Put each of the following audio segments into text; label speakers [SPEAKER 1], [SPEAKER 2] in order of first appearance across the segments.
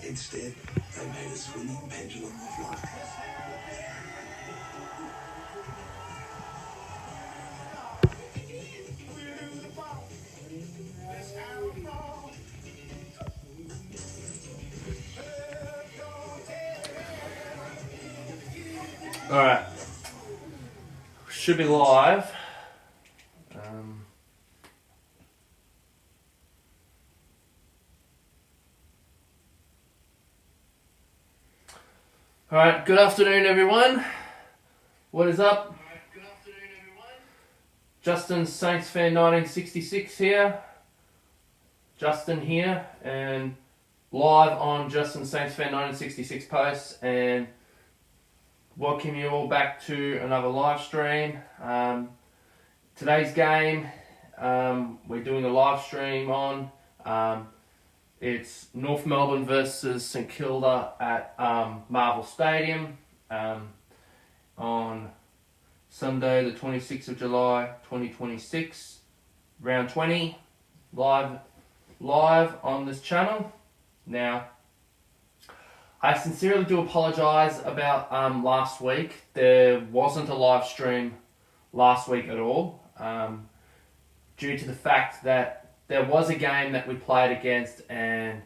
[SPEAKER 1] Instead, they made a swinging pendulum of luck.
[SPEAKER 2] Alright. Should be live. Alright, good afternoon everyone. What is up? Justin Saints fan 1966 here. Justin here and live on Justin Saints fan 1966 posts, and welcome you all back to another live stream. Today's game, we're doing a live stream on. It's North Melbourne versus St Kilda at Marvel Stadium on Sunday the 26th of July 2026, round 20, live on this channel. Now, I sincerely do apologise about last week. There wasn't a live stream last week at all, due to the fact that there was a game that we played against and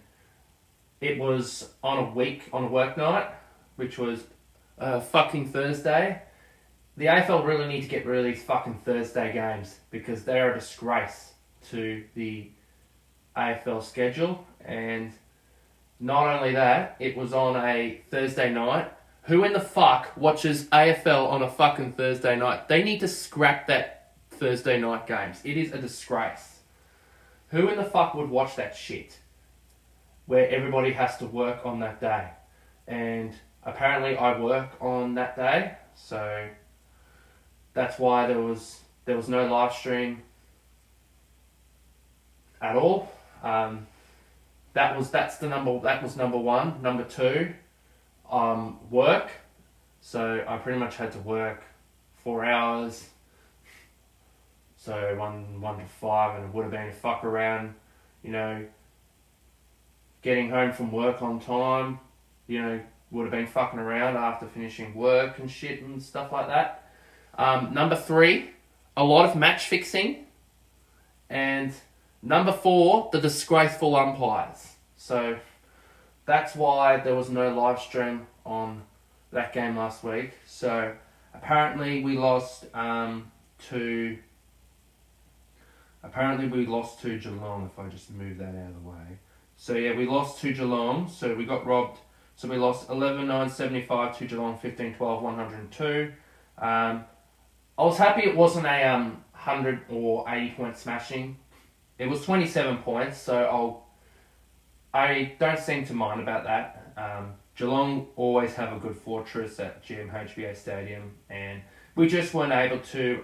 [SPEAKER 2] it was on a work night, which was fucking Thursday. The AFL really need to get rid of these fucking Thursday games because they're a disgrace to the AFL schedule. And not only that, it was on a Thursday night. Who in the fuck watches AFL on a fucking Thursday night? They need to scrap that Thursday night games. It is a disgrace. Who in the fuck would watch that shit? Where everybody has to work on that day. And apparently I work on that day, so that's why there was no live stream at all. That was number one. Number two, work. So I pretty much had to work 4 hours. So 1 to 5, and it would have been a fuck around, getting home from work on time, would have been fucking around after finishing work and shit and stuff like that. Number three, a lot of match fixing. And number four, the disgraceful umpires. So that's why there was no live stream on that game last week. So apparently we lost to Geelong, if I just move that out of the way. So yeah, we lost to Geelong, so we got robbed. So we lost 11-9-75 to Geelong, 15-12, 102. I was happy it wasn't a 100 or 80 point smashing. It was 27 points, so I don't seem to mind about that. Geelong always have a good fortress at GMHBA Stadium, and we just weren't able to.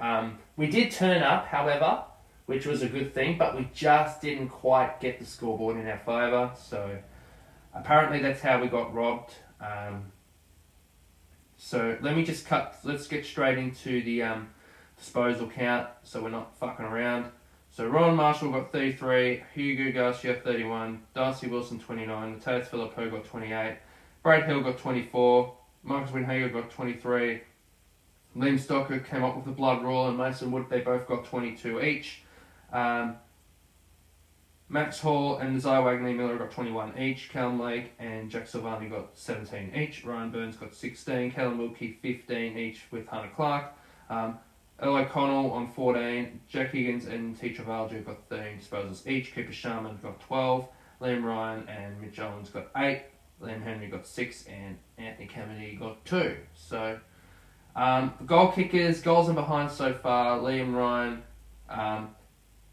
[SPEAKER 2] We did turn up, however, which was a good thing, but we just didn't quite get the scoreboard in our favour. So apparently that's how we got robbed. So let's get straight into the disposal count so we're not fucking around. So Ron Marshall got 33, Hugo Garcia 31, Darcy Wilson 29, Matthias Filippo got 28, Brad Hill got 24, Marcus Winhager got 23, Liam Stocker came up with the blood rule, and Mason Wood, they both got 22 each. Max Hall and Zai Wagner-Miller got 21 each. Callum Lake and Jack Silvani got 17 each. Ryan Burns got 16. Callum Wilkie 15 each with Hunter Clark. Earl O'Connell on 14. Jack Higgins and T. Travaglio got 13 disposals each. Cooper Sharman got 12. Liam Ryan and Mitch Owens got 8. Liam Henry got 6. And Anthony Kennedy got 2. So, the goal kickers, goals and behind so far, Liam Ryan,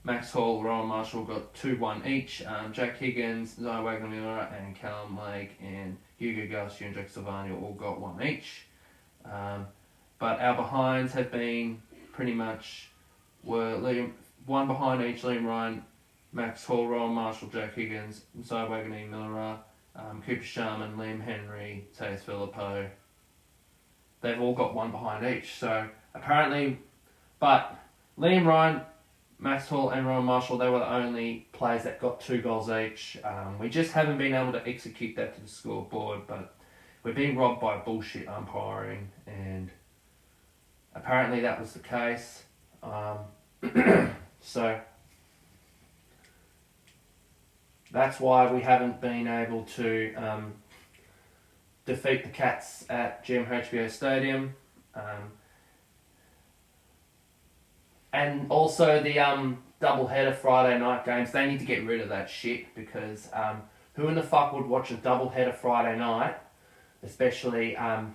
[SPEAKER 2] Max Hall, Rowan Marshall got 2-1 each. Jack Higgins, Zai Wagner-Miller and Callum Lake and Hugo Garcia and Jack Silvani all got 1 each. But our behinds have been pretty much one behind each: Liam Ryan, Max Hall, Rowan Marshall, Jack Higgins, Zai Wagner-Miller, Cooper Sharman, Liam Henry, Taze Filippo. They've all got 1 behind each. So apparently, but Liam Ryan, Maxwell and Ron Marshall, they were the only players that got 2 goals each. We just haven't been able to execute that to the scoreboard, but we're being robbed by bullshit umpiring, and apparently that was the case. So that's why we haven't been able to defeat the Cats at GMHBO Stadium. And also the double-header Friday night games, they need to get rid of that shit, because who in the fuck would watch a double-header Friday night, especially on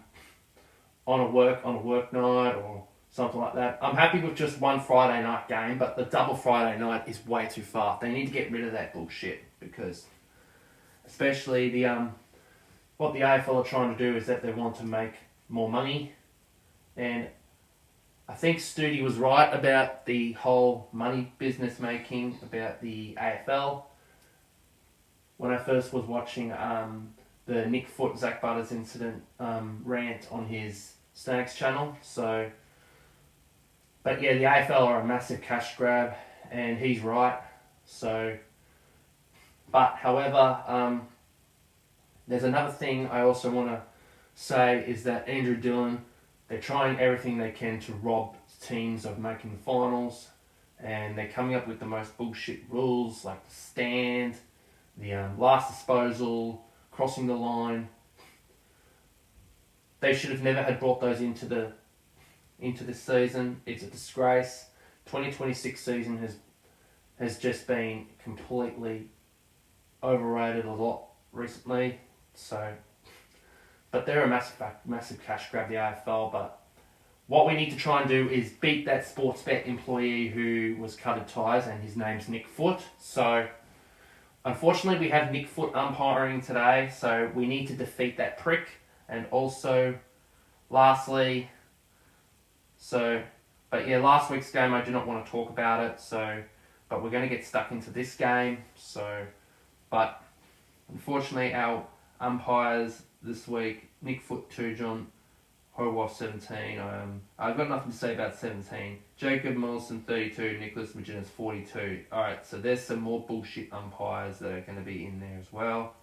[SPEAKER 2] a work night or something like that. I'm happy with just one Friday night game, but the double Friday night is way too far. They need to get rid of that bullshit, because especially the what the AFL are trying to do is that they want to make more money, and I think Studi was right about the whole money business making about the AFL. When I first was watching the Nick Foot, Zach Butters incident rant on his Snacks channel. So, but yeah, the AFL are a massive cash grab, and he's right. So, but however, there's another thing I also want to say is that Andrew Dillon, they're trying everything they can to rob teams of making the finals, and they're coming up with the most bullshit rules, like the stand, the last disposal, crossing the line. They should have never had brought those into this season. It's a disgrace. 2026 season has just been completely overrated a lot recently. So, but they're a massive cash grab, the AFL. But what we need to try and do is beat that Sportsbet employee who was cutted ties, and his name's Nick Foot. So, unfortunately, we have Nick Foot umpiring today, so we need to defeat that prick. And also, lastly, last week's game, I do not want to talk about it. So, but we're going to get stuck into this game. So, but unfortunately, our umpires this week: Nick Foot 2, John Horwath 17. I've got nothing to say about 17. Jacob Milson 32, Nicholas McGinnis 42. Alright, so there's some more bullshit umpires that are going to be in there as well.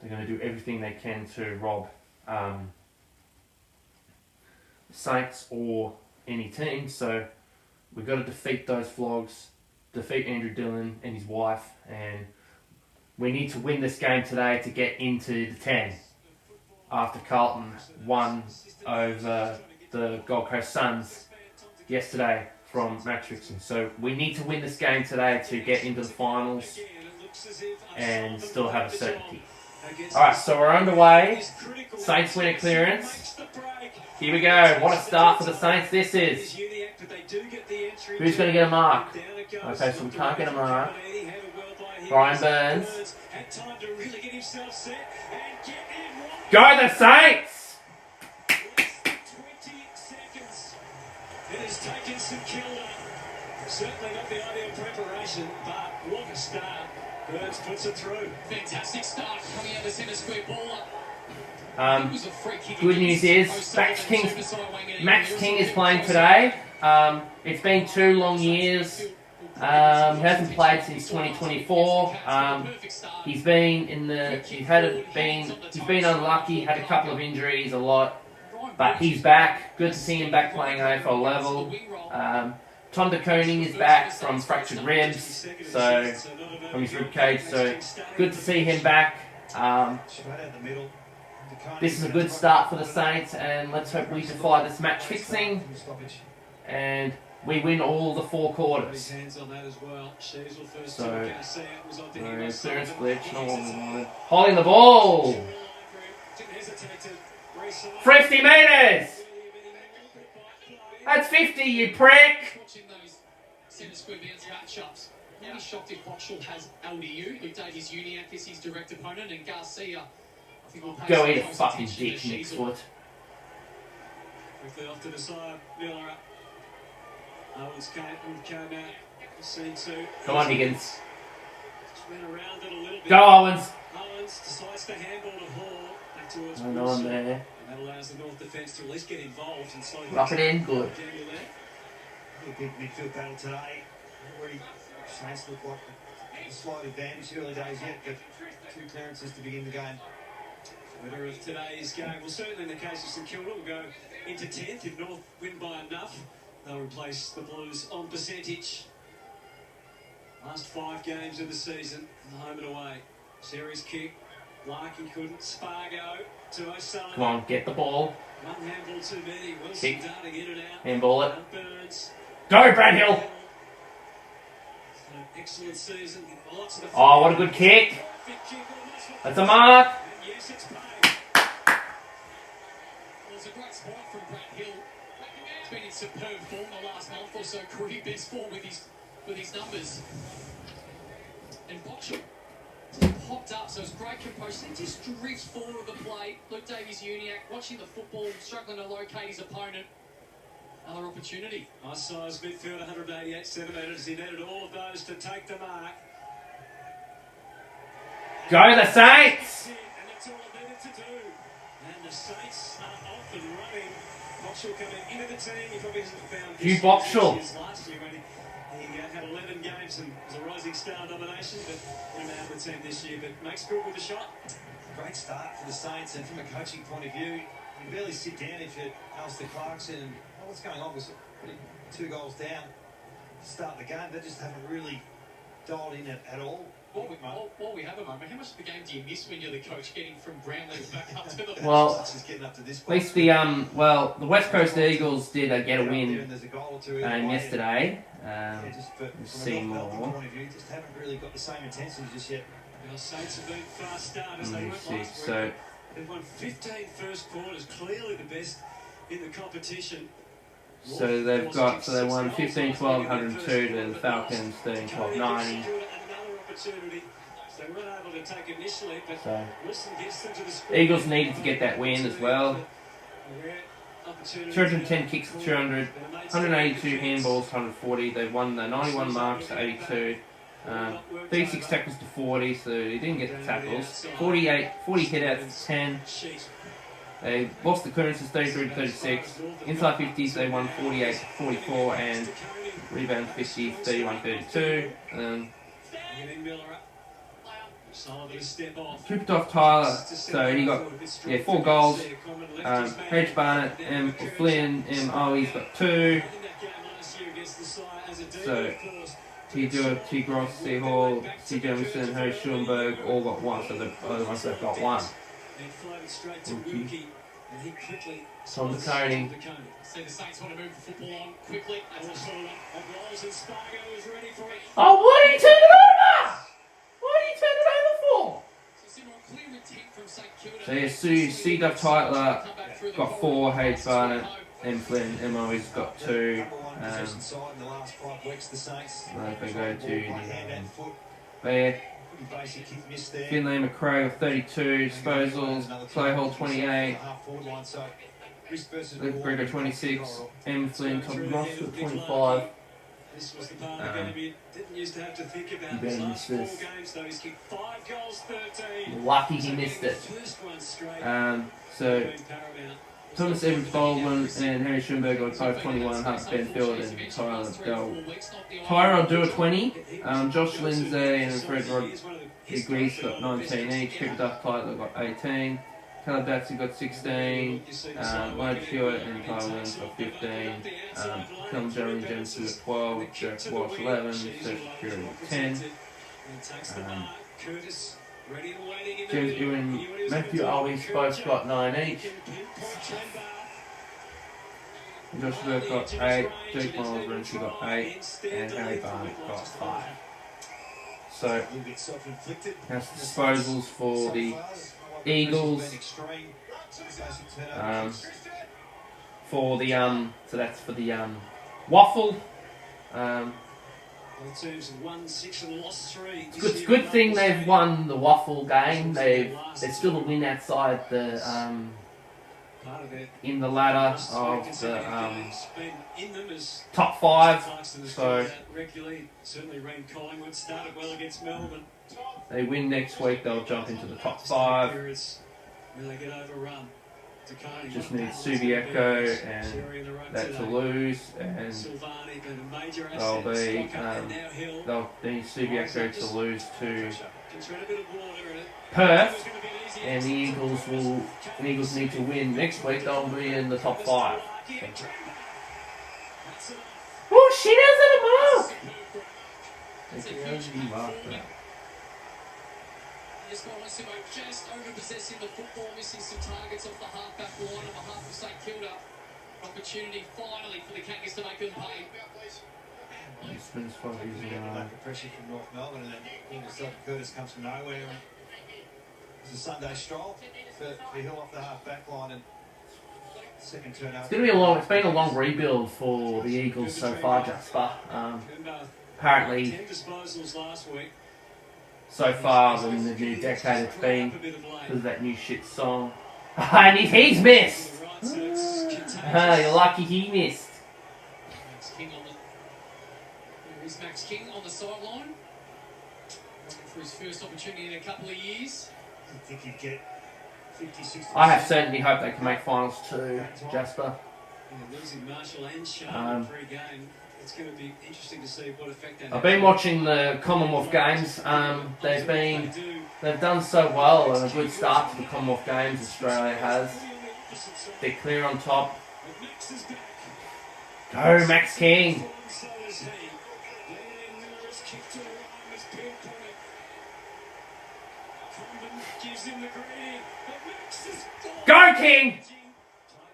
[SPEAKER 2] They're going to do everything they can to rob Saints or any team. So we've got to defeat those flogs, defeat Andrew Dillon and his wife, and we need to win this game today to get into the 10 after Carlton won over the Gold Coast Suns yesterday from match fixing. So we need to win this game today to get into the finals and still have a certainty. Alright, so we're underway. Saints win a clearance. Here we go. What a start for the Saints this is. Who's going to get a mark? Okay, so we can't get a mark. Brian Burns. Go the Saints!
[SPEAKER 3] It has taken some Kilda. Certainly not the ideal preparation, but what a start. Burns puts it through. Fantastic start coming out the centre square ball.
[SPEAKER 2] Good news is Max King is playing today. It's been 2 long years. He hasn't played since 2024. He's been unlucky, had a couple of injuries, a lot, but he's back. Good to see him back playing AFL level. Tom de Koning is back from fractured ribs, so from his rib cage. So good to see him back. This is a good start for the Saints, and let's hope we defy this match fixing and we win all the 4 quarters. So, clearance glitch, no one wanted. Holding the ball! 50 metres! That's 50, you prick!
[SPEAKER 3] Really shocked if Boxall has LDU, if Davies Uniacke is his direct opponent, and Garcia, I think will pay
[SPEAKER 2] go eat a fucking dick, Nick Foot.
[SPEAKER 3] Quickly off to the side, Miller up. Owens came out, scene 2.
[SPEAKER 2] Come on, Higgins.
[SPEAKER 3] Just went around it a little bit.
[SPEAKER 2] Go, Owens.
[SPEAKER 3] Owens decides to handball to Hall, back towards
[SPEAKER 2] Hold on
[SPEAKER 3] Wilson.
[SPEAKER 2] there.
[SPEAKER 3] And that allows the North defence to at least get involved and slowly
[SPEAKER 2] Rock it in, good.
[SPEAKER 1] Big midfield battle today. Already, Saints look like a slight advantage. Early days yet, but 2 clearances to begin the game.
[SPEAKER 3] Winner of today's game, well, certainly in the case of St Kilda, will go into 10th. If North win by enough, they'll replace the Blues on percentage. Last 5 games of the season, home and away. Series kick, Larkin couldn't. Spargo to O'Sullivan.
[SPEAKER 2] Come on, get the ball.
[SPEAKER 3] One handball too many. Wilson
[SPEAKER 2] Kick.
[SPEAKER 3] darting in and out.
[SPEAKER 2] Handball it.
[SPEAKER 3] Burns.
[SPEAKER 2] Go, Brad Hill!
[SPEAKER 3] Excellent season. Lots of the
[SPEAKER 2] Oh, what a good kick. That's a mark.
[SPEAKER 3] Yes, it's paid. Well, it's a great spot from Brad Hill. He's been in superb form the last month or so. Career best form with his numbers. And Boxall popped up, so it's great composure. He just drifts forward of the play. Luke Davies-Uniacke watching the football, struggling to locate his opponent. Another opportunity. Nice size midfield, 188 centimetres. He needed all of those to take the mark.
[SPEAKER 2] Go the Saints!
[SPEAKER 3] And that's all it needed to do. And the Saints are off and running. Boxall coming into the team. He probably hasn't found
[SPEAKER 2] You Boxall.
[SPEAKER 3] last year when he had 11 games and was a rising star nomination, but in and out of the team this year. But makes good with the shot.
[SPEAKER 1] Great start for the Saints, and from a coaching point of view, you barely sit down if you're Alistair Clarkson and what's going on was putting 2 goals down to start the game. They just haven't really dialed in at all.
[SPEAKER 3] While we have a moment, how much of the game do you miss when you're the coach getting from Brownlee back up to the
[SPEAKER 2] Well,
[SPEAKER 1] Just getting up to this
[SPEAKER 2] at least the West Coast Eagles did get a win
[SPEAKER 1] and there's a goal or two either way.
[SPEAKER 2] yesterday.
[SPEAKER 1] Yeah, just
[SPEAKER 2] we'll
[SPEAKER 1] from
[SPEAKER 2] see
[SPEAKER 1] a North Melbourne
[SPEAKER 2] more.
[SPEAKER 1] point of view, just haven't really got the same intensity just yet.
[SPEAKER 3] The Saints have been fast starters. They
[SPEAKER 2] Let me
[SPEAKER 3] went
[SPEAKER 2] see.
[SPEAKER 3] last
[SPEAKER 2] So
[SPEAKER 3] week. They've won 15 first quarters, clearly the best in the competition.
[SPEAKER 2] they've got they won 15-12, 102 to the Falcons, 13-12, 90.
[SPEAKER 3] Another opportunity. They weren't able to take initially, but
[SPEAKER 2] So
[SPEAKER 3] Wilson gets them to the score.
[SPEAKER 2] Eagles needed to get that win as well. 210 kicks to 200, 182 handballs to 140. They won the 91 marks to 82. 36 tackles to 40, so he didn't get the tackles. 40 hit-outs to 10. They lost the clearances 33 to 36. Inside 50s, they won 48 to 44, and rebound 50, 31 32. Tripped off Tyler, so he got 4 goals. H. Barnett, M. Flynn, M. Ollie's got 2. So T. Gross, C. Hall, C. Jamison, Harry Schulenberg all got 1, so the other ones have got 1. Tom McConey.
[SPEAKER 3] So the Saints want to move the football on quickly.
[SPEAKER 2] Oh, what did he turn it over? What did he turn it over for? So yeah, C. Duff Tyler got 4, H. Barnett, M. Flynn, M. Ollie's got 2. If I go to there. Finlay McRae with 32 disposals, Playhole 28, Luke Gregor 26, M. Flynn, Tom Ross with 25.
[SPEAKER 3] This was the part of the game you didn't used to have to think about.
[SPEAKER 2] You
[SPEAKER 3] His
[SPEAKER 2] better
[SPEAKER 3] last
[SPEAKER 2] miss
[SPEAKER 3] 4
[SPEAKER 2] this.
[SPEAKER 3] games, though, he's kicked 5 goals, 13.
[SPEAKER 2] Lucky he missed it.
[SPEAKER 3] First one straight.
[SPEAKER 2] So
[SPEAKER 3] Been paramount.
[SPEAKER 2] Thomas Evans Baldwin and Harry Schoenberg got both 21, Hunt Benfield and Tyler do a 20. Josh Lindsay and Fred Rodriguez got 19 each. Cooper Duff Tyler got 18. Caleb Datsy got 16. Lloyd Hewitt and Tyler Williams got 15. Callum Jeremy Jensen got 12. Jack Walsh 11. Serge Shapiro got 10. James Ewan, Matthew Always both got 9 each. Josh Burke got 8, Jake Miles Rincey got 8, and Harry Barnett got 5. So, that's disposals for the Eagles. So that's for the waffle. It's a good thing they've won the waffle game. They're still a win outside the in the ladder of the top 5. So they win next week, they'll jump into the top 5.
[SPEAKER 3] They get overrun.
[SPEAKER 2] Just need Subiaco and that to lose, and they'll need Subiaco to lose to Perth, and the Eagles need to win next week. They'll be in the top 5. Oh shit! How's that a mark?
[SPEAKER 3] Just over possessing the football, missing some targets off the half-back line on behalf of St Kilda. Opportunity finally for the Kangas to make them pay.
[SPEAKER 2] Spins for
[SPEAKER 1] lack of pressure from North Melbourne, and then Curtis comes from nowhere. It's a Sunday stroll for Hill off the half-back line, and second turnover.
[SPEAKER 2] It's been a long rebuild for the Eagles so far, Jasper. Apparently,
[SPEAKER 3] 10 disposals last week.
[SPEAKER 2] so far in the new decade, it's been because of that new shit song. And he's missed. You're lucky he missed.
[SPEAKER 3] Here's Max King on the sideline, waiting for his first opportunity in a couple of years.
[SPEAKER 1] I think he'd get 50, 60.
[SPEAKER 2] I have certainly hope they can make finals too, Jasper.
[SPEAKER 3] Losing Marshall and Sharp in pre-game. It's going to be interesting to see what effect that has.
[SPEAKER 2] I've been watching the Commonwealth Games. They've done so well, and a good start to the Commonwealth Games Australia has. They're clear on top. Go Max King. Go King!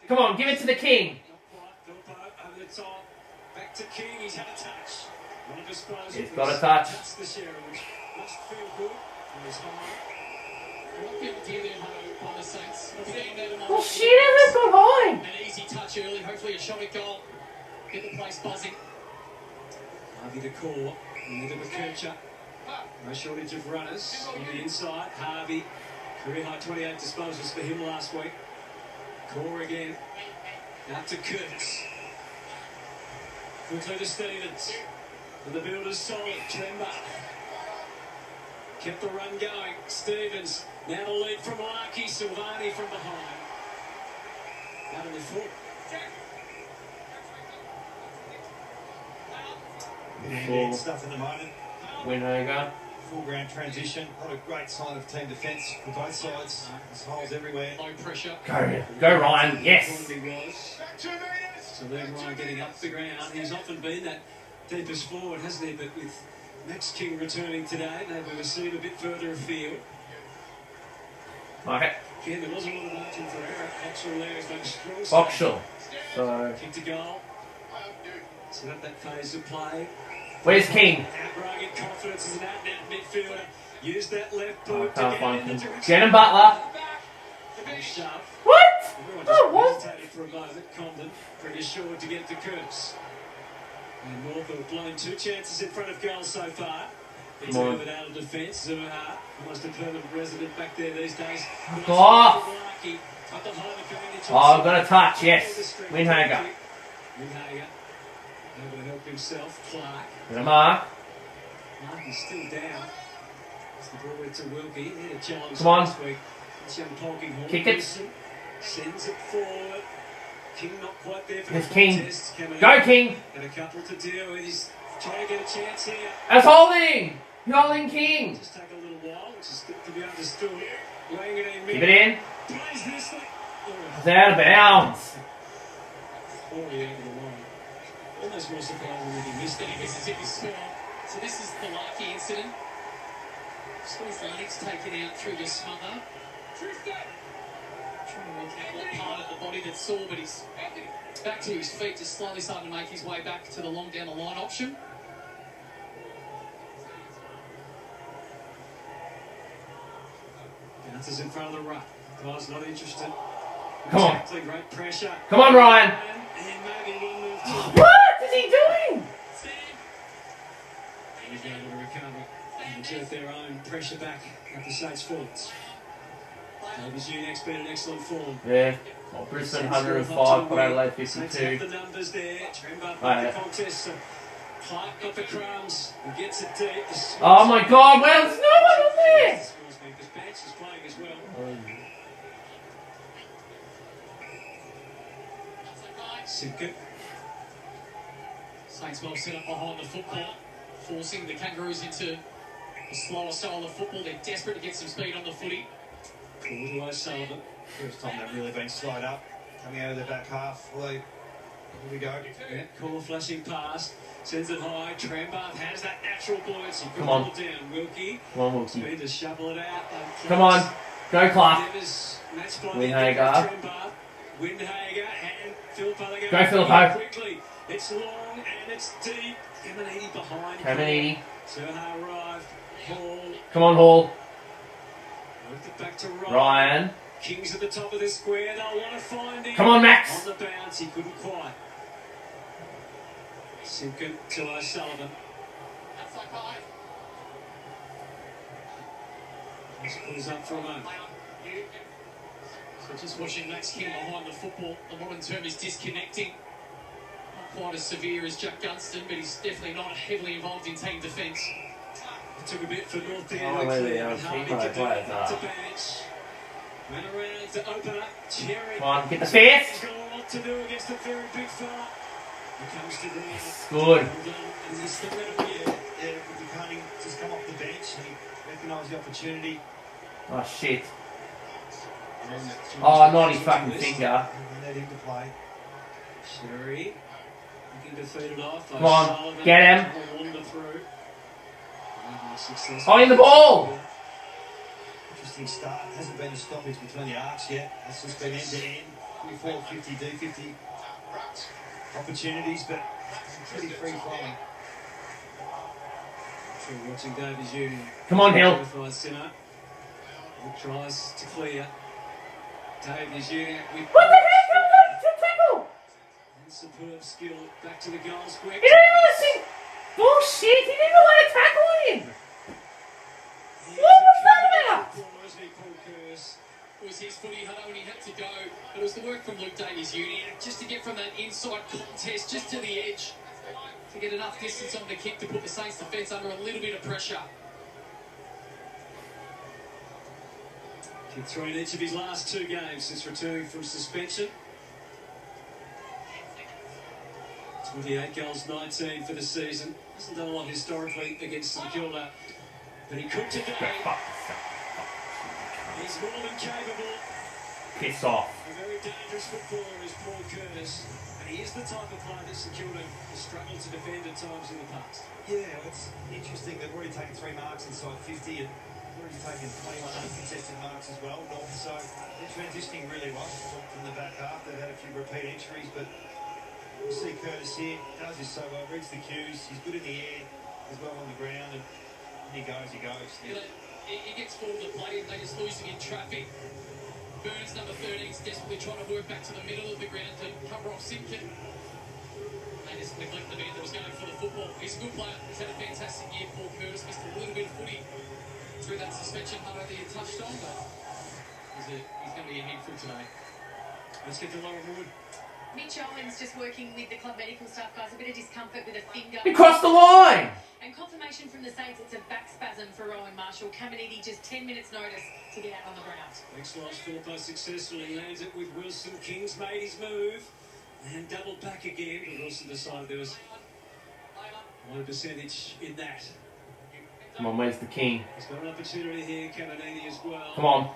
[SPEAKER 2] Come on, give it to the King.
[SPEAKER 3] Back to King, he's had a touch.
[SPEAKER 2] He's got a touch.
[SPEAKER 3] Must feel good. On the Saints.
[SPEAKER 2] Oh shit, that's got high.
[SPEAKER 3] An easy touch early, hopefully a shot at goal. Get the place buzzing. Harvey to Core, into McKercher. No shortage of runners on the inside. Harvey, career high 28 disposals for him last week. Core again. Out to Curtis. Quickly to Stevens. And the builder's solid. Tremba. Kept the run going. Stevens. Now the lead from Larky. Silvani from behind. Out of the foot.
[SPEAKER 1] Yeah, stuff in the moment.
[SPEAKER 2] Winhoga.
[SPEAKER 1] Full ground transition. What a great sign of team defence for both sides. There's holes everywhere.
[SPEAKER 3] Low pressure.
[SPEAKER 2] Go Ryan. Yes.
[SPEAKER 3] So then Ryan getting up the ground. He's often been that deepest forward, hasn't he? But with Max King returning today, able to see it a bit further afield.
[SPEAKER 2] Okay.
[SPEAKER 3] Again, there wasn't a lot of margin for error. Boxall there is that strong
[SPEAKER 2] Boxall. So.
[SPEAKER 3] Kick to goal. Set up that phase of play.
[SPEAKER 2] Where's King?
[SPEAKER 3] Outbragging confidence as an out-and-out midfielder. Use that left boot to
[SPEAKER 2] Can't
[SPEAKER 3] get
[SPEAKER 2] find
[SPEAKER 3] in the
[SPEAKER 2] him.
[SPEAKER 3] direction.
[SPEAKER 2] Get him, Butler.
[SPEAKER 3] Shove.
[SPEAKER 2] What?
[SPEAKER 3] Everyone
[SPEAKER 2] Oh,
[SPEAKER 3] just
[SPEAKER 2] what?
[SPEAKER 3] hesitated for a moment. Condon pretty assured to get to Curtis. And Northville have blown 2 chances in front of goal so far. He's
[SPEAKER 2] Come on.
[SPEAKER 3] moved out of defence. Zuha, almost a permanent resident back there these days.
[SPEAKER 2] Fuck off.
[SPEAKER 3] Oh,
[SPEAKER 2] I've got a touch, yes. Winhoga.
[SPEAKER 3] Winhoga. Able to help himself. Clark.
[SPEAKER 2] Get a mark.
[SPEAKER 3] Mark is still down. It's the ball to Wilkie. He had a challenge
[SPEAKER 2] Come on.
[SPEAKER 3] last week. It's young Polkinghorn.
[SPEAKER 2] Kick it.
[SPEAKER 3] Wilson sends it forward. King not quite there for
[SPEAKER 2] Here's
[SPEAKER 3] the
[SPEAKER 2] King.
[SPEAKER 3] contest.
[SPEAKER 2] Go King.
[SPEAKER 3] And a couple to deal with. He's trying to get a chance here.
[SPEAKER 2] That's holding. You're holding King.
[SPEAKER 3] Just take a little while, which is to be understood. Laying it in.
[SPEAKER 2] Keep it in.
[SPEAKER 3] Plays this thing.
[SPEAKER 2] It's out of bounds.
[SPEAKER 3] Already over the line. Almost more surprising if he missed it. He misses it, he scored. So this is the Larky incident. Just got his legs taken out through the smother. Trying to work out what part of the body that's sore, but he's back to his feet, just slowly starting to make his way back to the long down the line option. Bounces in front of the ruck. Guy's not interested.
[SPEAKER 2] Come on.
[SPEAKER 3] Exactly, great pressure.
[SPEAKER 2] Come on, Ryan.
[SPEAKER 3] And maybe one move to
[SPEAKER 2] What is he doing?
[SPEAKER 3] He's able to recover and exert their own pressure back at the Saints forwards. Davis Unex been an excellent form.
[SPEAKER 2] Yeah. Well, Brisbane 105, Port Adelaide
[SPEAKER 3] Saints
[SPEAKER 2] 52.
[SPEAKER 3] have the numbers there. Tremba
[SPEAKER 2] Oh, yeah.
[SPEAKER 3] the contest. So Clark got the crumbs and gets it deep.
[SPEAKER 2] Oh my God! Well, there's no one on there.
[SPEAKER 3] Because Banks is playing as well. Simkin. Saints well set up behind the football, forcing the Kangaroos into a slower style of football. They're desperate to get some speed on the footy.
[SPEAKER 1] Cool to O'Sullivan. First time they've really been slowed up. Coming out of the back half. Well, here we go.
[SPEAKER 3] Yeah, cool flashing pass. Sends it high. Trembath has that natural buoyancy.
[SPEAKER 2] Come on.
[SPEAKER 3] Pull it down. Wilkie.
[SPEAKER 2] Come on, Wilkie.
[SPEAKER 3] Speed to shovel it out.
[SPEAKER 2] Come on. Go, Clark.
[SPEAKER 3] Devers matched by
[SPEAKER 2] Windhager.
[SPEAKER 3] Trembath. Windhager and Philippo.
[SPEAKER 2] Go, Philippo.
[SPEAKER 3] Quickly. It's long and it's deep. Caminiti behind.
[SPEAKER 2] Caminiti.
[SPEAKER 3] Serha arrived. Hall.
[SPEAKER 2] Come on, Hall.
[SPEAKER 3] Moved it back to Ryan.
[SPEAKER 2] Ryan.
[SPEAKER 3] Kings at the top of the square. They'll want to find him.
[SPEAKER 2] Come on, Max.
[SPEAKER 3] On the bounce. He couldn't quite. Simkin to O'Sullivan. Outside five. This pulls up for a moment. So just watching Max King behind the football. The modern term is disconnecting. Not quite as severe as Jack Gunston, but he's definitely not heavily involved in team defence. It took a bit for North End to clear, but Harvey could do it to bench. Went around to open up. Cherry.
[SPEAKER 2] Come on, get the fifth.
[SPEAKER 3] He's got a lot to do against a very big fella. He comes to the
[SPEAKER 2] Good.
[SPEAKER 1] And he's still going to be Buchanan just come off the bench and he recognised the opportunity.
[SPEAKER 2] Oh, shit. Oh, not his fucking finger.
[SPEAKER 1] And let him to play.
[SPEAKER 3] Sherry looking to feed it off.
[SPEAKER 2] Come on, get him.
[SPEAKER 3] Oh,
[SPEAKER 2] in the ball.
[SPEAKER 1] Interesting start. Hasn't been a stoppage between the arcs yet. It's just been end to end. 24, 50, D50 opportunities, but pretty free flowing.
[SPEAKER 3] Watching Davies Union.
[SPEAKER 2] Come on, Hill.
[SPEAKER 3] Tries to clear. Davies Union with.
[SPEAKER 2] What the hell? It's a tackle.
[SPEAKER 3] And superb skill. Back to the goal square.
[SPEAKER 2] He didn't even see. Bullshit. He didn't even want to tackle him. What was that about?
[SPEAKER 3] It was his footy when he had to go, but it was the work from Luke Davies Union just to get from that inside contest just to the edge to get enough distance on the kick to put the Saints defence under a little bit of pressure. Kick through in each of his last two games since returning from suspension. 28 goals, 19 for the season. Hasn't done a lot historically against Kilda, but he could today. He's more than capable.
[SPEAKER 2] Piss off.
[SPEAKER 3] A very dangerous footballer is Paul Curtis, and he is the type of player that St Kilda has struggled to defend at times in the past.
[SPEAKER 1] Yeah, it's interesting. They've already taken 3 marks inside 50 and already taken 21 uncontested marks as well. So they're transitioning really well from the back half. They've had a few repeat entries, but you see Curtis here, does this so well, reads the cues, he's good in the air, as well on the ground, and he goes.
[SPEAKER 3] You know, he gets forward the play, they just lose him in traffic. Burns, number 13, is desperately trying to work back to the middle of the ground to cover off Simkin. They just neglect the man that was going for the football. He's a good player, he's had a fantastic year. Paul Curtis missed a little bit of footy through that suspension that he touched on, but he's going to be a handful today. Let's get to Laura Wood.
[SPEAKER 4] Mitch Owens just working with the club medical staff, guys. A bit of discomfort with a finger.
[SPEAKER 2] He crossed the line.
[SPEAKER 4] And confirmation from the Saints, it's a back spasm for Rowan Marshall. Caminiti just 10 minutes notice to get out on the ground.
[SPEAKER 3] Next last Philippo successfully lands it with Wilson. King's made his move and doubled back again. But Wilson decided there was a percentage in that.
[SPEAKER 2] Come on, where's the king?
[SPEAKER 3] He's got an opportunity here, Caminiti as well.
[SPEAKER 2] Come on.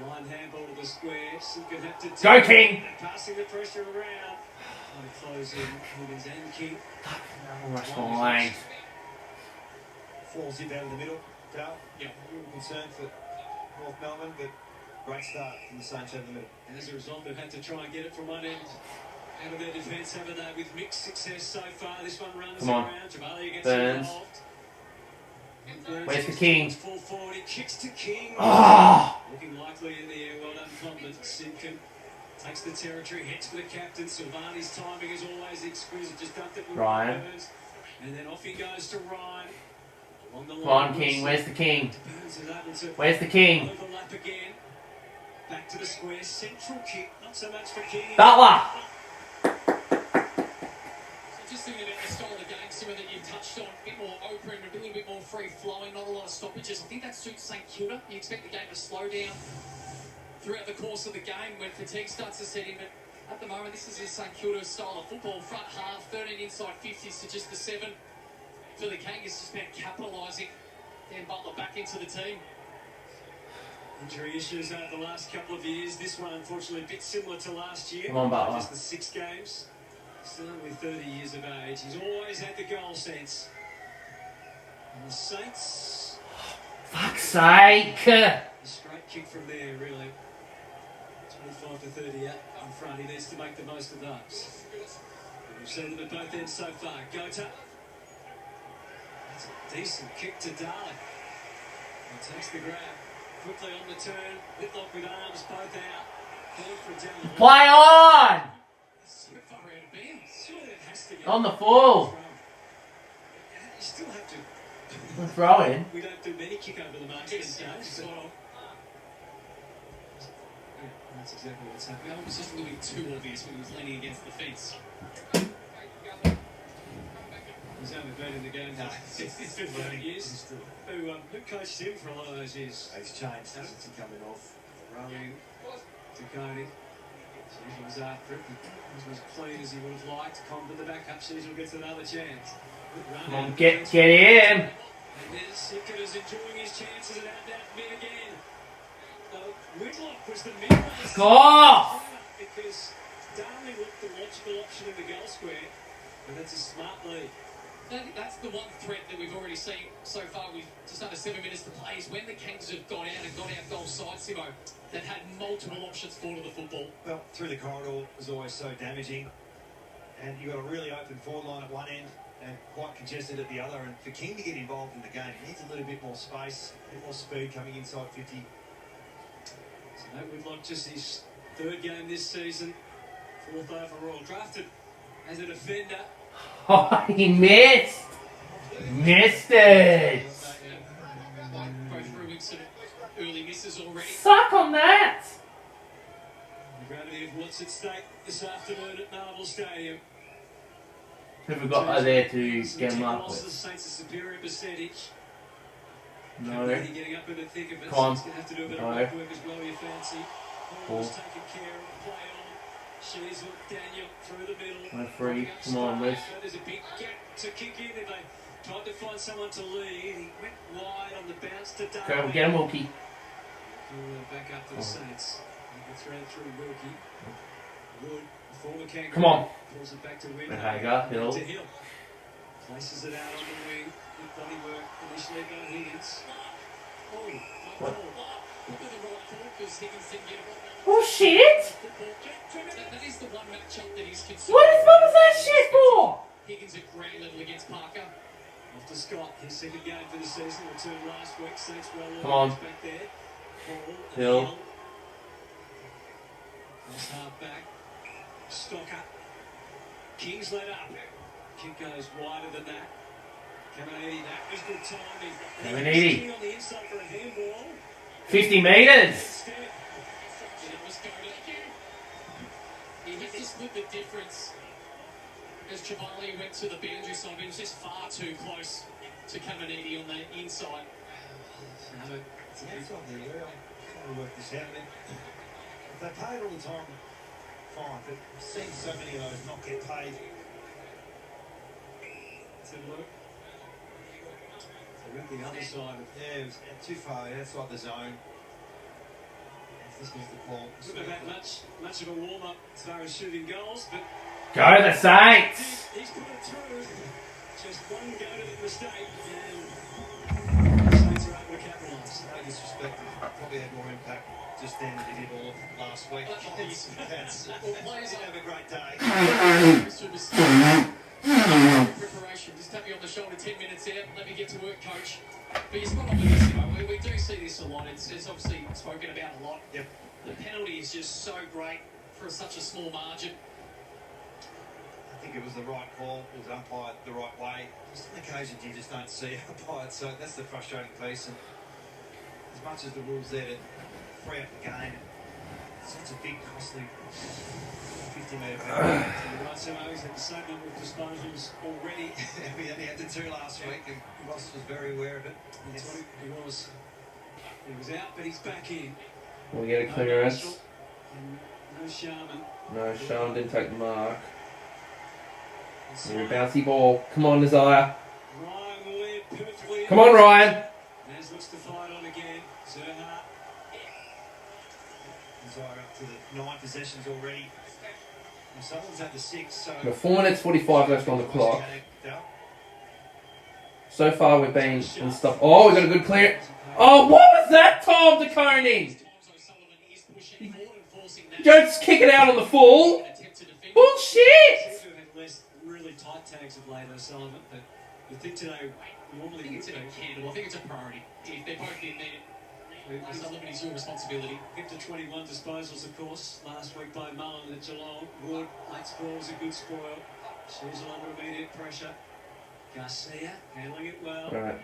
[SPEAKER 3] Line handball to the square. Simkin had to
[SPEAKER 2] Go, King!
[SPEAKER 3] Passing the pressure around. Trying to close in Higgins and King.
[SPEAKER 2] Rush behind.
[SPEAKER 1] Falls in down in the middle. Dale,
[SPEAKER 3] yeah.
[SPEAKER 1] Real concern for North Melbourne, but great start from the Saints over the middle.
[SPEAKER 3] And as a result, they've had to try and get it from one end out of their defence, haven't they? With mixed success so far. This one runs
[SPEAKER 2] Come on.
[SPEAKER 3] around. Javalia gets
[SPEAKER 2] Burns.
[SPEAKER 3] involved.
[SPEAKER 2] Where's the king?
[SPEAKER 3] Full forward, he kicks to King.
[SPEAKER 2] Ah!
[SPEAKER 3] Looking likely in the air. Well done, Condon. Simkin takes the territory, heads for the captain. Silvani's timing is always exquisite. Just dumped it with
[SPEAKER 2] Ryan.
[SPEAKER 3] Burns. And then off he goes to Ryan. Along the line.
[SPEAKER 2] Come on, King. Where's the king?
[SPEAKER 3] Burns is able to
[SPEAKER 2] Where's the king?
[SPEAKER 3] overlap again. Back to the square. Central kick. Not so much for King.
[SPEAKER 2] Butler!
[SPEAKER 3] Just thinking about the style of the game, Simon, that you touched on, a bit more open, a little bit more free-flowing, not a lot of stoppages. I think that suits St Kilda. You expect the game to slow down throughout the course of the game when fatigue starts to set in, but At the moment, this is a St Kilda style of football. Front half, 13 inside 50s to just the 7. For the Kangas, just about capitalising. Dan Butler back into the team.
[SPEAKER 5] Injury issues over the last couple of years. This one, unfortunately, a bit similar to last year.
[SPEAKER 2] Come on, Butler.
[SPEAKER 5] Just the 6 games. Still only 30 years of age. He's always had the goal sense. And the Saints...
[SPEAKER 2] Fuck's sake!
[SPEAKER 5] A straight kick from there, really. 25 to 30 out in front. He needs to make the most of those. We've seen them at both ends so far. Gota. That's a decent kick to Darling. He takes the grab. Quickly on the turn. Whitlock with arms both out. Going for down the
[SPEAKER 2] Play on!
[SPEAKER 3] So far out of bounds.
[SPEAKER 5] Surely it has to get
[SPEAKER 2] On the full.
[SPEAKER 5] You still have to.
[SPEAKER 2] Throw in.
[SPEAKER 5] We don't do many kick over the mark these days. But that's exactly what's happening.
[SPEAKER 3] That was just a little bit too obvious when he was leaning against the fence.
[SPEAKER 5] He's only been in the game for 15 years. Who coached him for a lot of those years?
[SPEAKER 1] He's changed since he coming off.
[SPEAKER 5] Rolling to Cody. Sheasel was after it. He wasn't as clean as he would have liked. Comb to the backup. Sheasel gets another chance.
[SPEAKER 2] Come on, get in.
[SPEAKER 5] And then Sickers enjoying his chances at that mid again. Whitlock was the mid.
[SPEAKER 2] Fuck off!
[SPEAKER 5] Because Darling looked the logical option in the goal square. But that's a smart lead.
[SPEAKER 3] I think that's the one threat that we've already seen so far with just under 7 minutes to play is when the Kangas have got out and got out goal side, Simo, they've had multiple options forward of the football.
[SPEAKER 1] Well, through the corridor was always so damaging. And you've got a really open forward line at one end and quite congested at the other. And for King to get involved in the game, he needs a little bit more space, a bit more speed coming inside 50.
[SPEAKER 5] So that Whitlock just his 3rd game this season. 4th overall. Drafted as a defender.
[SPEAKER 2] Oh, he missed! Missed it!
[SPEAKER 3] Both Ruins and early misses already.
[SPEAKER 2] Suck on that!
[SPEAKER 5] The gravity of what's at stake this afternoon at Marvel Stadium.
[SPEAKER 2] Who have we got there to get him up
[SPEAKER 5] The
[SPEAKER 2] with?
[SPEAKER 5] Saints a superior percentage.
[SPEAKER 2] No.
[SPEAKER 5] Getting up in the thick of it.
[SPEAKER 2] Come on.
[SPEAKER 5] He's going to have to do a bit of
[SPEAKER 2] No.
[SPEAKER 5] work as well, you fancy.
[SPEAKER 2] Four.
[SPEAKER 5] Paul's taking care of play on. Sheasel, Daniel through the middle.
[SPEAKER 2] No free. Come on, Liz.
[SPEAKER 5] There's a big gap to kick in and they tried to find someone to lead. He went wide on the bounce to Darling.
[SPEAKER 2] Okay, we'll get him, Wilkie.
[SPEAKER 5] Back up to the Saints. Thrown through Wilkie. Wood, the former Kangaroo.
[SPEAKER 2] Come on.
[SPEAKER 5] Pulls it back to Wynn.
[SPEAKER 2] Behavior, Hill.
[SPEAKER 5] To Hill. Places it out on the wing. Good body work initially by Higgins. Oh,
[SPEAKER 2] What?
[SPEAKER 3] Look at the right foot because Higgins didn't get it.
[SPEAKER 2] Oh shit!
[SPEAKER 3] That is the one matchup that he's concerned.
[SPEAKER 2] What was that shit for?
[SPEAKER 3] Higgins at great level against Parker.
[SPEAKER 5] Off to Scott. His 2nd game for the season. Returned last week. Saints well
[SPEAKER 2] Come on.
[SPEAKER 5] back there. Paul.
[SPEAKER 2] Hill.
[SPEAKER 5] Cross half back. Stocker. Kings let up. Kick goes wider than that. Caminiti, that was good timing.
[SPEAKER 2] Caminiti.
[SPEAKER 5] On the inside for a handball.
[SPEAKER 2] 50 metres!
[SPEAKER 5] Instead,
[SPEAKER 3] It was going to He had to split the difference as Chevalier went to the boundary side. He was just far too close to Caminiti on the inside.
[SPEAKER 1] It's a big one there. Trying to work this out. If they pay it all the time, fine. But I've seen so many of those not get paid.
[SPEAKER 5] to look. So with the other side of
[SPEAKER 1] Yeah, it was too far outside the zone. If this was the call.
[SPEAKER 5] wouldn't have had much of a warm-up as far as shooting goals, but
[SPEAKER 2] Go the Saints!
[SPEAKER 5] he's put it through. Just one go to the mistake, and the Saints are able to capitalise.
[SPEAKER 1] No disrespect, probably had more impact just then than he did all of last week. Players didn't have a great day.
[SPEAKER 3] Preparation, just tap me on the shoulder 10 minutes out, let me get to work, coach. But you're spot on with this, you know, we do see this a lot. It's obviously spoken about a lot.
[SPEAKER 1] Yep.
[SPEAKER 3] The penalty is just so great for such a small margin.
[SPEAKER 1] I think it was the right call. It was umpired the right way. Just on occasions you just don't see umpired, so that's the frustrating piece. And as much as the rules there to free up the game, it's such a big, costly 50-metre penalty.
[SPEAKER 5] So he's had the same number of disposals already.
[SPEAKER 1] We only had the 2 last week, and Ross was very aware of it.
[SPEAKER 5] That's what he was. He was out, but he's back in.
[SPEAKER 2] We'll get a clearance.
[SPEAKER 5] No Sharman.
[SPEAKER 2] No, Sean didn't take the mark.
[SPEAKER 5] And
[SPEAKER 2] Your
[SPEAKER 5] Simon.
[SPEAKER 2] bouncy ball. Come on, Nazaya.
[SPEAKER 5] Ryan will lead perfectly.
[SPEAKER 2] Come on, Ryan.
[SPEAKER 5] Naz looks to fight on again. Zerha.
[SPEAKER 1] Desire up to the 9 possessions already. And Sutherland's at the 6, so...
[SPEAKER 2] We've got 4 minutes 45 left on the clock. So far, we've been in stuff. Oh, we got a good clear. Oh, what was that, Tom DeConing? Just kick it out on the full. Bullshit!
[SPEAKER 5] Seems to have had less really tight tags of late, O'Sullivan, but you think today normally
[SPEAKER 3] I think it's
[SPEAKER 5] would
[SPEAKER 3] a
[SPEAKER 5] be.
[SPEAKER 3] candle. I think it's a priority. If they're both in there, O'Sullivan is your responsibility.
[SPEAKER 5] Hit to 21 disposals, of course, last week by Mullen at Geelong. Wood, late spoil was a good spoil. She's under immediate pressure. Garcia handling it well.
[SPEAKER 2] Right.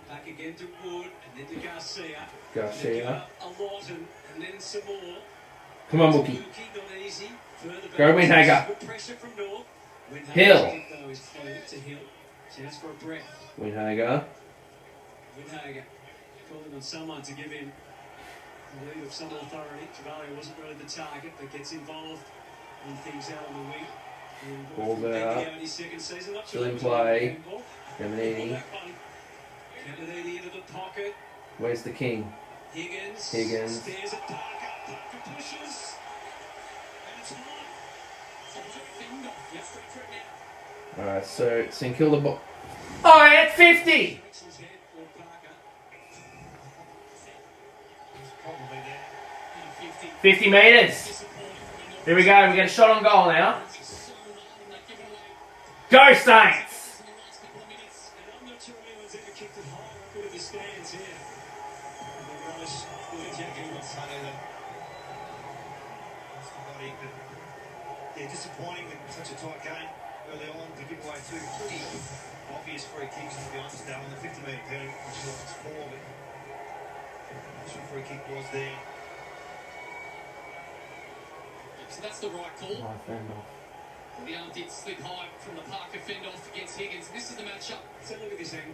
[SPEAKER 5] Back again to Wood, and then to Garcia.
[SPEAKER 2] Garcia.
[SPEAKER 5] They give up a lot, and then some more.
[SPEAKER 2] Come on, Wookie.
[SPEAKER 5] Not easy. Further
[SPEAKER 2] Go,
[SPEAKER 5] back.
[SPEAKER 2] Windhager.
[SPEAKER 5] Good pressure from North. Windhager's
[SPEAKER 2] Hill.
[SPEAKER 5] kick, though, is clear to Hill. Chance for a breath.
[SPEAKER 2] Windhager.
[SPEAKER 5] Windhager calling on someone to give him the lead of some authority. Travalia wasn't really the target, but gets involved in things out on the wing. And
[SPEAKER 2] Ball
[SPEAKER 5] from
[SPEAKER 2] out.
[SPEAKER 5] Bendigo in his second season. Not
[SPEAKER 2] Still in
[SPEAKER 5] it was
[SPEAKER 2] play.
[SPEAKER 5] a handball.
[SPEAKER 2] Caminiti.
[SPEAKER 5] That one. Caminiti into the pocket.
[SPEAKER 2] Where's the king?
[SPEAKER 5] Higgins.
[SPEAKER 2] Higgins.
[SPEAKER 5] Stares at Parker. Parker pushes. And it's on.
[SPEAKER 2] Alright, so St Kilda ball. Oh, at 50!
[SPEAKER 5] Breaks his head or Parker.
[SPEAKER 1] Probably there.
[SPEAKER 2] 50 metres. Here we go, we get a shot on goal now. Go, Saints!
[SPEAKER 5] And I'm not sure anyone's ever kicked it high up into the stands here. And the relish for the jacket.
[SPEAKER 1] Yeah, disappointing that such a tight game early on to give away 2 pretty obvious free kicks, to be honest. Now on the 50-metre penalty, which is it's 4, but the free kick was there.
[SPEAKER 3] So that's the right call. The arm did slip high from the Parker fend off against Higgins. This is the matchup.
[SPEAKER 5] So look at this angle.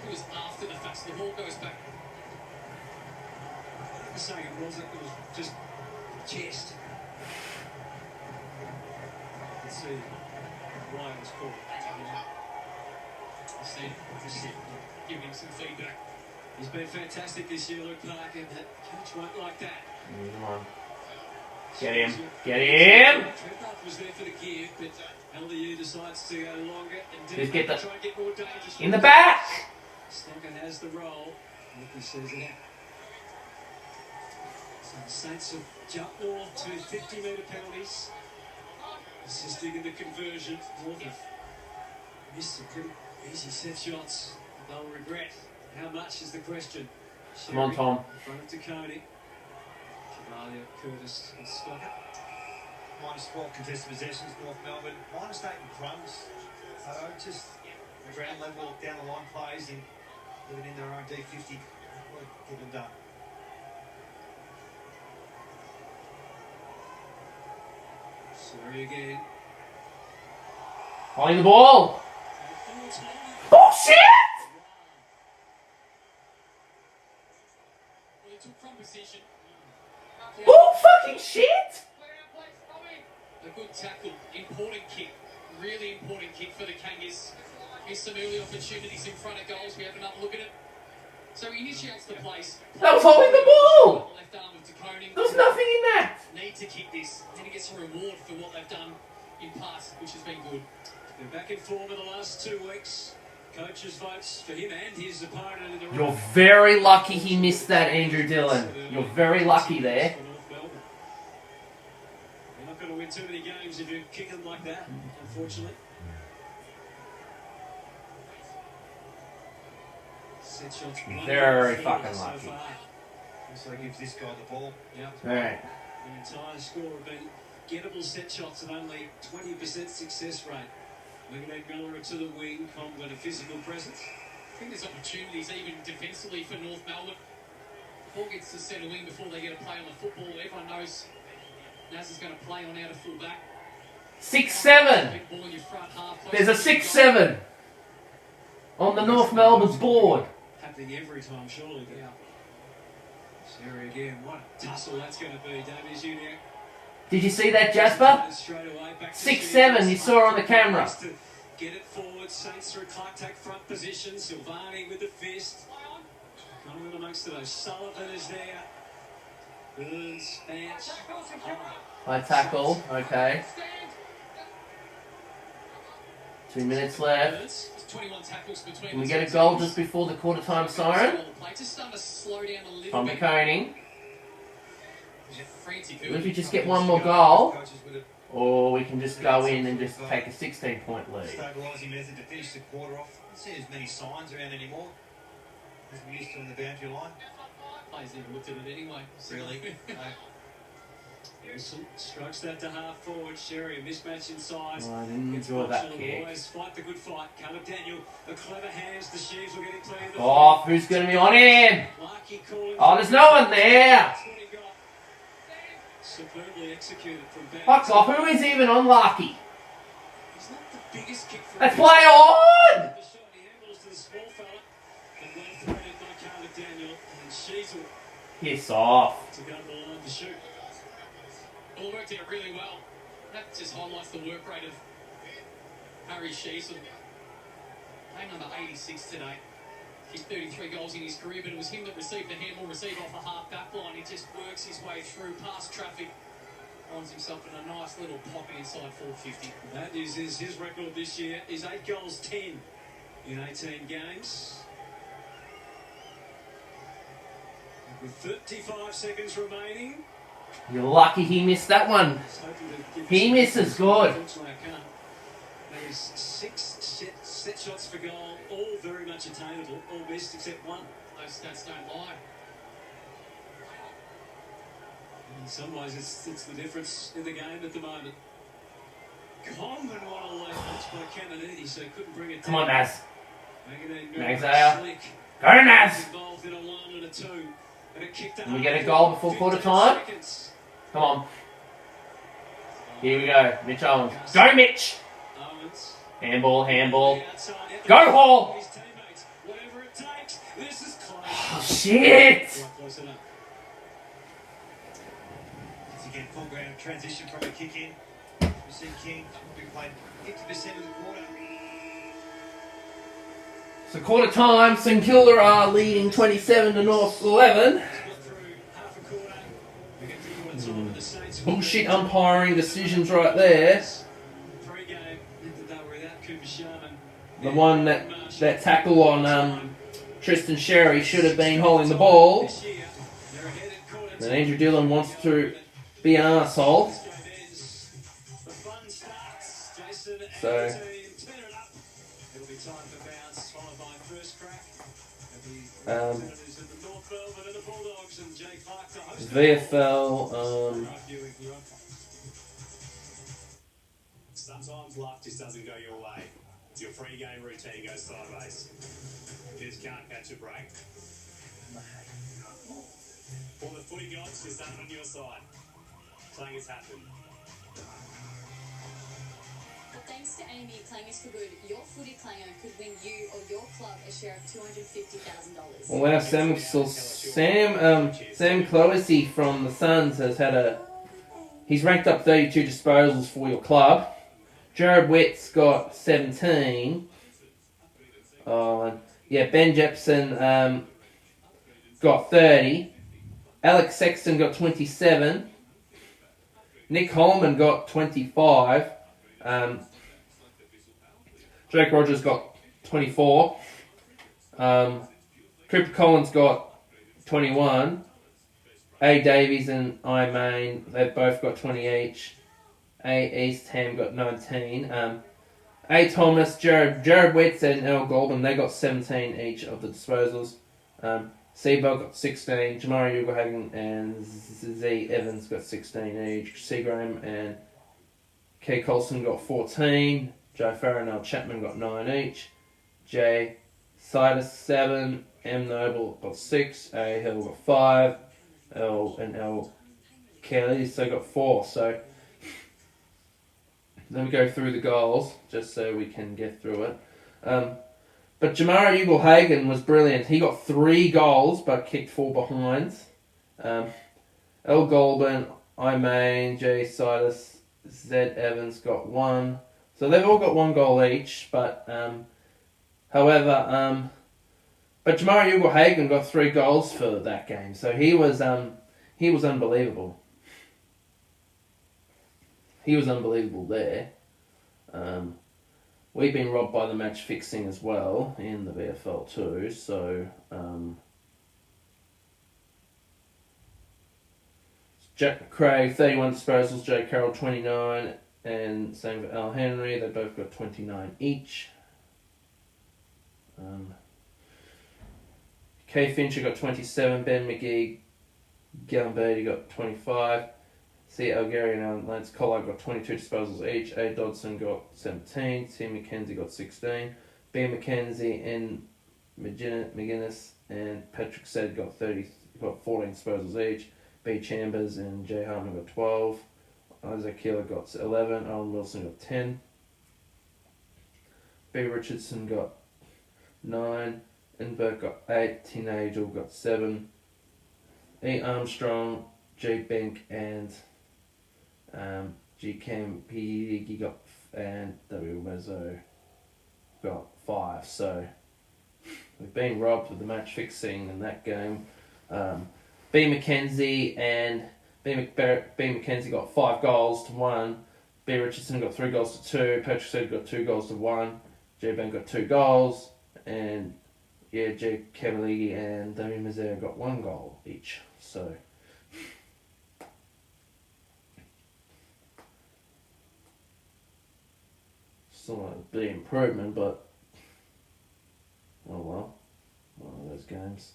[SPEAKER 3] It was after the fact, so the ball goes back.
[SPEAKER 5] I was saying it wasn't, it was just chest. Let's see why it was called.
[SPEAKER 3] Just giving him some feedback.
[SPEAKER 5] He's been fantastic this year, Luke Parker, but coach won't like that.
[SPEAKER 2] Come on. Get him. Get him!
[SPEAKER 5] Treadmark was there for the give, but LDU decides to go longer and
[SPEAKER 2] Just get the-
[SPEAKER 5] try and get more dangerous.
[SPEAKER 2] In the back!
[SPEAKER 5] Stockton has the roll. Lucky says it out. So the Saints have jumped north to 50-metre penalties. Assisting in the conversion. North have missed some pretty easy set shots. They'll regret. How much is the question?
[SPEAKER 2] Come on, Tom.
[SPEAKER 5] In front of Taconi. Chavalia, Curtis and Stockton.
[SPEAKER 1] Minus 12 contested possessions, North Melbourne. Minus 8 in crumbs. Just the ground level down the line plays and living in their own D50. Well, get them done.
[SPEAKER 5] Sorry again.
[SPEAKER 2] Holding the ball! Bullshit!
[SPEAKER 3] Well, he took from position.
[SPEAKER 2] Oh, fucking shit!
[SPEAKER 3] A good tackle, important kick, really important kick for the Kangas. Missed some early opportunities in front of goals. We have another look at it. So he initiates the place.
[SPEAKER 2] That was holding the ball!
[SPEAKER 3] Left arm of Taconi.
[SPEAKER 2] There was nothing in that!
[SPEAKER 3] Need to kick this. Then he gets a reward for what they've done in past, which has been good.
[SPEAKER 5] They're back in form in the last 2 weeks. Coaches votes for him and his opponent in the
[SPEAKER 2] You're very lucky he missed that, Andrew Dillon. You're very lucky there.
[SPEAKER 5] You're not going to win too many games if you kick them like that, unfortunately. Set shots
[SPEAKER 2] Very
[SPEAKER 5] so
[SPEAKER 2] fucking lucky.
[SPEAKER 5] far.
[SPEAKER 1] Also gives this guy the ball.
[SPEAKER 5] Yep.
[SPEAKER 2] Alright.
[SPEAKER 5] The entire score have been gettable set shots and only 20% success rate. Wingman Miller to the wing, Combe got a physical presence.
[SPEAKER 3] I think there's opportunities even defensively for North Melbourne. Ball gets to centre wing before they get a play on the football. Everyone knows Naz is going to play on out of full back.
[SPEAKER 2] 6-7!
[SPEAKER 3] Big ball in your front half.
[SPEAKER 2] There's a 6-7 on the North Melbourne's board.
[SPEAKER 5] Happening every time, surely. But Sherry again. What a tussle that's going to be. Davies Junior.
[SPEAKER 2] Did you see that, Jasper?
[SPEAKER 5] Straight away, back to
[SPEAKER 2] 6-7, you saw on the camera.
[SPEAKER 5] To get it forward. Saints through Clark take front position. Silvani with the fist. Coming in amongst those. Sullivan is there. Burns, Vance.
[SPEAKER 2] High tackle, okay. 2 minutes left.
[SPEAKER 3] 21 tackles between
[SPEAKER 2] Can we get a goal just before the quarter time siren?
[SPEAKER 3] Just starting to slow down a little
[SPEAKER 2] From
[SPEAKER 3] bit.
[SPEAKER 2] McConey.
[SPEAKER 3] Frantic.
[SPEAKER 2] If we just get one more goal, or we can just go in and just take a 16-point lead.
[SPEAKER 1] Stabilising method to finish the quarter off. I don't see as many signs around anymore as we used to on the boundary line.
[SPEAKER 3] Players never looked at it anyway.
[SPEAKER 1] Really? No.
[SPEAKER 5] Wilson strokes that to half forward. Sherry, a mismatch in size.
[SPEAKER 2] Oh, I didn't
[SPEAKER 5] Gets
[SPEAKER 2] enjoy that
[SPEAKER 5] functional.
[SPEAKER 2] kick.
[SPEAKER 5] Always fight the good fight. Caleb Daniel, the clever hands. The Sheaves will get it clear.
[SPEAKER 2] Oh, who's going to be on him?
[SPEAKER 5] Larky calling.
[SPEAKER 2] Oh, there's no one there.
[SPEAKER 5] That's what he got. Superbly executed from back.
[SPEAKER 2] Fuck off, who is even on Larky?
[SPEAKER 5] He's not the biggest kick from
[SPEAKER 2] Let's play on!
[SPEAKER 5] The shot he handles to the small fella. And well threaded by Caleb Daniel. And Sheasel
[SPEAKER 2] Piss off.
[SPEAKER 5] to go to the line to shoot.
[SPEAKER 3] All worked out really well. That just highlights the work rate of Harry Sheasel. Playing number 86 today. He's 33 goals in his career, but it was him that received the handball, received off the half back line. He just works his way through past traffic, finds himself in a nice little pocket inside 450.
[SPEAKER 5] That is his record this year is 8 goals, 10 in 18 games. With 35 seconds remaining.
[SPEAKER 2] You're lucky he missed that one. He misses good.
[SPEAKER 5] Unfortunately, I can't. There is 6 set shots for goal, all very much attainable, all missed except one.
[SPEAKER 3] Those stats don't lie.
[SPEAKER 5] In some ways, it's the difference in the game at the moment. Common one all late punch by Caminiti, so couldn't bring it down.
[SPEAKER 2] Come on, Naz.
[SPEAKER 5] Max
[SPEAKER 2] Isaiah. Go, Naz!
[SPEAKER 5] Involved in a 1 and a 2. And it kicked
[SPEAKER 2] Can we get a goal before quarter time? Come on. Here we go. Mitch Owens. Go, Mitch!
[SPEAKER 5] Owens.
[SPEAKER 2] Handball, handball. Go, Hall!
[SPEAKER 5] His teammates, whatever it takes. This is close.
[SPEAKER 2] Oh, shit!
[SPEAKER 5] Quite close enough.
[SPEAKER 1] Once again, full ground transition from a kick in. We see King, we played 50% of the quarter.
[SPEAKER 2] So quarter time, St Kilda are leading 27 to North 11.
[SPEAKER 5] Got through half a quarter. We get to quarter time with the Saints.
[SPEAKER 2] Bullshit umpiring decisions right there.
[SPEAKER 5] Pre-game, that they were without Cooper Sharman.
[SPEAKER 2] The one that tackle on Tristan Sherry should have been holding the ball.
[SPEAKER 5] This year, they're ahead at quarter
[SPEAKER 2] And
[SPEAKER 5] time.
[SPEAKER 2] Andrew Dillon wants to be an arsehole.
[SPEAKER 5] The fun starts. Jason and
[SPEAKER 2] So-
[SPEAKER 5] the team turn it up. It'll be time for bounce, followed by first crack. It'll be representatives of the North Melbourne and the Bulldogs and Jay Clark to host.
[SPEAKER 2] VFL,
[SPEAKER 6] Sometimes life just doesn't go your way. Your free game routine goes sideways. You just can't catch a break. Well, the footy gods is done on your side. Something has happened.
[SPEAKER 7] Thanks to Amy at Clangers for Good, your footy clanger could win you or your club a share of $250,000.
[SPEAKER 2] well, Sam Cloesy from the Suns has had he's ranked up 32 disposals for your club. Jared Witt's got 17. Ben Jepson got 30. Alex Sexton got 27. Nick Holman got 25. Jake Rogers got 24. Cooper Collins got 21. A. Davies and I Main, they've both got 20 each. A. East Ham got 19. A. Thomas, Jared Wetz and Al Goldman, they got 17 each of the disposals. Seabell got 16. Jamari Ugelhagen and Z. Evans got 16 each. Seagram and Kay Colson got 14. Joe Farrow and Al Chapman got 9 each. J. Sidus 7. M. Noble got 6. A. Hill got 5. L. Kelly so got 4. So let me go through the goals just so we can get through it. But Jamari Ugelhagen was brilliant. He got 3 goals but kicked 4 behinds. L. Goulburn, I Main, J. Sidus, Z. Evans got 1. So they've all got 1 goal each, but however, but Jamari Ugle-Hagan got 3 goals for that game, so he was unbelievable. He was unbelievable there. We've been robbed by the match fixing as well in the VFL too, so Jack Craig 31 disposals, Jay Carroll 29, and same for Al Henry. They both got 29 each. Kay Fincher got 27, Ben McGee, Gavin Beatty got 25, C. Algerian and Lance Collard got 22 disposals each, A. Dodson got 17, T. McKenzie got 16, B. McKenzie and McGuinness and Patrick Said got 14 disposals each, B. Chambers and J. Hartman got 12, Isaac Keeler got 11, Owen Wilson got 10, B. Richardson got 9, and Burke got 8, Tin Angel got 7, E. Armstrong, G. Bink, and G. Cam P. got, and W. Mezzo got 5. So we've been robbed with the match fixing in that game. B. McKenzie got 5 goals to 1. B. Richardson got 3 goals to 2. Patrick Said got 2 goals to 1. J. Bank got 2 goals. And J. Cavalier and W. Mazzara got 1 goal each. So still a big improvement, but oh well, one of those games.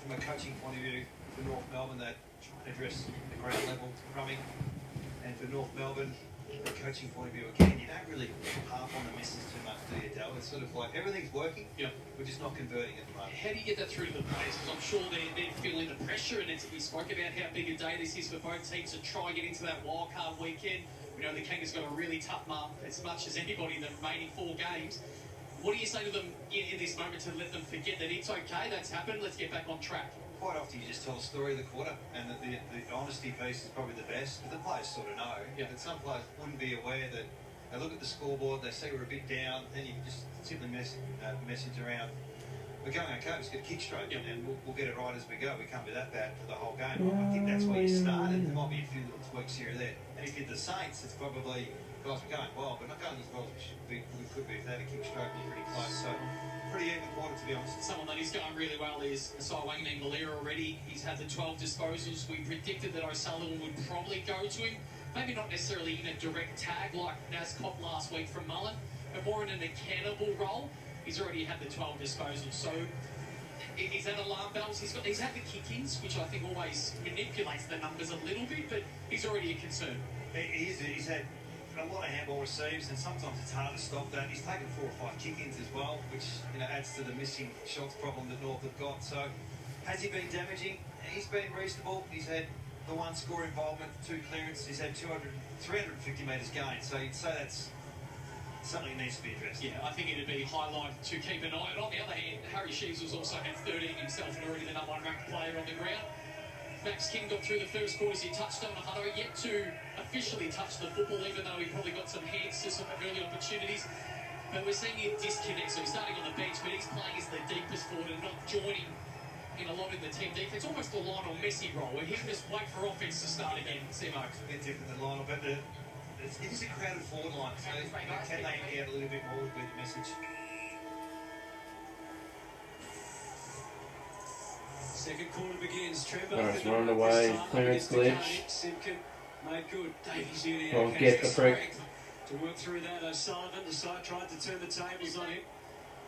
[SPEAKER 1] From a coaching point of view, for North Melbourne, they're trying to address the ground level rumming, and for North Melbourne, from a coaching point of view, again, you don't really harp on the misses too much, do you, Dale? It's sort of like everything's working, we're just not converting at the moment.
[SPEAKER 3] How do you get that through to the players? Because I'm sure they're feeling the pressure, and we spoke about how big a day this is for both teams to try and get into that wildcard weekend. We know the Kangas got a really tough month, as much as anybody in the remaining 4 games. What do you say to them in this moment to let them forget that it's okay, that's happened, let's get back on track?
[SPEAKER 1] Quite often you just tell a story of the quarter, and the honesty piece is probably the best, because the players sort of know. But some players wouldn't be aware that they look at the scoreboard, they see we're a bit down, then you can just simply message around, we're going okay, let's get a kick stroke, and we'll get it right as we go. We can't be that bad for the whole game. I think that's where you started. There might be a few little tweaks here or there. And if you're the Saints, it's probably, guys, we're going well, but not going as well as we could be. If they had a kick stroke, we're pretty close. So pretty even quarter, to be honest.
[SPEAKER 3] Someone that is going really well is Saiwangi Malira already. He's had the 12 disposals. We predicted that O'Sullivan would probably go to him. Maybe not necessarily in a direct tag like Nascop last week from Mullen, but more in an accountable role. He's already had the 12 disposals. So is that alarm bells? He's had the kick-ins, which I think always manipulates the numbers a little bit, but he's already a concern.
[SPEAKER 1] He's had a lot of handball receives, and sometimes it's hard to stop that. He's taken 4 or 5 kick-ins as well, which adds to the missing shots problem that North have got. So has he been damaging? He's been reasonable. He's had the 1 score involvement, 2 clearance. He's had 350 metres gained. So you'd say that's something that needs to be addressed.
[SPEAKER 3] Yeah, I think it'd be highlighted to keep an eye on. On the other hand, Harry Sheasels also had 13 himself and already the number 1 ranked player on the ground. Max King got through the first quarters. He touched on Hutto, yet to officially touch the football, even though he probably got some hands to some early opportunities. But we're seeing a disconnect. So he's starting on the bench, but he's playing as the deepest forward and not joining in a lot in the team defence. Almost a Lionel Messi role, where he can just wait for offence to start again. Simo.
[SPEAKER 1] A bit different than Lionel, but it is a crowded forward line. So can they empty out a little bit more with the message?
[SPEAKER 5] Second quarter begins. Trevor.
[SPEAKER 2] Nice run away, clearance glitch.
[SPEAKER 5] Simpkin made good. Davies in
[SPEAKER 2] Well, get the prick.
[SPEAKER 5] To work through that, O'Sullivan, the side tried to turn the tables on him.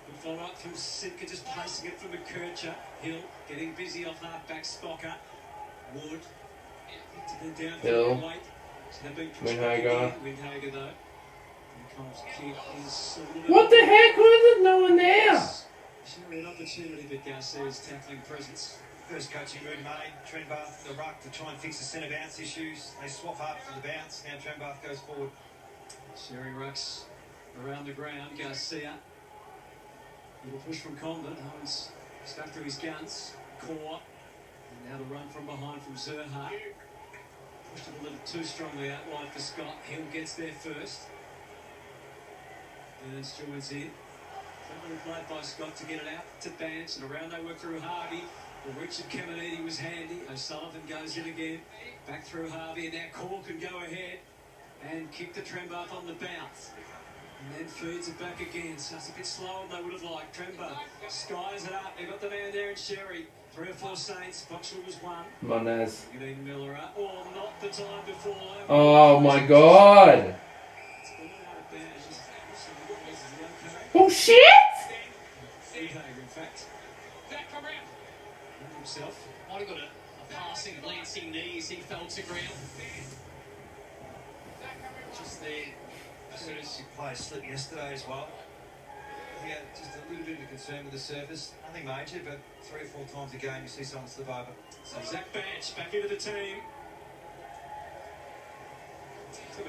[SPEAKER 5] Good follow up from Simpkin, just placing it from McKercher. Hill getting busy off half-back Spocker. Wood. Down
[SPEAKER 2] Hill.
[SPEAKER 5] late. So they've been
[SPEAKER 2] Windhager.
[SPEAKER 5] Windhager though. Cole's kick is a little bit.
[SPEAKER 2] What the heck? Why is it no one there?
[SPEAKER 5] Sharing an opportunity, but Garcia's tackling presence.
[SPEAKER 1] First coaching move made. Trenbath, the ruck to try and fix the centre bounce issues. They swap up for the bounce. Now Trenbath goes forward.
[SPEAKER 5] Sherry rucks around the ground. Garcia. Little push from Condon. Owens stuck to his guns. Core. And now the run from behind from Zerha. Pushed it a little too strongly out wide for Scott. Hill gets there first. Burns joins in. Cleverly played by Scott to get it out to Bance, and around they work through Harvey. Well, Richard Caminiti was handy. O'Sullivan goes in again. Back through Harvey, and now Core can go ahead and kick the Trenbath on the bounce. And then feeds it back again. So it's a bit slower than they would have liked. Trenbath skies it up. They've got the man there in Sherry. 3 or 4 Saints. Boxall was one.
[SPEAKER 2] Monez.
[SPEAKER 5] You need Miller up. Oh, not the time before.
[SPEAKER 2] Oh my god! Oh shit!
[SPEAKER 5] In fact,
[SPEAKER 3] Back from round.
[SPEAKER 5] himself.
[SPEAKER 3] Might have got a passing, glancing knee as he fell to ground. Just there.
[SPEAKER 1] She played slip yesterday as well. Yeah, just a little bit of a concern with the surface. Nothing major, but 3 or 4 times a game you see someone slip over.
[SPEAKER 5] So Zach Batch back into the team.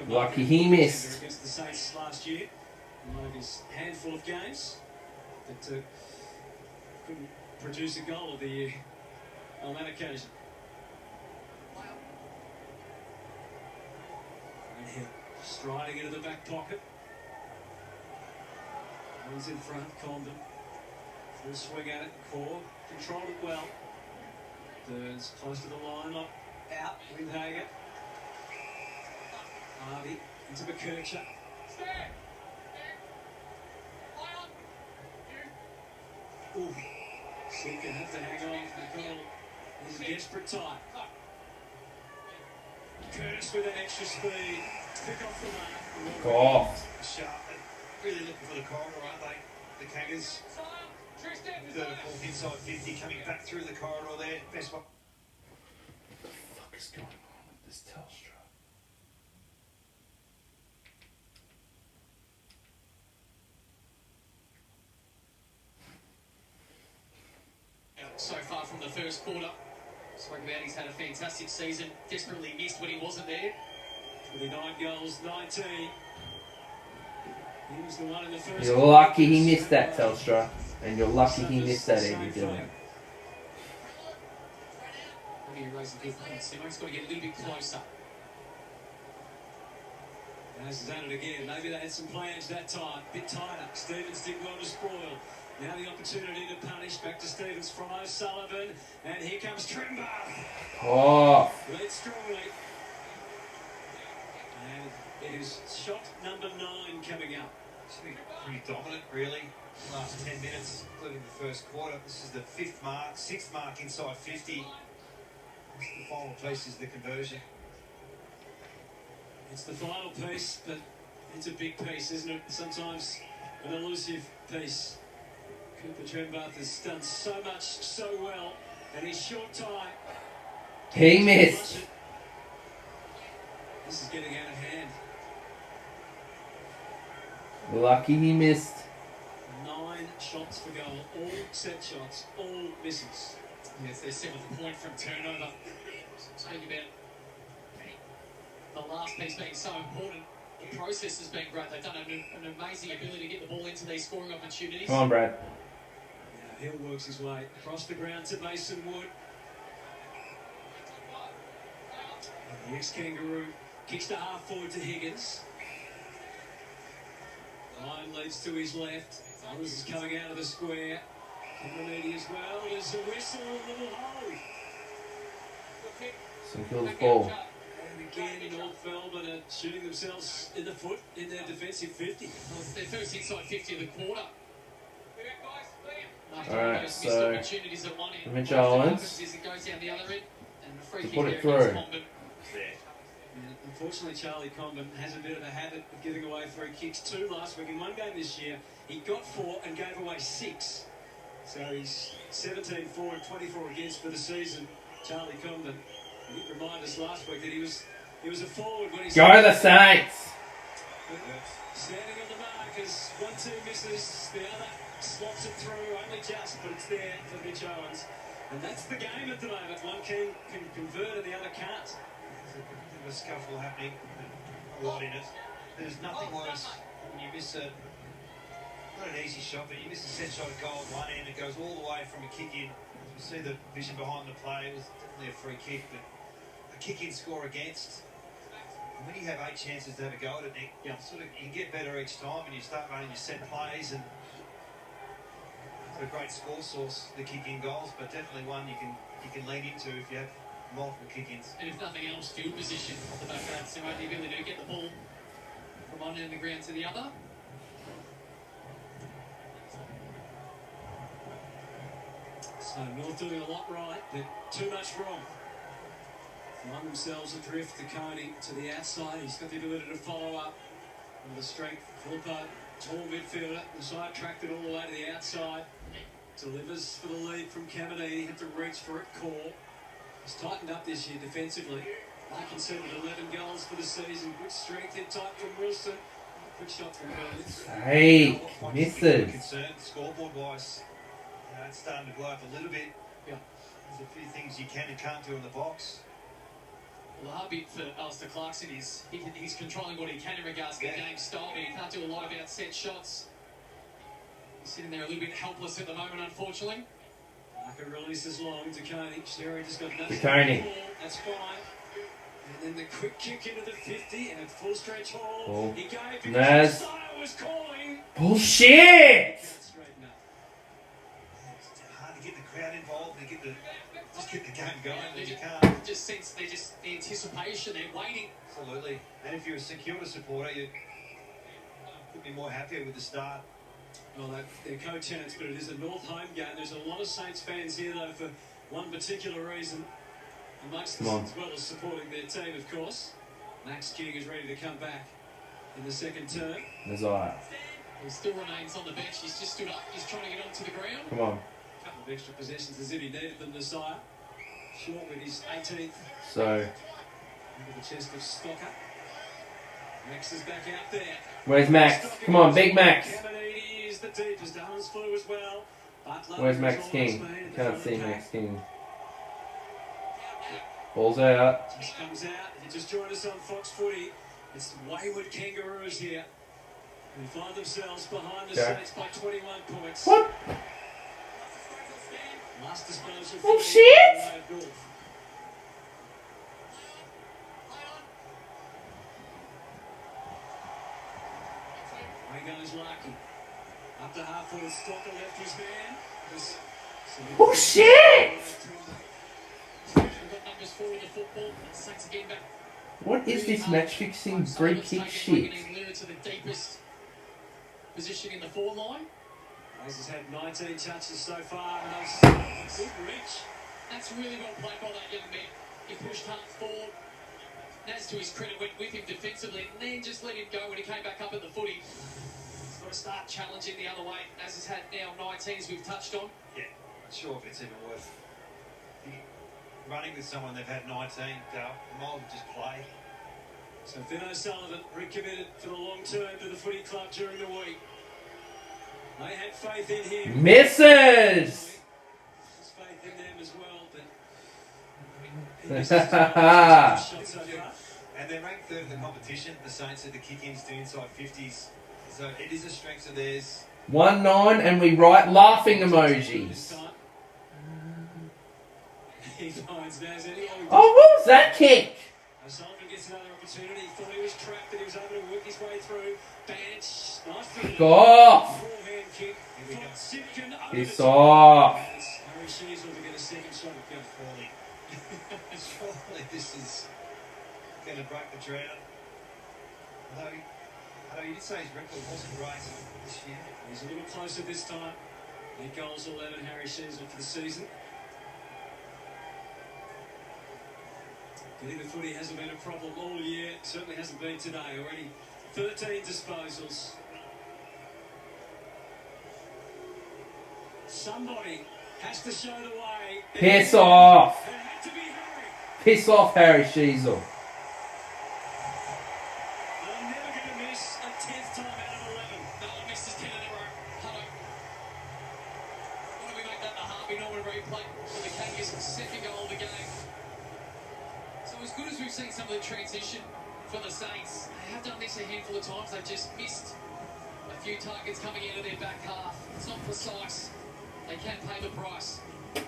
[SPEAKER 2] Lucky he missed.
[SPEAKER 5] Against the Saints last year. In one of his handful of games. That couldn't produce a goal of the year on that occasion. And Hill striding into the back pocket. He's in front, Condon. Full swing at it, Core controlled it well. Burns close to the line, up out with Hager. Harvey into McKercher. Ooh, Seeker have to hang on. McConnell is a desperate tie. Curtis with an extra speed. Pick off the mark.
[SPEAKER 2] Go off.
[SPEAKER 1] Sharp. Really looking for the corridor, aren't they? The Kangas. Third or fourth inside 50, coming back through the corridor there. Best one.
[SPEAKER 2] What the fuck is going on with this Telstra?
[SPEAKER 3] So far from the first quarter. Spoke about he's had a fantastic season. Desperately missed when he wasn't there.
[SPEAKER 5] 29 goals, 19. He was the one in the first.
[SPEAKER 2] You're lucky he missed that, Telstra. And you're lucky he missed that, Eddie Dillon.
[SPEAKER 3] He raised a good point. Simo's got to get a little bit closer.
[SPEAKER 5] Has done it again. Maybe they had some plans that time. Bit tighter. Stevens did well to spoil. Now the opportunity to punish. Back to Stevens from O'Sullivan. And here comes Trenbath.
[SPEAKER 2] Oh.
[SPEAKER 5] Led strongly. And it is shot number 9 coming up.
[SPEAKER 1] It's been pretty dominant, really. Last 10 minutes, including the first quarter. This is the 5th mark, 6th mark inside 50. The final piece is the conversion.
[SPEAKER 5] It's the final piece, but it's a big piece, isn't it? Sometimes an elusive piece. Cooper Trenbath has done so much, so well, and his short time.
[SPEAKER 2] He missed.
[SPEAKER 5] This is getting out of hand.
[SPEAKER 2] Lucky he missed.
[SPEAKER 5] 9 shots for goal, all set shots, all misses.
[SPEAKER 3] Yes, their 7th point from turnover. Speaking about the last piece being so important, the process has been great. They've done an amazing ability to get the ball into these scoring opportunities.
[SPEAKER 2] Come on, Brad.
[SPEAKER 5] Now Hill works his way across the ground to Mason Wood. And the ex-Kangaroo kicks to half forward to Higgins. Line leads to his left. Others is coming out of the square. Caminiti as well. There's a whistle, a little hole.
[SPEAKER 2] St Kilda's ball.
[SPEAKER 5] And again, North Melbourne are shooting themselves in the foot in their defensive 50.
[SPEAKER 3] Well, it's their first inside 50 of the quarter. After
[SPEAKER 2] All right,
[SPEAKER 3] all those missed
[SPEAKER 2] so
[SPEAKER 3] opportunities at one end,
[SPEAKER 2] Mitch
[SPEAKER 3] what
[SPEAKER 2] Owens
[SPEAKER 3] happens is it goes down the other end, and the free
[SPEAKER 2] to
[SPEAKER 3] kick
[SPEAKER 2] put
[SPEAKER 3] there
[SPEAKER 2] it
[SPEAKER 3] against
[SPEAKER 2] through.
[SPEAKER 3] Condon.
[SPEAKER 5] Yeah, unfortunately, Charlie Comben has a bit of a habit of giving away free kicks. 2 last week in 1 game this year. He got 4 and gave away 6. So he's 17 for and 24 against for the season. Charlie Comben. He did remind us last week that he was a forward when he
[SPEAKER 2] Go the Saints!
[SPEAKER 5] standing on the mark as 1-2 misses, the other slots it through, only just, but it's there for Mitch Owens. And that's the game at the moment. One can convert and the other can't.
[SPEAKER 1] There's a bit of a scuffle happening. A lot in it. There's nothing worse when you miss not an easy shot, but you miss a set shot at goal at one end. It goes all the way from a kick in. You see the vision behind the play. It was definitely a free kick, but a kick in score against. And when you have 8 chances to have a go at it, Nick, you can get better each time, and you start running your set plays, and it's a great score source, the kick in goals, but definitely one you can lean into if you have multiple kick ins.
[SPEAKER 3] And if nothing else, field position off the back of that, so the ability to get the ball from one end of the ground to the other.
[SPEAKER 5] So North doing a lot right, but too much wrong. Find themselves adrift. The Coney to the outside. He's got the ability to follow up with the strength. Filippo, tall midfielder. The side tracked it all the way to the outside. Delivers for the lead from Caminiti. Had to reach for it. Core. He's tightened up this year defensively. They conceded 11 goals for the season. Good strength in tight from Wilson. Good shot from Burns.
[SPEAKER 2] Hey, misses.
[SPEAKER 1] Concerned scoreboard wise. It's starting to blow up a little bit.
[SPEAKER 5] Yeah.
[SPEAKER 1] There's a few things you can and can't do in the box.
[SPEAKER 3] Well, the hard bit for Alistair Clarkson is he's controlling what he can in regards to the game style, but he can't do a lot about set shots. He's sitting there a little bit helpless at the moment, unfortunately.
[SPEAKER 5] Marker releases long to Coney. Sherry just got nothing.
[SPEAKER 2] Coney.
[SPEAKER 5] That's fine. And then the quick kick into the 50 and a full stretch haul.
[SPEAKER 2] Oh.
[SPEAKER 5] He gave
[SPEAKER 2] Naz.
[SPEAKER 5] Messiah was calling.
[SPEAKER 2] Bullshit!
[SPEAKER 5] Straighten up.
[SPEAKER 1] It's hard to get the crowd involved and get the game going,
[SPEAKER 3] They
[SPEAKER 1] but you
[SPEAKER 3] just,
[SPEAKER 1] can't.
[SPEAKER 3] just sense the anticipation, they're waiting.
[SPEAKER 1] Absolutely. And if you're a Kilda supporter, you could be more happier with the start.
[SPEAKER 5] Well, they're co-tenants, but it is a North home game. There's a lot of Saints fans here, though, for one particular reason. Amongst us, as well as supporting their team, of course. Max King is ready to come back in the second term.
[SPEAKER 2] Nazar.
[SPEAKER 3] He still remains on the bench. He's just stood up. He's trying to get onto the ground.
[SPEAKER 2] Come on.
[SPEAKER 5] A couple of extra possessions as if he needed them, Messiah. Short with his 18th.
[SPEAKER 2] So,
[SPEAKER 5] Under the chest of Stocker. Max is back out there.
[SPEAKER 2] where's Max? Come on, big Max.
[SPEAKER 5] Caminiti is the deepest. Darren's flew as well. Butler
[SPEAKER 2] Where's
[SPEAKER 5] is
[SPEAKER 2] Max
[SPEAKER 5] almost
[SPEAKER 2] King?
[SPEAKER 5] made at the
[SPEAKER 2] Can't
[SPEAKER 5] front
[SPEAKER 2] see
[SPEAKER 5] of the
[SPEAKER 2] Max
[SPEAKER 5] pack.
[SPEAKER 2] King. Ball's out.
[SPEAKER 5] Just comes out. If you just joined us on Fox Footy, it's wayward Kangaroos here. Who find themselves behind the
[SPEAKER 2] Okay.
[SPEAKER 5] Saints by 21 points.
[SPEAKER 2] What?
[SPEAKER 5] Last disposal
[SPEAKER 2] Oh,
[SPEAKER 5] for
[SPEAKER 2] shit!
[SPEAKER 5] the North. Away goes Larkin. Up to half forward, Stocker left his man.
[SPEAKER 2] Oh, shit!
[SPEAKER 3] We've got numbers 4 in the football. Saints again back.
[SPEAKER 2] What is this match fixing free kick shit?
[SPEAKER 3] To the deepest position in the forward line.
[SPEAKER 5] Hayes has had 19 touches so far, and that's good reach.
[SPEAKER 3] That's really well played by that young man. He pushed hard forward. Naz, to his credit, went with him defensively and then just let him go when he came back up at the footy. He's got to start challenging the other way. Naz has had now 19, as we've touched on.
[SPEAKER 1] Yeah, not sure if it's even worth running with someone they've had 19. Might as well just play.
[SPEAKER 5] So Finn O'Sullivan recommitted for the long term to the footy club during the week. They had faith in him.
[SPEAKER 2] Misses!
[SPEAKER 5] There's faith in them as well, but shots so far.
[SPEAKER 1] And they're ranked third in the competition. The Saints said the kick-ins to inside 50s. So it is a strength of theirs.
[SPEAKER 2] 1-9 and we write laughing emojis.
[SPEAKER 5] He finds Naz anyone.
[SPEAKER 2] Oh, what was that kick?
[SPEAKER 5] O'Sullivan gets another opportunity. He thought he was trapped, but he was able to work his way through. Bench. Nice field.
[SPEAKER 2] Go off!
[SPEAKER 5] Forehand kick. From Simpkin over
[SPEAKER 2] Piss
[SPEAKER 5] the
[SPEAKER 2] off!
[SPEAKER 5] Harry Sheasel to get a second shot at Gun Frawley.
[SPEAKER 1] Surely this is going to break the drought. Although you did say his record wasn't great this year.
[SPEAKER 5] He's a little closer this time. 8 goals, 11, Harry Sheasel for the season. Getting the footy hasn't been a problem all year. Certainly hasn't been today. Already 13 disposals. Somebody has to show the way.
[SPEAKER 2] Piss off!
[SPEAKER 5] It had to be Harry.
[SPEAKER 2] Piss off, Harry Sheasel.
[SPEAKER 5] I'm never going to miss a 10th time out of 11.
[SPEAKER 3] No one missed his 10 in a row. Hello. Why do we make that the Harvey Norman replay for the we've seen some of the transition for the Saints. They have done this a handful of times. They've just missed a few targets coming out of their back half. It's not precise. They can pay the price. But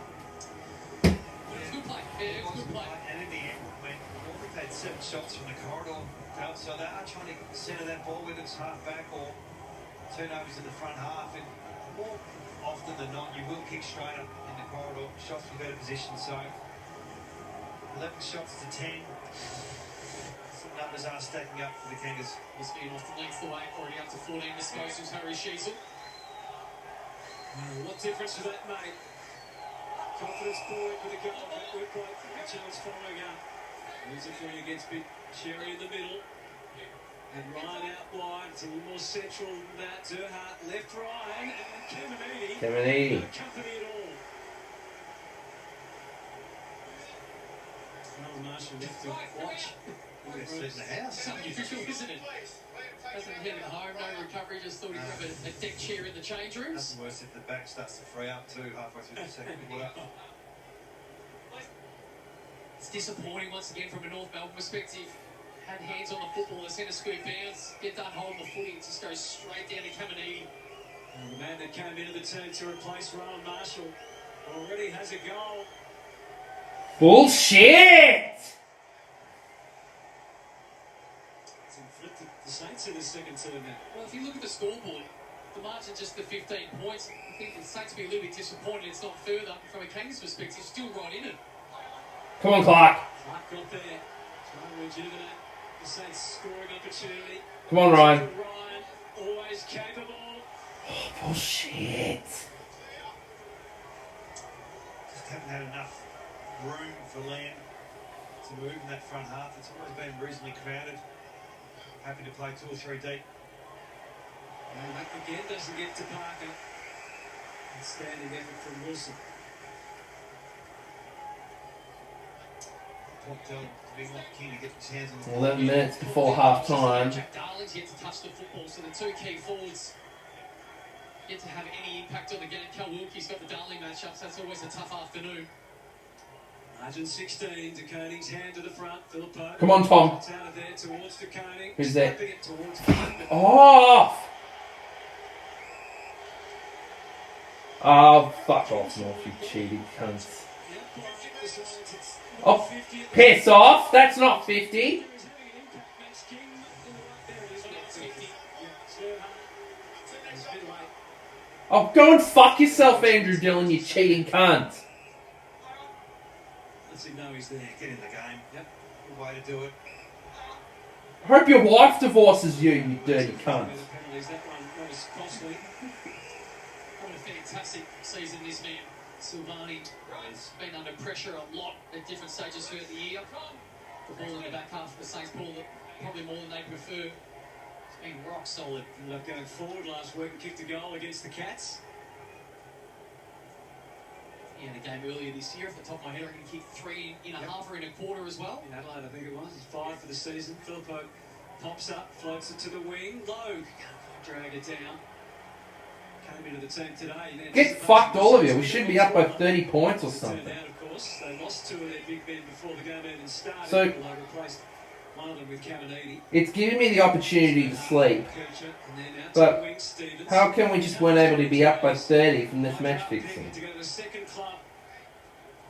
[SPEAKER 3] it's good play. Yeah, it was good play.
[SPEAKER 1] And in the end, they've had 7 shots from the corridor, so they are trying to centre that ball, whether it's half back or turnovers in the front half. And more often than not, you will kick straight up in the corridor, shots from better position. So 11 shots to 10. Some numbers are stacking up for the Kangas.
[SPEAKER 3] He's been off the length of the way, already up to 14 disposals, Harry Sheasel.
[SPEAKER 5] What difference does that make? Confidence point with a goal. Good play. Challenge following up. There's a free against Big Sherry in the middle. And Ryan out wide. It's a little more central than that. Zerhart left Ryan. And Caminiti. No company at all. Well, Marshall left to watch.
[SPEAKER 1] It's in the house.
[SPEAKER 3] It's unusual, isn't it? Hasn't hit at home, no recovery, just thought he'd have a deck chair in the change rooms.
[SPEAKER 1] Nothing worse if the back starts to free up too halfway through the second quarter.
[SPEAKER 3] It's disappointing once again from a North Melbourne perspective. Had hands on the football, the centre square bounce, get done holding the footy, it just goes straight down to Caminiti.
[SPEAKER 5] And the man that came into the team to replace Rowan Marshall already has a goal.
[SPEAKER 2] Bullshit!
[SPEAKER 5] It's inflicted the Saints in the second term now.
[SPEAKER 3] Well, if you look at the scoreboard, the margin just the 15 points. I think the Saints will be a little bit disappointed it's not further. From a Kangas perspective, still right in it.
[SPEAKER 2] Come on, Clark.
[SPEAKER 5] Clark got there, trying to rejuvenate the Saints scoring opportunity.
[SPEAKER 2] Come on, Ryan.
[SPEAKER 5] Ryan, always capable.
[SPEAKER 2] Oh, bullshit.
[SPEAKER 1] Just haven't had enough room for Liam to move in that front half. It's always been reasonably crowded. Happy to play 2 or 3 deep.
[SPEAKER 5] And that again doesn't get to Parker. Outstanding effort from Wilson.
[SPEAKER 1] Being like keen to get his hands on the
[SPEAKER 2] 11 minutes before half time.
[SPEAKER 3] Jack Darling's yet to touch the football, so the 2 key forwards yet to have any impact on the game. Cal Wilkie's got the Darling matchup, so that's always a tough afternoon.
[SPEAKER 5] Margin 16, De Koning's hand to the front. Philippo.
[SPEAKER 2] Come on, Tom.
[SPEAKER 5] It's out of there towards De Koning.
[SPEAKER 2] Who's that?
[SPEAKER 5] Snapping it towards Kilda.
[SPEAKER 2] Off! Oh, fuck off, North, you cheating cunts. Oh, piss off! That's not 50. Oh, go and fuck yourself, Andrew Dillon, you cheating cunt.
[SPEAKER 5] Let's see, no, he's there.
[SPEAKER 1] Get in the game.
[SPEAKER 5] Yep.
[SPEAKER 1] Good way to do it.
[SPEAKER 2] I hope your wife divorces you, you dirty cunt.
[SPEAKER 5] Penalties, that one was costly.
[SPEAKER 3] What a fantastic season this man, Silvani, has been under pressure a lot at different stages throughout the year. The ball in the back half of the Saints ball that probably more than they prefer. It's been rock solid.
[SPEAKER 5] Ended up going forward last week and kicked a goal against the Cats.
[SPEAKER 3] He had a game earlier this year, off the top of my head, I reckon he kicked 3 in a half or in a quarter as well.
[SPEAKER 5] In Adelaide, I think it was. It's 5 for the season. Philippo pops up, floats it to the wing. Low, can't drag it down. Came into the team today.
[SPEAKER 2] Get fucked, all of you. We should be up by 30 points or something.
[SPEAKER 5] Turned out, of course, they lost 2 of their big men before the game even started.
[SPEAKER 2] So-
[SPEAKER 5] they replaced one of them with Caminiti.
[SPEAKER 2] It's giving me the opportunity to sleep.
[SPEAKER 5] Kircher, and then out
[SPEAKER 2] But
[SPEAKER 5] to the wing, Stevens.
[SPEAKER 2] How come we just weren't able to be up by 30 from this match fixing?
[SPEAKER 5] To go to the second club.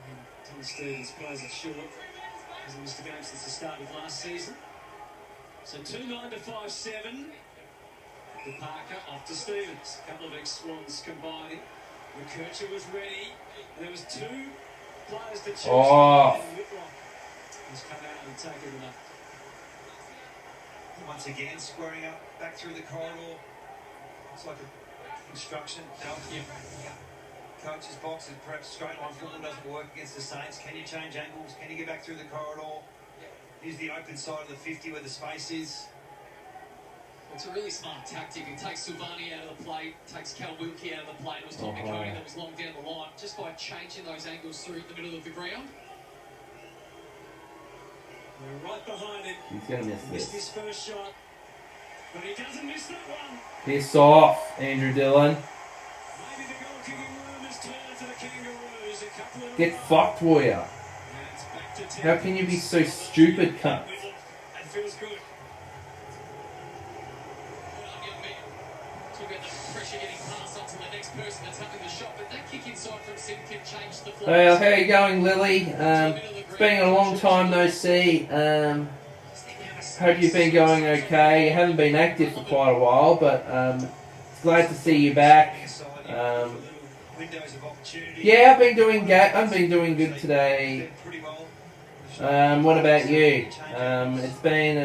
[SPEAKER 5] And Tom Stevens plays it short. Hasn't missed a game since the start of last season. So 2-9 to 5-7. To Parker, off to Stevens. A couple of ex-Swans combining. McKercher was ready. And there was 2 players to choose
[SPEAKER 2] Oh.
[SPEAKER 5] from. And Whitlock has come out and taken them up.
[SPEAKER 1] Once again, squaring up back through the corridor. Looks like a construction. Coach's box is perhaps straight line football doesn't work against the Saints. Can you change angles? Can you get back through the corridor? Here's the open side of the 50 where the space is.
[SPEAKER 3] It's a really smart tactic. It takes Silvani out of the play, takes Cal Wilkie out of the play. It was Tom McConey that was long down the line, just by changing those angles through the middle of the ground.
[SPEAKER 5] We're right behind him.
[SPEAKER 2] He's going to miss
[SPEAKER 5] Missed
[SPEAKER 2] this.
[SPEAKER 5] his first shot. But he doesn't miss that one.
[SPEAKER 2] Piss off, Andrew Dillon.
[SPEAKER 5] Maybe the goal kicking room has turned to the Kangaroos. A couple of
[SPEAKER 2] Get fucked, warrior.
[SPEAKER 5] And it's back
[SPEAKER 2] How can you be so stupid, cunt?
[SPEAKER 3] That feels good.
[SPEAKER 2] Well, how are you going, Lily? It's been a long time no see. Hope you've been going okay. You haven't been active for quite a while, but glad to see you back. Yeah, I've been doing good today. What about you? It's been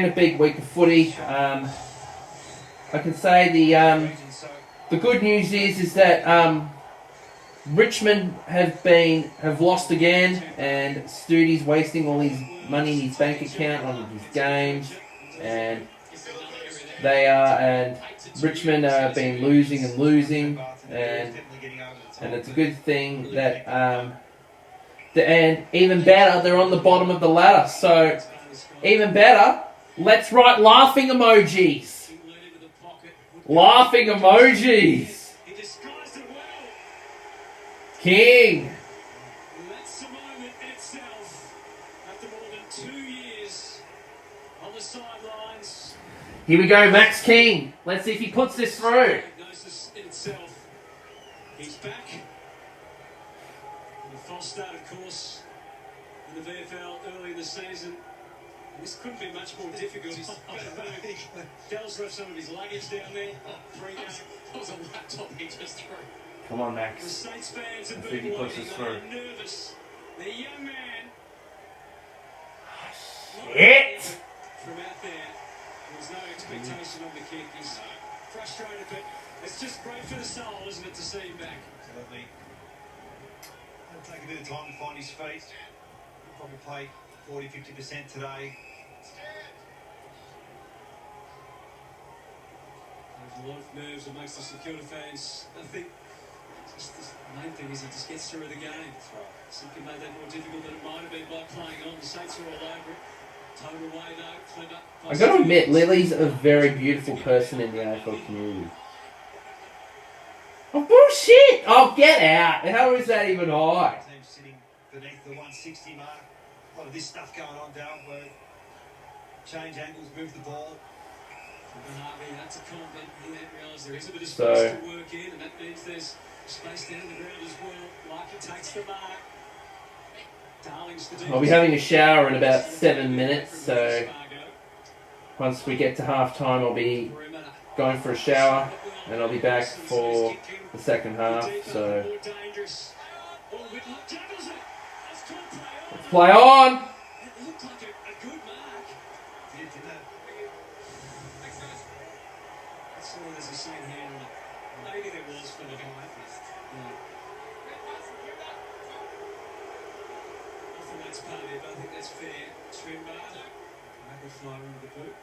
[SPEAKER 2] a big week of footy. I can say the good news is that Richmond have lost again, and Studi's wasting all his money in his bank account on his games, and Richmond have been losing, and it's a good thing that and even better, they're on the bottom of the ladder. So even better, let's write laughing emojis. Laughing emojis. King.
[SPEAKER 3] That's the moment itself. After more than 2 years on the sidelines.
[SPEAKER 2] Here we go, Max King. Let's see if he puts this through.
[SPEAKER 3] Diagnosis in itself. He's back. And a false start, of course, in the VFL early in the season. This couldn't be much more difficult. Dell's left some of his luggage down there. That was a laptop he just threw.
[SPEAKER 2] Come on, Max.
[SPEAKER 3] The Saints fans have
[SPEAKER 2] Let's see if he
[SPEAKER 3] been
[SPEAKER 2] puts
[SPEAKER 3] waiting.
[SPEAKER 2] this through.
[SPEAKER 3] They're nervous. The young man.
[SPEAKER 2] Shit!
[SPEAKER 3] From out there, there's no expectation on the kick. He's frustrated, but it's just great for the soul, isn't it, to see him back?
[SPEAKER 1] Absolutely. It'll take a bit of time to find his feet. He'll probably play 40-50% today.
[SPEAKER 3] There's a lot of nerves amongst the Kilda fans. I think just the main thing is he just gets through the game. That's right. Simply made that more difficult than it might have been by playing on. The Saints are all over it. Total way though, clever.
[SPEAKER 2] I gotta admit, Lily's a very beautiful person in the AFL community. Oh, bullshit! Oh, get out! How is that even high?
[SPEAKER 1] Team sitting beneath the 160 mark. A lot of this stuff going on, Dale, where change angles, move the ball.
[SPEAKER 3] That's a compliment. He didn't realise there is a bit of space to work in, and that means there's space down the ground as well. Like it takes the mark.
[SPEAKER 2] I'll be having a shower in about 7 minutes, so once we get to half time, I'll be going for a shower, and I'll be back for the second half. So let's play on.
[SPEAKER 3] Maybe there was for the guy. That's part of it, but I think that's fair. Fly under the boot.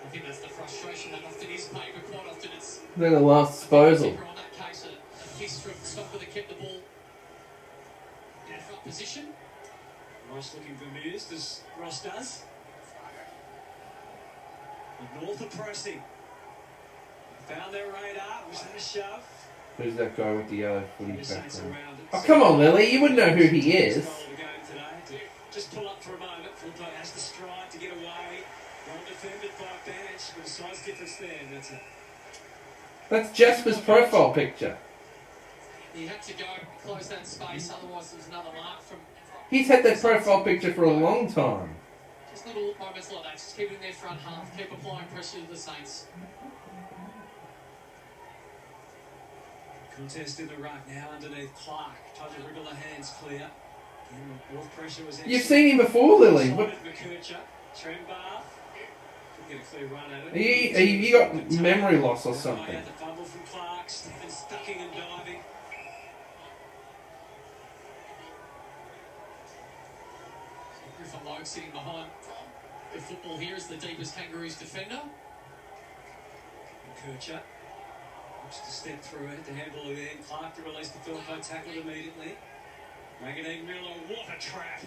[SPEAKER 3] I think that's the frustration that often is played, but quite often it's
[SPEAKER 2] Then the last disposal.
[SPEAKER 3] on that case a piece from Stopper that kept the ball in front position. Nice looking Vermeers, as Ross does. The North are pressing. Found their radar, was that a shove?
[SPEAKER 2] Who's that guy with the yellow footy background? Oh, come on, Lily. You wouldn't know who he is.
[SPEAKER 3] Just pull up for a moment. Fulpo has the stride to get away. Well defended by Banach, with a size difference there. And that's it.
[SPEAKER 2] That's Jasper's profile picture.
[SPEAKER 3] He had to go close that space, otherwise there was another mark from.
[SPEAKER 2] He's had that profile picture for a long time.
[SPEAKER 3] Just little moments like that. Just keep it in their front half. Keep applying pressure to the Saints. Contest in the ruck now underneath Clark. Tried to wriggle the hands clear. Pressure was
[SPEAKER 2] You've seen him before, Lily.
[SPEAKER 3] What?
[SPEAKER 2] Have you got memory loss or something?
[SPEAKER 3] The fumble from Clark, Stephen stucking and diving. Griffin Logue sitting behind the football here is the deepest Kangaroos defender. Kircher looks to step through it, to handball it in. Clark to release the Philpo, tackled immediately. Manganese Miller, what a trap!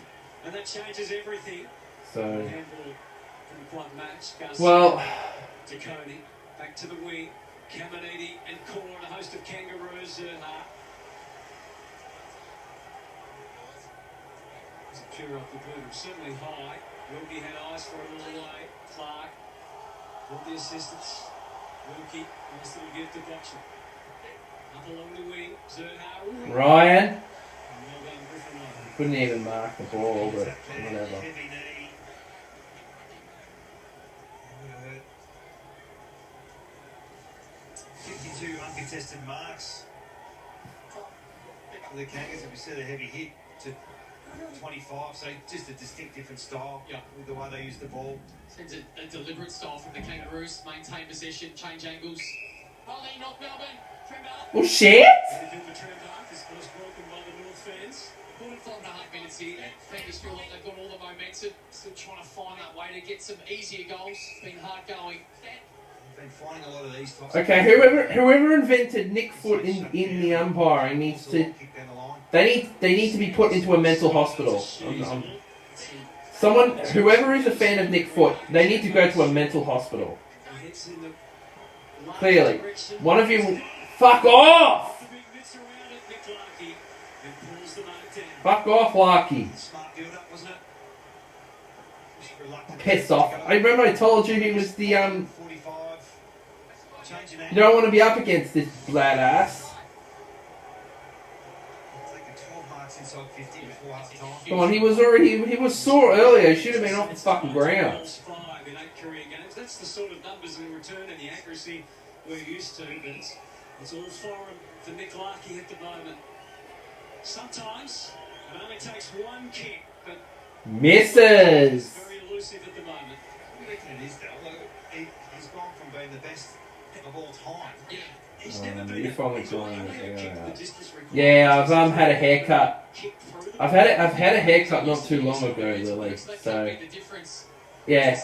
[SPEAKER 3] And that changes everything.
[SPEAKER 2] So,
[SPEAKER 3] Handball couldn't quite match.
[SPEAKER 2] well,
[SPEAKER 3] to Coney, back to the wing. Caminiti and Core, and a host of Kangaroos.
[SPEAKER 5] fear off the boot. It was certainly high. Wilkie had eyes for it all the way. Clark, all the assistants. Wilkie, nice little gift to Boxer. Up along the wing, Zerha.
[SPEAKER 2] Ryan
[SPEAKER 5] Well done, Griffin.
[SPEAKER 2] couldn't even mark the ball, but whatever.
[SPEAKER 1] Heavy knee. Would have hurt. 52 uncontested marks for the Kangas. If we said a heavy hit to 25, so just a distinct different style with the way they use the ball.
[SPEAKER 3] Sends a deliberate style from the Kangaroos. Maintain possession, change angles. Volley, knock Melbourne. Tremor.
[SPEAKER 2] Oh shit!
[SPEAKER 5] Anything for Tremor. This was broken by the North fans.
[SPEAKER 3] 4.5 minutes here. Kangaroos feel like they've got all the momentum. Still trying to find that way to get some easier goals. It's been hard going.
[SPEAKER 1] Been finding a lot of these types.
[SPEAKER 2] Okay, whoever invented Nick Foot in the umpiring needs to. They need to be put into a mental hospital. Whoever is a fan of Nick Foot, they need to go to a mental hospital. Clearly, one of you will fuck off. Fuck off, Larky.
[SPEAKER 1] Smart build up, wasn't it?
[SPEAKER 2] Piss off. I remember I told you he was the
[SPEAKER 1] 45.
[SPEAKER 2] You don't want to be up against this lad ass.
[SPEAKER 1] Taking 12 marks inside 50 before half time.
[SPEAKER 2] Come on, he was sore earlier. He should have been off the fucking ground.
[SPEAKER 5] 5 in 8 career games. That's the sort of numbers in return and the accuracy we're used to, but it's all foreign for Nick Larkey at the moment. Sometimes it only takes one kick, but
[SPEAKER 2] Misses.
[SPEAKER 5] very elusive at the moment.
[SPEAKER 1] I reckon it is though. Look, he's gone from being the best of all time.
[SPEAKER 3] Yeah.
[SPEAKER 5] He's never been
[SPEAKER 2] you're finally
[SPEAKER 5] he's only
[SPEAKER 2] drawing
[SPEAKER 5] ever
[SPEAKER 2] it,
[SPEAKER 5] kicked
[SPEAKER 2] yeah.
[SPEAKER 5] the distance required.
[SPEAKER 2] Yeah, I've had a haircut.
[SPEAKER 5] Kick through the
[SPEAKER 2] I've had a haircut not too long ago, Lily. So yeah,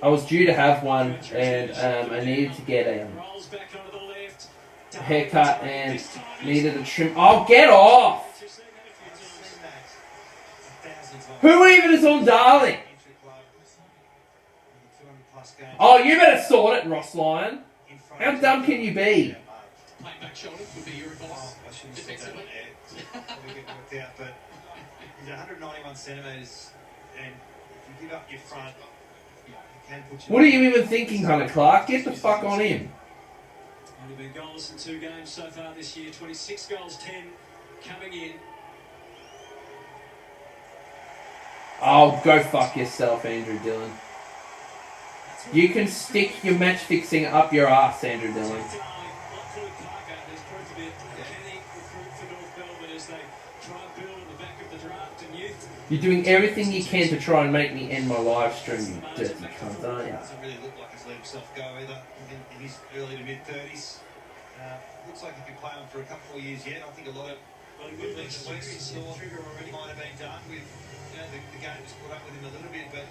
[SPEAKER 2] I was due to have one, and I needed to get
[SPEAKER 5] rolls back onto the left.
[SPEAKER 2] a haircut and needed a trim. Oh, get off!
[SPEAKER 5] You've seen that a few times.
[SPEAKER 1] Thousands of
[SPEAKER 2] Who even is on Darling?
[SPEAKER 1] entry club. 200 plus games.
[SPEAKER 2] Oh, you better sort it, Ross Lyon.
[SPEAKER 1] In front
[SPEAKER 2] How
[SPEAKER 1] of
[SPEAKER 2] dumb can you be?
[SPEAKER 3] Playing back shoulder would be your advice.
[SPEAKER 1] Oh, I shouldn't have said that. Yeah, probably get worked out, but he's 191 centimetres, and if you give up your front, you can put you.
[SPEAKER 2] What are you even thinking, Hunter Clark? Get the fuck on him.
[SPEAKER 5] Only been goals in 2 games so far this year. 26 goals, 10 coming in.
[SPEAKER 2] Oh, go fuck yourself, Andrew Dillon. You can stick your match fixing up your ass, Andrew Dillon.
[SPEAKER 5] Darling, like Parker, has proved to be a canny recruit for North Melbourne as they try and build on the back of the draft and youth.
[SPEAKER 2] You're doing everything you can to try and make me end my live stream, you dirty cunt, aren't you?
[SPEAKER 1] Doesn't really look like he's let himself go either in his early to mid 30s. Looks like he could play on for a couple more years yet. I think a lot of good legs and weeks thought already might have been done with the game just caught up with him a little bit, but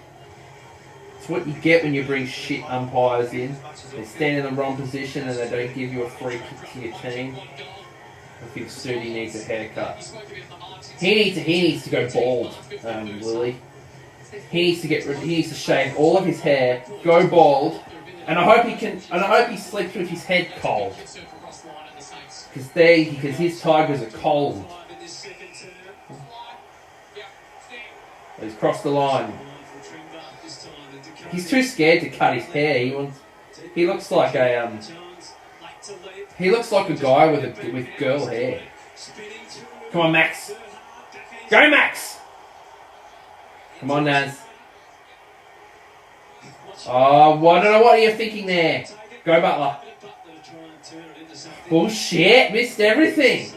[SPEAKER 2] It's what you get when you bring shit umpires in. They stand in the wrong position and they don't give you a free kick to your team. I think Sudi needs a haircut. He needs to go bald, Lily. He needs to shave all of his hair, go bald, and I hope he sleeps with his head cold. Because his tigers are cold. He's crossed the line. He's too scared to cut his hair. He looks like a guy with girl hair. Come on, Max. Go, Max. Come on, Naz. Oh, I don't know what you're thinking there. Go, Butler. Bullshit. Missed everything.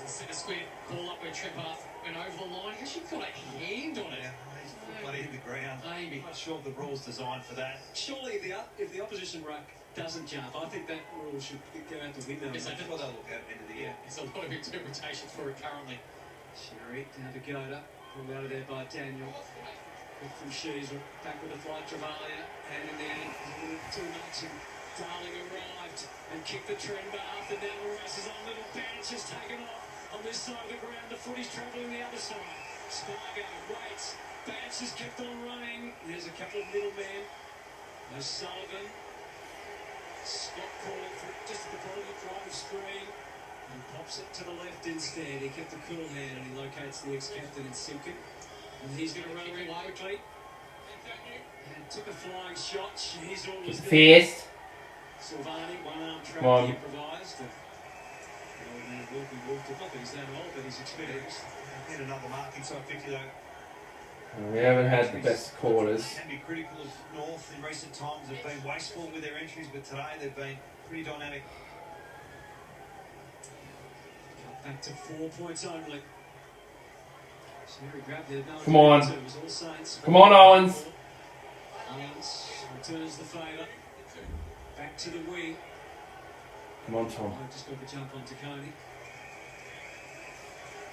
[SPEAKER 3] Centre square ball up where Trevor went over the line. Actually got a hand on it.
[SPEAKER 1] bloody hit the ground.
[SPEAKER 3] Maybe.
[SPEAKER 1] I'm not sure the rule's designed for that.
[SPEAKER 5] Surely if the opposition ruck doesn't jump, I think that rule should go out the window.
[SPEAKER 3] Yes, I
[SPEAKER 1] That's what they'll look at the end of the year.
[SPEAKER 3] There's a lot of interpretations for it currently.
[SPEAKER 5] Sherry down to Goda. Pulled out of there by Daniel. Good from Shees. Back with the flight. Travalia. And in the end, a little too much. And Darling arrived and kicked the trend back. And now the race is on. Little bounce has taken off on this side of the ground. The footy's travelling the other side. Spargo waits. Bounce has kept on running. There's a couple of middle men. O'Sullivan. Scott calling for just at the bottom of the private screen. He pops it to the left instead. He kept the cool hand and he locates the ex-captain in Silken. And he's going to run away quickly. And took a flying shot. He's always there.
[SPEAKER 2] Fist.
[SPEAKER 5] Silvani, one arm trap
[SPEAKER 2] Come on.
[SPEAKER 5] he improvised. The old man walked it. Not that he's that old, but he's experienced.
[SPEAKER 1] Hit another mark inside 50 though.
[SPEAKER 2] We haven't had the best quarters.
[SPEAKER 1] Can be critical of North in recent times. They've been wasteful with their entries, but today they've been pretty dynamic.
[SPEAKER 5] Cut back to 4 points only. Sherry grabbed it. No,
[SPEAKER 2] Come on.
[SPEAKER 5] it was All Saints.
[SPEAKER 2] Come on, Owens.
[SPEAKER 5] Owens returns the favour. Back to the wing.
[SPEAKER 2] Come on, Tom.
[SPEAKER 5] I just got to jump onto Coney.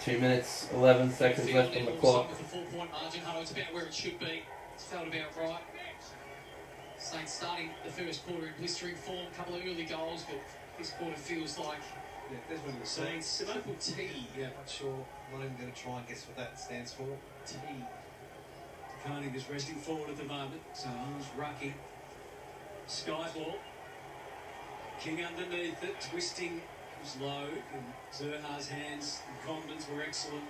[SPEAKER 2] 2 minutes, 11 seconds left on the clock.
[SPEAKER 3] With a 4 point margin, Hutto, it's about where it should be. It's felt about right. Saints starting the first quarter in blistering form. A couple of early goals, but this quarter feels like
[SPEAKER 1] Yeah, there's one of the Saints.
[SPEAKER 3] simple T.
[SPEAKER 1] Yeah, not sure. Not even going to try and guess what that stands for.
[SPEAKER 5] T. Coney is resting forward at the moment. So Owens rucking. Skyball. King underneath it, twisting was low, and Zerha's hands and Condon's were excellent.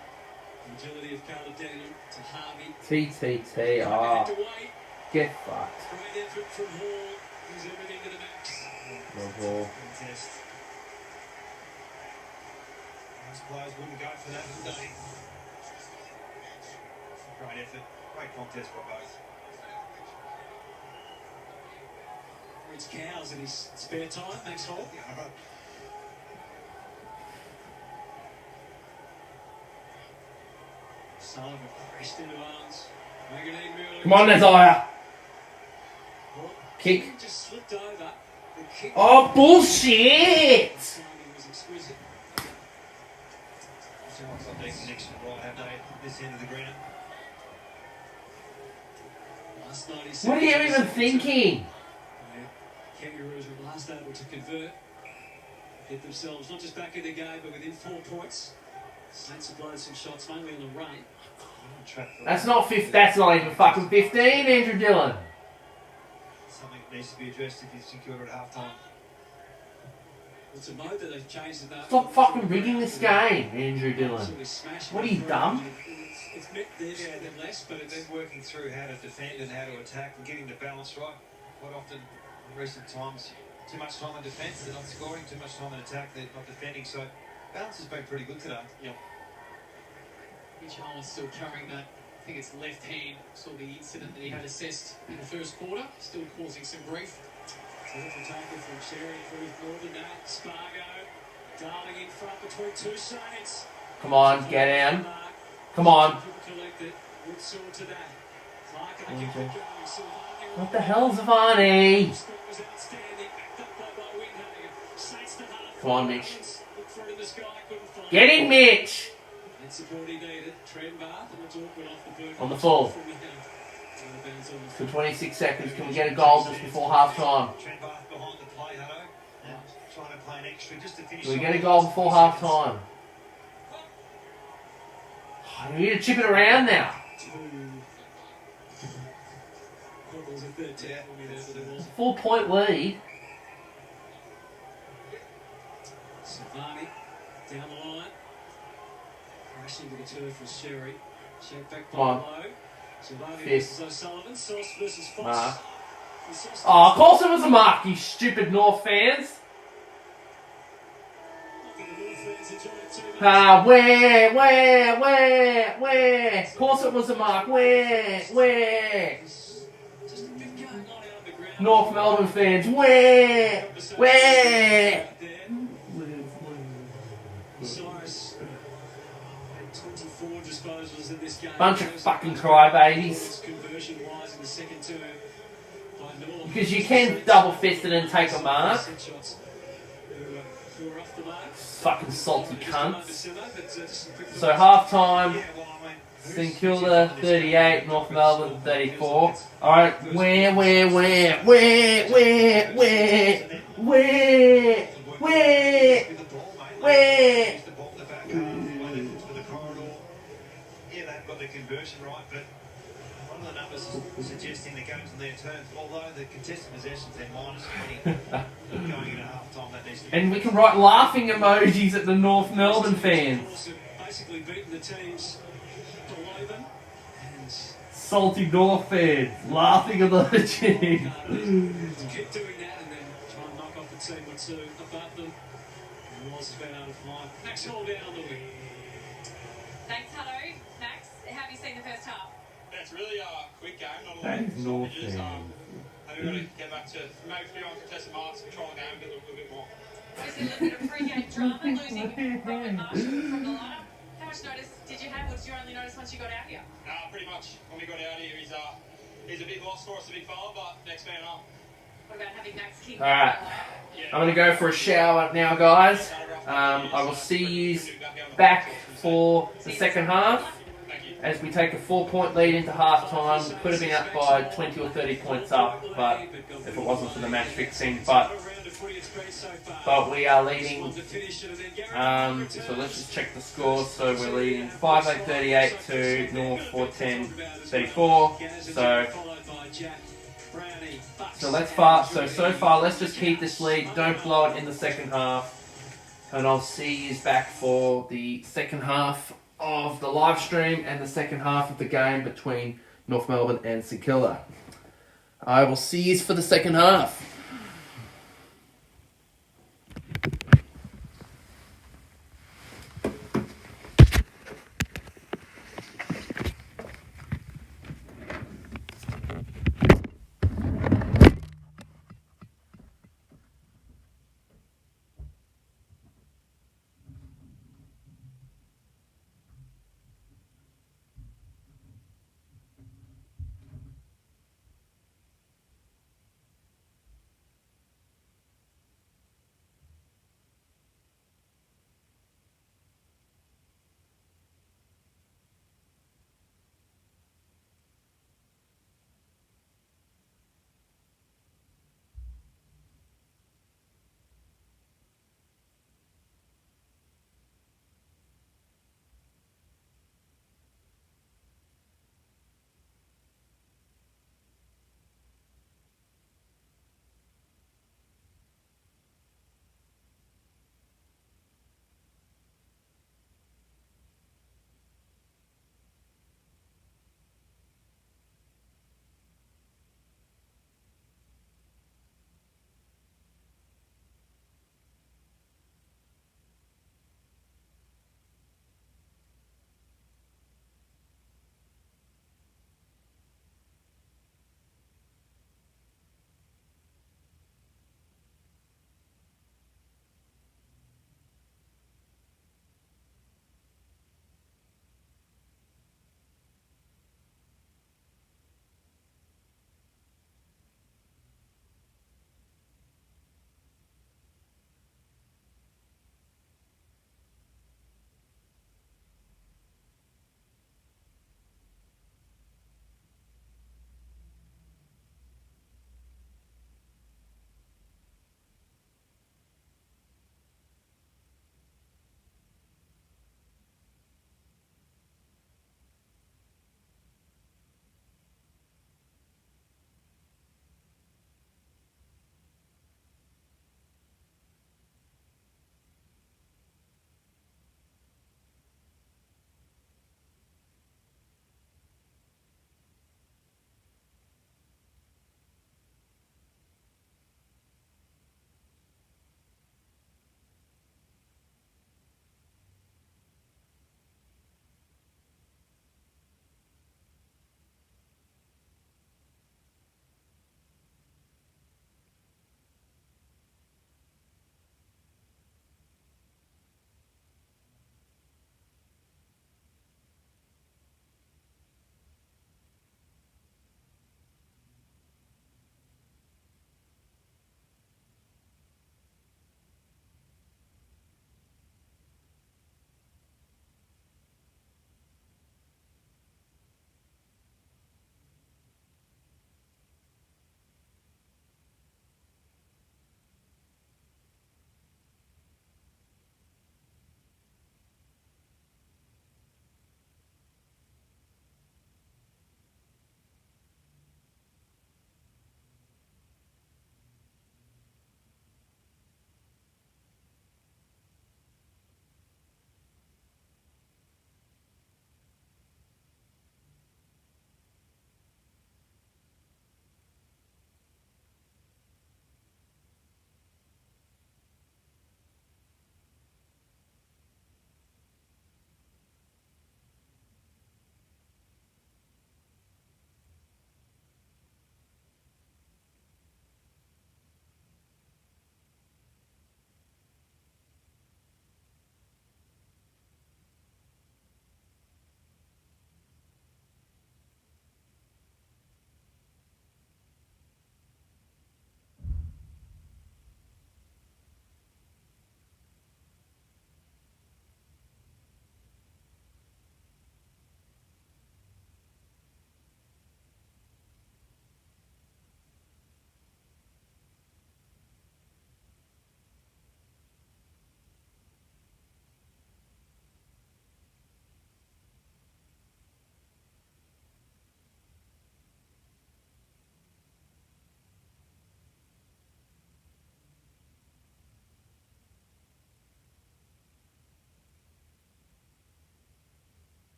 [SPEAKER 5] Agility of Caleb Daniel to Harvey.
[SPEAKER 2] TTT. Ah, get fucked.
[SPEAKER 5] Great effort from Hall. He's everything to the max.
[SPEAKER 2] No ball.
[SPEAKER 1] Contest. Most players wouldn't go for that, would they? Great effort. Great contest by both.
[SPEAKER 5] It's cows in his spare time. Thanks, Hall. Sullivan crashed into Owens.
[SPEAKER 2] Come on, Nazaya. Kick.
[SPEAKER 5] Just slipped over. The kick.
[SPEAKER 2] Oh, bullshit!
[SPEAKER 5] Timing was exquisite.
[SPEAKER 1] Someone's got their connection right, have they, at this end of the ground?
[SPEAKER 5] Last 90 seconds.
[SPEAKER 2] What are you even thinking?
[SPEAKER 5] Kangaroos were last able to convert. Get themselves not just back in the game, but within 4 points. Saints have blown some shots, mainly on the run.
[SPEAKER 2] That's not That's not even fucking 15, Andrew Dillon.
[SPEAKER 1] Something that needs to be addressed if you've secured it at half time.
[SPEAKER 5] It's a mode that they've changed.
[SPEAKER 2] Stop fucking rigging this game, Andrew Dillon. What are you, dumb?
[SPEAKER 5] It's meant there to them less, but it's
[SPEAKER 1] They're working through how to defend and how to attack and getting the balance right. Quite often in recent times, too much time in defence, they're not scoring, too much time in attack, they're not defending. So balance has been pretty good today.
[SPEAKER 5] Yep.
[SPEAKER 3] Mitch Owens still carrying that. I think it's left hand. Saw the incident that he had assessed in the first quarter. Still causing some grief.
[SPEAKER 5] Terrific tackle from Sherry, improved more than that. Spargo, Darling in front between two Saints.
[SPEAKER 2] Come on, get in. Come on.
[SPEAKER 5] Collected. Woodsaw to that. Clark and they keep it going. Silvani.
[SPEAKER 2] What the hell, Zavani?
[SPEAKER 5] Scott was outstanding. Backed up by Windhager. Saints to half.
[SPEAKER 2] Come on, Mitch.
[SPEAKER 5] Looked for it in the sky. Couldn't find
[SPEAKER 2] Get in, Mitch.
[SPEAKER 5] and support he needed. Trent Bath and it's awkward off the boot.
[SPEAKER 2] On the full.
[SPEAKER 5] From the hand. Out of bounds on the
[SPEAKER 2] For
[SPEAKER 5] full.
[SPEAKER 2] 26 seconds, can we get a goal just before half time?
[SPEAKER 1] Trent Bath behind the play, Hutto. And trying to play an extra just to finish.
[SPEAKER 2] Can we
[SPEAKER 1] off
[SPEAKER 2] get a
[SPEAKER 1] the
[SPEAKER 2] goal
[SPEAKER 1] last
[SPEAKER 2] before
[SPEAKER 1] 20
[SPEAKER 2] half
[SPEAKER 1] seconds.
[SPEAKER 2] time? We need to chip it around now.
[SPEAKER 5] What was it? 13
[SPEAKER 1] Yeah.
[SPEAKER 5] for me there, but it was
[SPEAKER 2] 4-point lead.
[SPEAKER 5] Silvani down the line. Crashing to the turf was Sherry. Check back
[SPEAKER 2] Come on.
[SPEAKER 5] below. Silvani
[SPEAKER 2] Fifth.
[SPEAKER 5] versus O'Sullivan. Sauce versus Fox.
[SPEAKER 2] Mark.
[SPEAKER 5] And Sauce-
[SPEAKER 2] Oh, of course it was a mark, you stupid North fans.
[SPEAKER 5] I think the North fans enjoyed it too much.
[SPEAKER 2] Ah, where? Of course it was a mark. Where?
[SPEAKER 5] Just a bit going on out of the ground.
[SPEAKER 2] North Melbourne fans, where?
[SPEAKER 5] Cyrus had 24 disposals in this game.
[SPEAKER 2] Bunch of fucking crybabies.
[SPEAKER 5] Conversion-wise in the second term by North.
[SPEAKER 2] Because you can double fist it and take a mark.
[SPEAKER 5] Shots who were off the mark.
[SPEAKER 2] Fucking salty
[SPEAKER 5] Just come under
[SPEAKER 2] cunts.
[SPEAKER 5] center, but just some quick
[SPEAKER 2] So half time,
[SPEAKER 1] Yeah, well, I mean,
[SPEAKER 2] St Kilda 38, North Melbourne 34. Alright, where?
[SPEAKER 1] Use the ball in the back half, the way they put for the corridor. Yeah, they've got the conversion right, but some of the numbers suggesting the game's on their terms, although the contested possessions, they're minus 20 going into half-time. That needs to be...
[SPEAKER 2] And we can write laughing emojis at the North Melbourne fans.
[SPEAKER 5] Basically beating the teams below them. And
[SPEAKER 2] Salty North fans, laughing emojis.
[SPEAKER 5] keep doing that and then try and knock off a team or two above them. And Loz has been able to find Max Hall down on the wing.
[SPEAKER 4] Thanks, Hutto. Max, how have you seen the first half?
[SPEAKER 8] Yeah, it's really a quick game, not a lot
[SPEAKER 2] Thanks,
[SPEAKER 8] of
[SPEAKER 2] North
[SPEAKER 8] stoppages.
[SPEAKER 2] fans.
[SPEAKER 8] And we've got to get back to maybe 3 on contested marks, control the game a little bit more.
[SPEAKER 4] Obviously, a little bit of pre-game drama, losing Rowan Marshall from the lineup. How much notice did you have, or did you only notice once you got out here?
[SPEAKER 8] Pretty much when we got out here, he's a big loss for us, a big fella, but next man up.
[SPEAKER 4] What about having Max King?
[SPEAKER 2] Alright, I'm going to go for a shower now, guys. I will see you back for the second half as we take a 4-point lead into half-time. We could have been up by 20 or 30 points up, but if it wasn't for the match fixing. But we are leading. So let's just check the scores. So we're leading 5-8-38 to North 4-10-34. So let's so far let's just keep this lead. Don't blow it in the second half. And I'll see you back for the second half of the live stream and the second half of the game between North Melbourne and St Kilda. I will see you for the second half.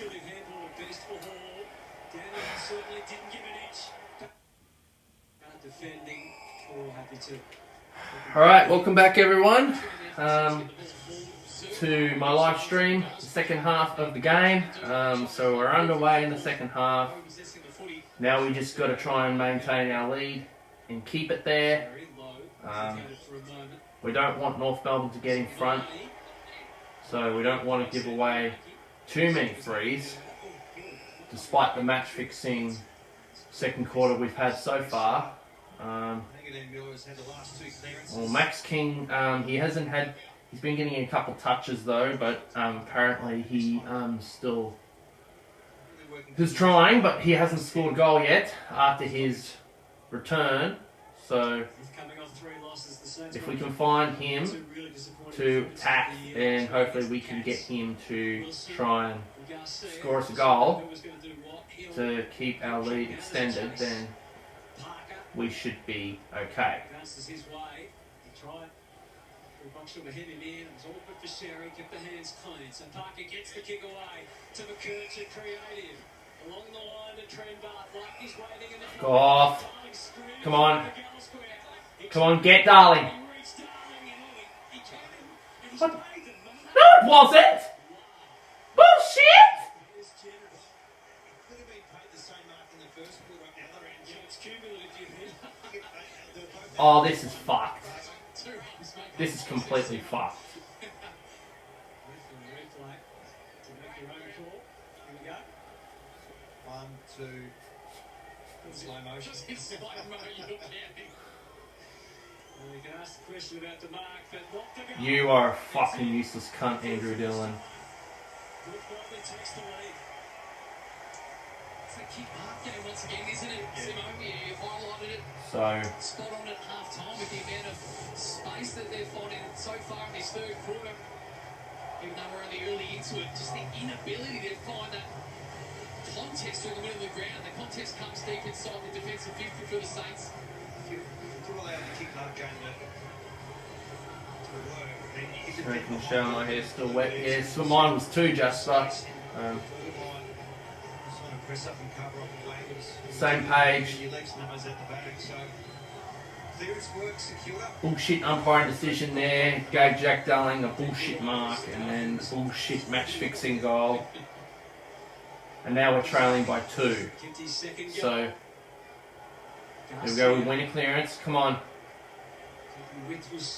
[SPEAKER 5] particularly handball at best for Hall. Daniel certainly didn't give an inch. Defending, all happy to.
[SPEAKER 2] Alright, welcome back everyone to my live stream, the second half of the game. So we're underway in the second half. Now we just got to try and maintain our lead and keep it there. We don't want North Melbourne to get in front, so we don't want to give away too many frees, despite the match fixing second quarter we've had so far. Well, Max King, he's been getting a couple touches though, but apparently he he's trying, but he hasn't scored a goal yet after his return. So if we can find him to attack, then hopefully we can get him to try and score us a goal to keep our lead extended, then we should be okay.
[SPEAKER 5] Heavy man, it was awkward for Sherry, kept the hands clean. So Parker gets the kick away to McKercher, creative. Along the line to Trent Bart, like he's waiting in the
[SPEAKER 2] go off. Come on. Come on, get Darling. What? No, it wasn't! Bullshit! Oh, this is fucked. This is completely fucked.
[SPEAKER 1] 1, 2, slow motion.
[SPEAKER 2] You are a fucking useless cunt, Andrew Dillon.
[SPEAKER 3] Once again, isn't it? Simone, you highlighted it.
[SPEAKER 2] So
[SPEAKER 3] Spot on at half time with the amount of space that they're finding so far in this third quarter. Even though we're only early into it, just the inability to find that contest through the middle of the ground. The contest comes deep inside the defensive 50 for the Saints.
[SPEAKER 1] If you allow the kick mark going to work, then you can
[SPEAKER 2] making sure my hair's still wet. Yeah, so mine was too, Jasper.
[SPEAKER 1] press up and cover off the wings.
[SPEAKER 2] Same page.
[SPEAKER 1] Your legs numbers at the back, so clearance work, secure.
[SPEAKER 2] Bullshit umpiring decision there. Gave Jack Darling a bullshit mark, and then bullshit match fixing goal. And now we're trailing by 2. So there we go. We win a clearance. Come on.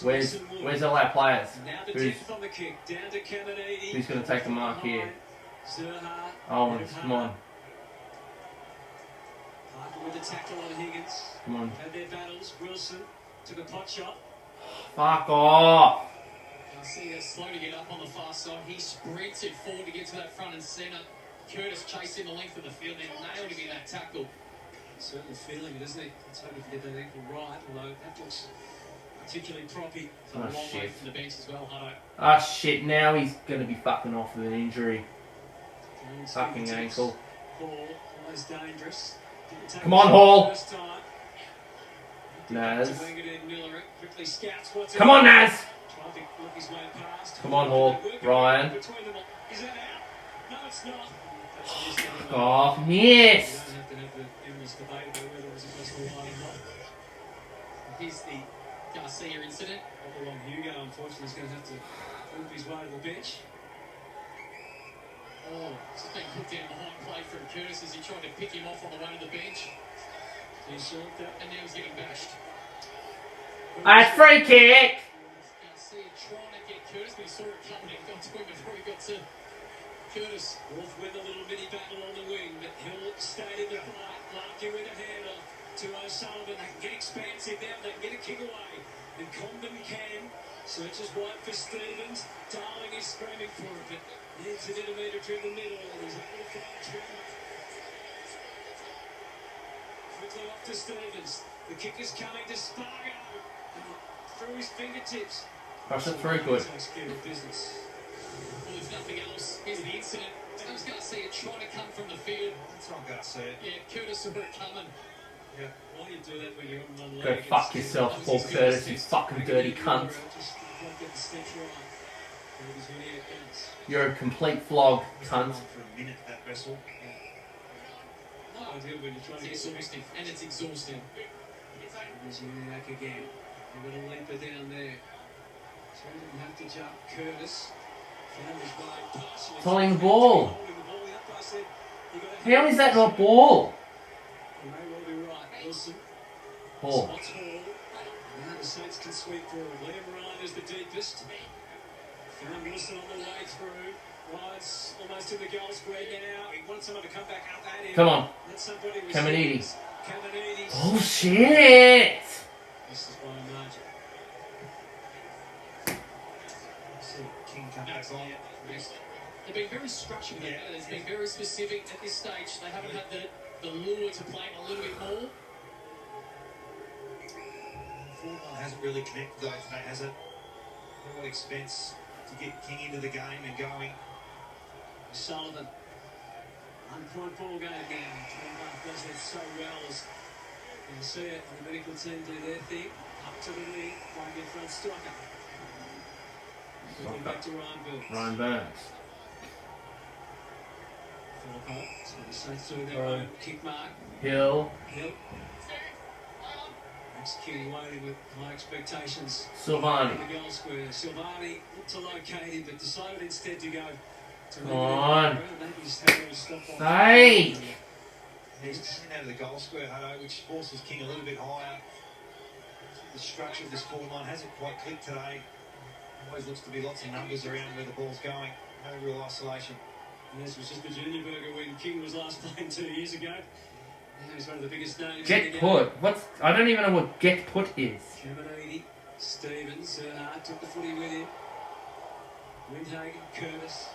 [SPEAKER 2] Where's all our players? Who's going to take the mark here? Owens, come on.
[SPEAKER 5] With the tackle on Higgins.
[SPEAKER 2] Come on.
[SPEAKER 5] Had their battles. Wilson took a pot shot.
[SPEAKER 2] Fuck off.
[SPEAKER 3] Garcia slow to get up on the far side. He sprinted forward to get to that front and centre. Curtis chasing the length of the field and nailed him in that tackle.
[SPEAKER 5] He's certainly feeling it, isn't he? Let's hope he can get that ankle right, although that looks particularly proppy.
[SPEAKER 2] Oh,
[SPEAKER 3] a long way
[SPEAKER 2] shit.
[SPEAKER 3] from the bench as well, Hutto.
[SPEAKER 2] Ah, shit. Now he's going to be fucking off with an injury. Fucking ankle.
[SPEAKER 5] Hall, always dangerous.
[SPEAKER 2] Come on, Hall. Naz. Come on, Naz. Come on, Hall. Ryan. Oh, yes.
[SPEAKER 3] Here's the Garcia incident.
[SPEAKER 5] Along Hugo, unfortunately, is going to have to move his way to the bench.
[SPEAKER 3] Oh, it's been put down behind play from Curtis as he tried to pick him off on the way to the bench. And now he's getting bashed.
[SPEAKER 2] Free kick.
[SPEAKER 3] Garcia trying to get Curtis, but he saw it coming and got to him before he got to Curtis.
[SPEAKER 5] Wolf with a little mini battle on the wing, but Hill stayed in the fight. Larkin with a handoff to O'Sullivan. They can get expansive now, they can get a kick away. And Condon can. Searches wide for Stevens. Darling is screaming for it, but needs an intermeter through the middle. He's able to find Trevor. Quickly off to Stevens. The kick is coming to Spargo. Through his fingertips.
[SPEAKER 2] Rush it through, good.
[SPEAKER 5] Takes care of business.
[SPEAKER 3] Well, if nothing else, here's the incident. That was Garcia trying to come from the field.
[SPEAKER 1] That's not Garcia.
[SPEAKER 3] Yeah, Curtis saw it coming.
[SPEAKER 5] Yeah, why do you do that when you're on one
[SPEAKER 2] Go
[SPEAKER 5] leg?
[SPEAKER 2] fuck yourself, Paul Curtis, you fucking dirty cunt.
[SPEAKER 5] Just get the steps right.
[SPEAKER 2] You're a complete flog, cunt.
[SPEAKER 1] For a minute that wrestle.
[SPEAKER 5] No idea when you're trying to get
[SPEAKER 3] exhausting, and it's exhausting.
[SPEAKER 5] There's Uniac again. I'm going to leap her down there. So he didn't have to jump. Curtis found his way partially.
[SPEAKER 2] Tying the ball.
[SPEAKER 5] Holding the ball. The umpire said, "You got to
[SPEAKER 2] How is that not ball?
[SPEAKER 5] You may well be right. Wilson.
[SPEAKER 2] Ball.
[SPEAKER 5] Spots Hall. Now the Saints can sweep forward. Liam Ryan is the deepest. Found Wilson on the way through. Rides almost in the goal square now. He wants someone to come back up at him.
[SPEAKER 2] Come on.
[SPEAKER 5] Let somebody
[SPEAKER 2] Caminiti.
[SPEAKER 5] Caminiti.
[SPEAKER 2] Oh shit!
[SPEAKER 5] This is by a margin.
[SPEAKER 1] See King come back on.
[SPEAKER 3] They've been very structured with it. It's been very specific at this stage. They haven't had the lure to play a little bit more.
[SPEAKER 1] Fortnite hasn't really connected though today, has it? At what expense to get King into the game and going?
[SPEAKER 5] Sullivan. 1 point ball game again. Turnbull does that so well as you can see it. The medical team do their thing. Up to the knee. Trying to get front striker. Looking back to Ryan Burns.
[SPEAKER 2] Ryan Burns.
[SPEAKER 5] Philippo. So the Saints doing their own kick mark.
[SPEAKER 2] Hill.
[SPEAKER 5] Hill. Executing waiting with high expectations.
[SPEAKER 2] Silvani.
[SPEAKER 5] The goal square. Silvani looked to locate him, but decided instead to go.
[SPEAKER 2] Come on.
[SPEAKER 5] Hey!
[SPEAKER 1] He's just out of the goal square, Hutto, which forces King a little bit higher. The structure of this forward line hasn't quite clicked today. Always looks to be lots of numbers around where the ball's going. No real isolation.
[SPEAKER 5] And this was just the junior burger when King was last playing 2 years ago. Now he's one of the biggest names.
[SPEAKER 2] Get put. What's? I don't even know what get put is.
[SPEAKER 5] Caminiti, Stevens, Zerhard took the footy with him. Windhagen, Curtis.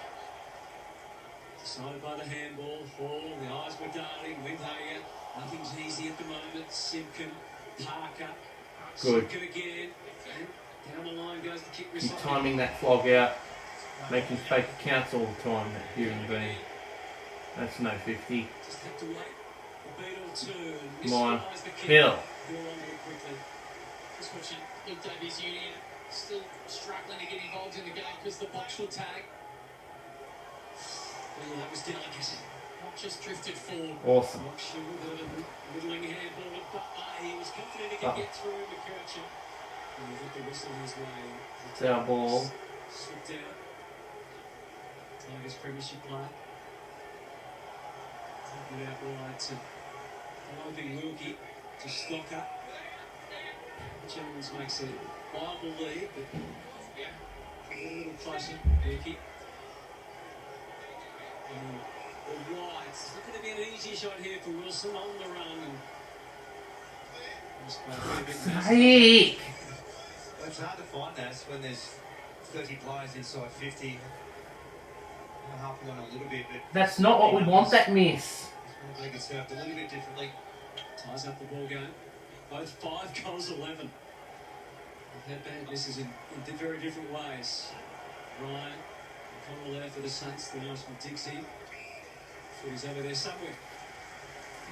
[SPEAKER 5] Decided by the handball. Hall, the eyes were darting. Windhagen, nothing's easy at the moment. Simpkin, Parker.
[SPEAKER 2] Good.
[SPEAKER 5] Simpkin again. And down the line goes the kick
[SPEAKER 2] Keep
[SPEAKER 5] recycle.
[SPEAKER 2] timing that flog out. Making fake accounts all the time here in the beam. That's no 50.
[SPEAKER 5] Just have to wait. The beat or turn.
[SPEAKER 2] Come on.
[SPEAKER 5] Misrealised the kick.
[SPEAKER 2] Hill.
[SPEAKER 5] Hill onto it quickly.
[SPEAKER 3] Just watching Luke Davies Union still struggling to get involved in the game because the box will tag.
[SPEAKER 5] Oh, that was delicate.
[SPEAKER 3] Not just drifted forward.
[SPEAKER 2] Awesome.
[SPEAKER 5] Boxer with a middling handball at Butler. He was confident he could get through McKercher. And he hit the whistle his way.
[SPEAKER 2] It's our ball.
[SPEAKER 5] Slipped out. Tigers premiership player. Taking it out wide to Logan Wilkie to Stocker. Jones makes a viable lead, but a little closer. Wilkie. The wide. It's not going to be an easy shot here for Wilson on the run. And
[SPEAKER 2] Hey!
[SPEAKER 1] Well, it's hard to find that when there's 30 players inside 50. Harping on a little bit, but
[SPEAKER 2] That's not what we want, that miss.
[SPEAKER 1] I think it's served a little bit differently.
[SPEAKER 5] ties up the ball game. Both 5 goals, 11. They've had bad misses in very different ways. Ryan, Connell there for the Saints. The nice one Dixie. Footy's over there somewhere.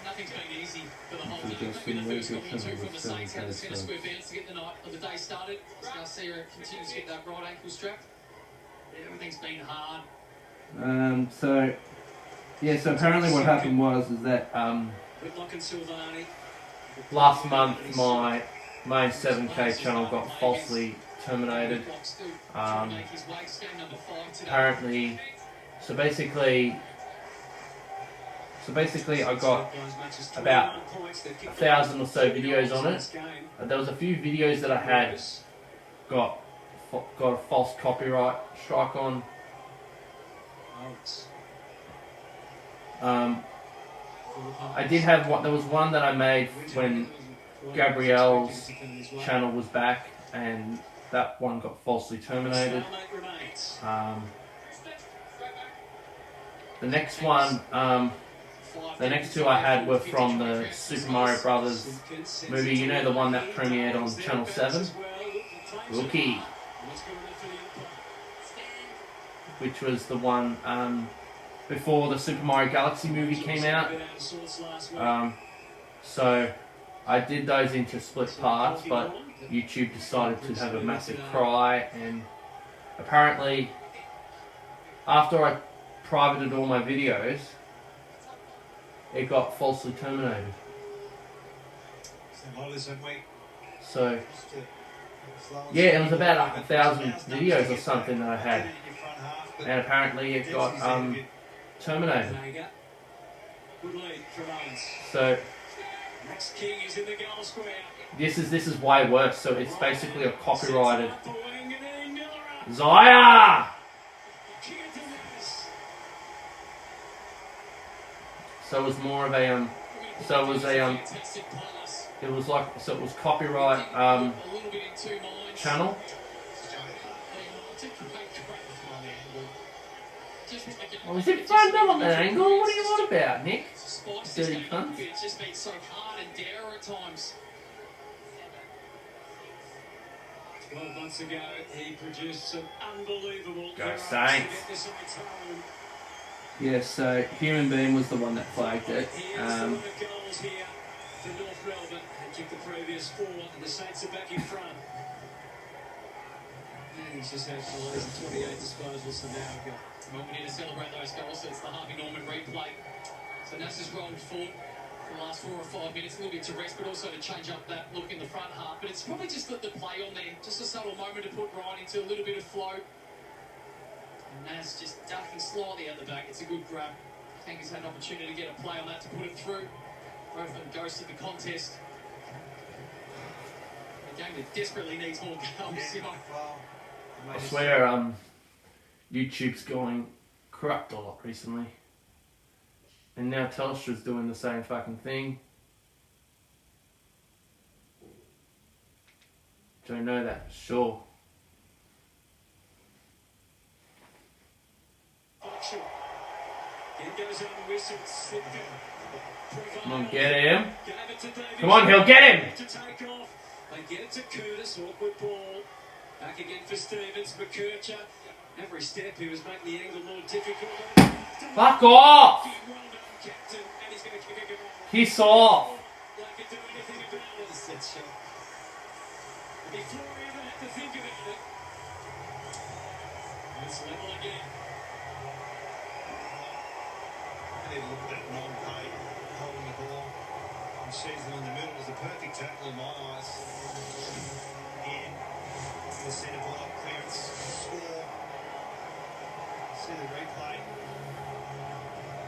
[SPEAKER 3] Nothing's been easy for the whole team. Maybe the first goal or two from the Saints had the centre square bounce to get the night of the day started. As Garcia continues to get that right ankle strap. Everything's been hard.
[SPEAKER 2] So apparently what happened was that
[SPEAKER 5] Whitlock and Silvani.
[SPEAKER 2] last month my main 7K channel got falsely terminated. Apparently, so basically I got about 1,000 or so videos on it. There was a few videos that I had got a false copyright strike on. I did have one. There was one that I made when Gabrielle's channel was back, and that one got falsely terminated. The next one, the next two I had were from the Super Mario Brothers movie. You know, the one that premiered on Channel 7, Rookie, which was the one before the Super Mario Galaxy movie came out. So I did those into split parts, but YouTube decided to have a massive cry, and apparently after I privated all my videos, it got falsely terminated. So, yeah, it was about 1,000 videos or something that I had, and apparently it got terminated.
[SPEAKER 5] Good lead from Owens.
[SPEAKER 2] So
[SPEAKER 5] Next King is in the goal square.
[SPEAKER 2] this is way worse. So it's basically a copyrighted Zaya. So it was more of a it was like, so it was copyright channel. Oh, is it fun though on that angle? What are you on about, Nick? Dirty cunt.
[SPEAKER 3] It's just been so hard and dare at times.
[SPEAKER 5] 12 months ago, he produced some unbelievable.
[SPEAKER 2] Go Saints. Yes, so Human Being was the one that flagged it.
[SPEAKER 5] Here's the goals here for North Melbourne. They kicked the previous 4, and the Saints are back in front. And he's just had 28 disposals, so now we've got.
[SPEAKER 3] Well, we need to celebrate those goals. So it's the Harvey Norman replay. So Nass has rolled forward for the last 4 or 5 minutes, a little bit to rest, but also to change up that look in the front half. But it's probably just the play on there, just a subtle moment to put Ryan into a little bit of flow. And Nass just ducking slightly out the back. It's a good grab. I think he's had an opportunity to get a play on that to put it through. Both of them goes to the contest. A game that desperately needs more goals. You know.
[SPEAKER 2] I swear, YouTube's going corrupt a lot recently. And now Telstra's doing the same fucking thing. Don't know that for sure. Come on, get him. Come on, he'll get him.
[SPEAKER 5] They get it to Curtis, awkward ball. Back again for Stevens, McKercher. Every step he was making the angle more difficult.
[SPEAKER 2] Fuck off!
[SPEAKER 5] Well done, Captain. And he's going to kick a goal.
[SPEAKER 2] Piss off!
[SPEAKER 5] Like it do anything about it. Before he even had to think about it. It's level again.
[SPEAKER 1] I need to look at that non-pay holding the ball and sees them in the middle. It was the perfect tackle in my eyes. In the centre block clearance, score. See the replay.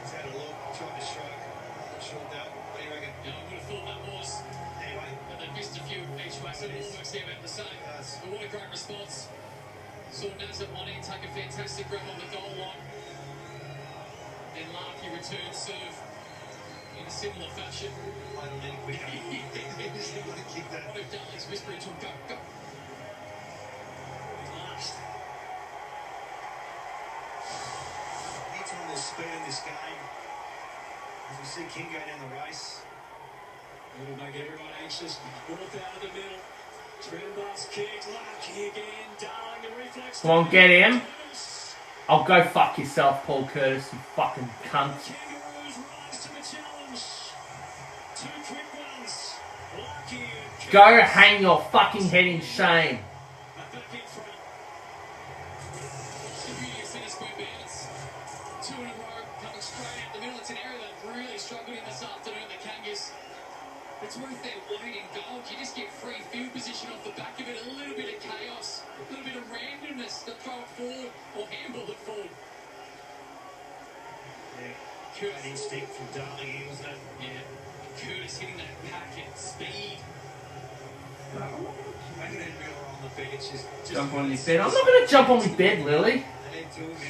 [SPEAKER 1] He's had a look, tried to stroke. Not sure that. What do you reckon?
[SPEAKER 3] Yeah, I would have thought that was.
[SPEAKER 1] Anyway.
[SPEAKER 3] But they missed a few each way, so it all works out about the same. But what a great response. Saw Naz at one end take a fantastic grab on the goal line. Then Larky returns serve in a similar fashion.
[SPEAKER 1] I don't need a quick He's going to kick that.
[SPEAKER 3] What if Darling's whispering to him, go, go.
[SPEAKER 5] Last.
[SPEAKER 1] He's on the speed in this game. As we see King go down the race.
[SPEAKER 5] It'll make everyone anxious. North out of the middle. Trenbus kick. Larky again. Darling, the reflex.
[SPEAKER 2] Come on, get him. I'll go fuck yourself, Paul Curtis, you fucking cunt.
[SPEAKER 5] Kangaroos rise to the challenge. 2 quick ones. Larky and
[SPEAKER 2] Go hang your fucking head in shame.
[SPEAKER 5] back in front.
[SPEAKER 3] The beauty of centre square bounce. 2 in a row, coming straight out the middle. It's an area that really struggled in this afternoon, the Kangas. It's worth their weight in gold. You just get free field position off the back of it. A little bit of chaos, a little bit of randomness to throw it forward or handball it forward.
[SPEAKER 1] Yeah, great instinct from Darling here, wasn't it?
[SPEAKER 3] Yeah, Curtis hitting that pack at speed.
[SPEAKER 1] Making that real on the bench is just...
[SPEAKER 2] Jump on this bed. I'm not going to jump on this bed, Lily.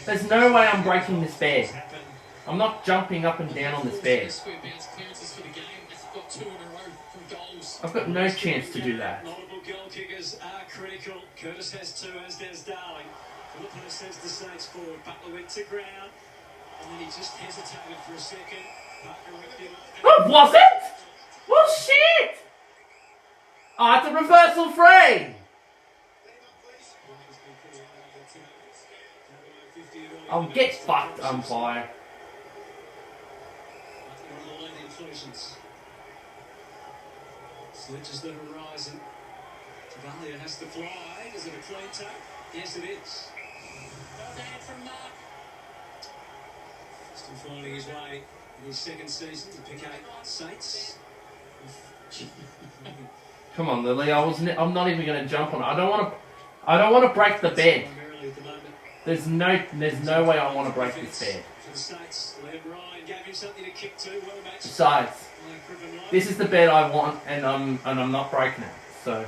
[SPEAKER 2] There's no way I'm breaking this bed. I'm not jumping up and down on this bed.
[SPEAKER 3] Square bounce clearances for the game. They've got 2 in a row from goals.
[SPEAKER 2] I've got no chance to do that.
[SPEAKER 5] Multiple goal kickers are critical. Curtis has 2, as does Darling. Filippo sends the Saints forward. Butler went to ground. And then he just hesitated for a second. Butler whipped him.
[SPEAKER 2] Oh, was it? Well, shit! Oh, it's a reversal free! Oh, get fucked, umpire.
[SPEAKER 5] Switches the horizon. Tavalia has to fly. Is it a clean take? Yes, it is.
[SPEAKER 3] Well done from Mark.
[SPEAKER 5] Still finding his way in his second season to pick up Saints.
[SPEAKER 2] Come on, Lily. I'm not even going to jump on it. I don't want to break the bed.
[SPEAKER 5] Primarily at the moment.
[SPEAKER 2] There's no way I want to break this bed.
[SPEAKER 5] For the Saints, Liam Ryan gave him something to kick to. Well matched.
[SPEAKER 2] Besides, this is the bed I want, and I'm not breaking it. So.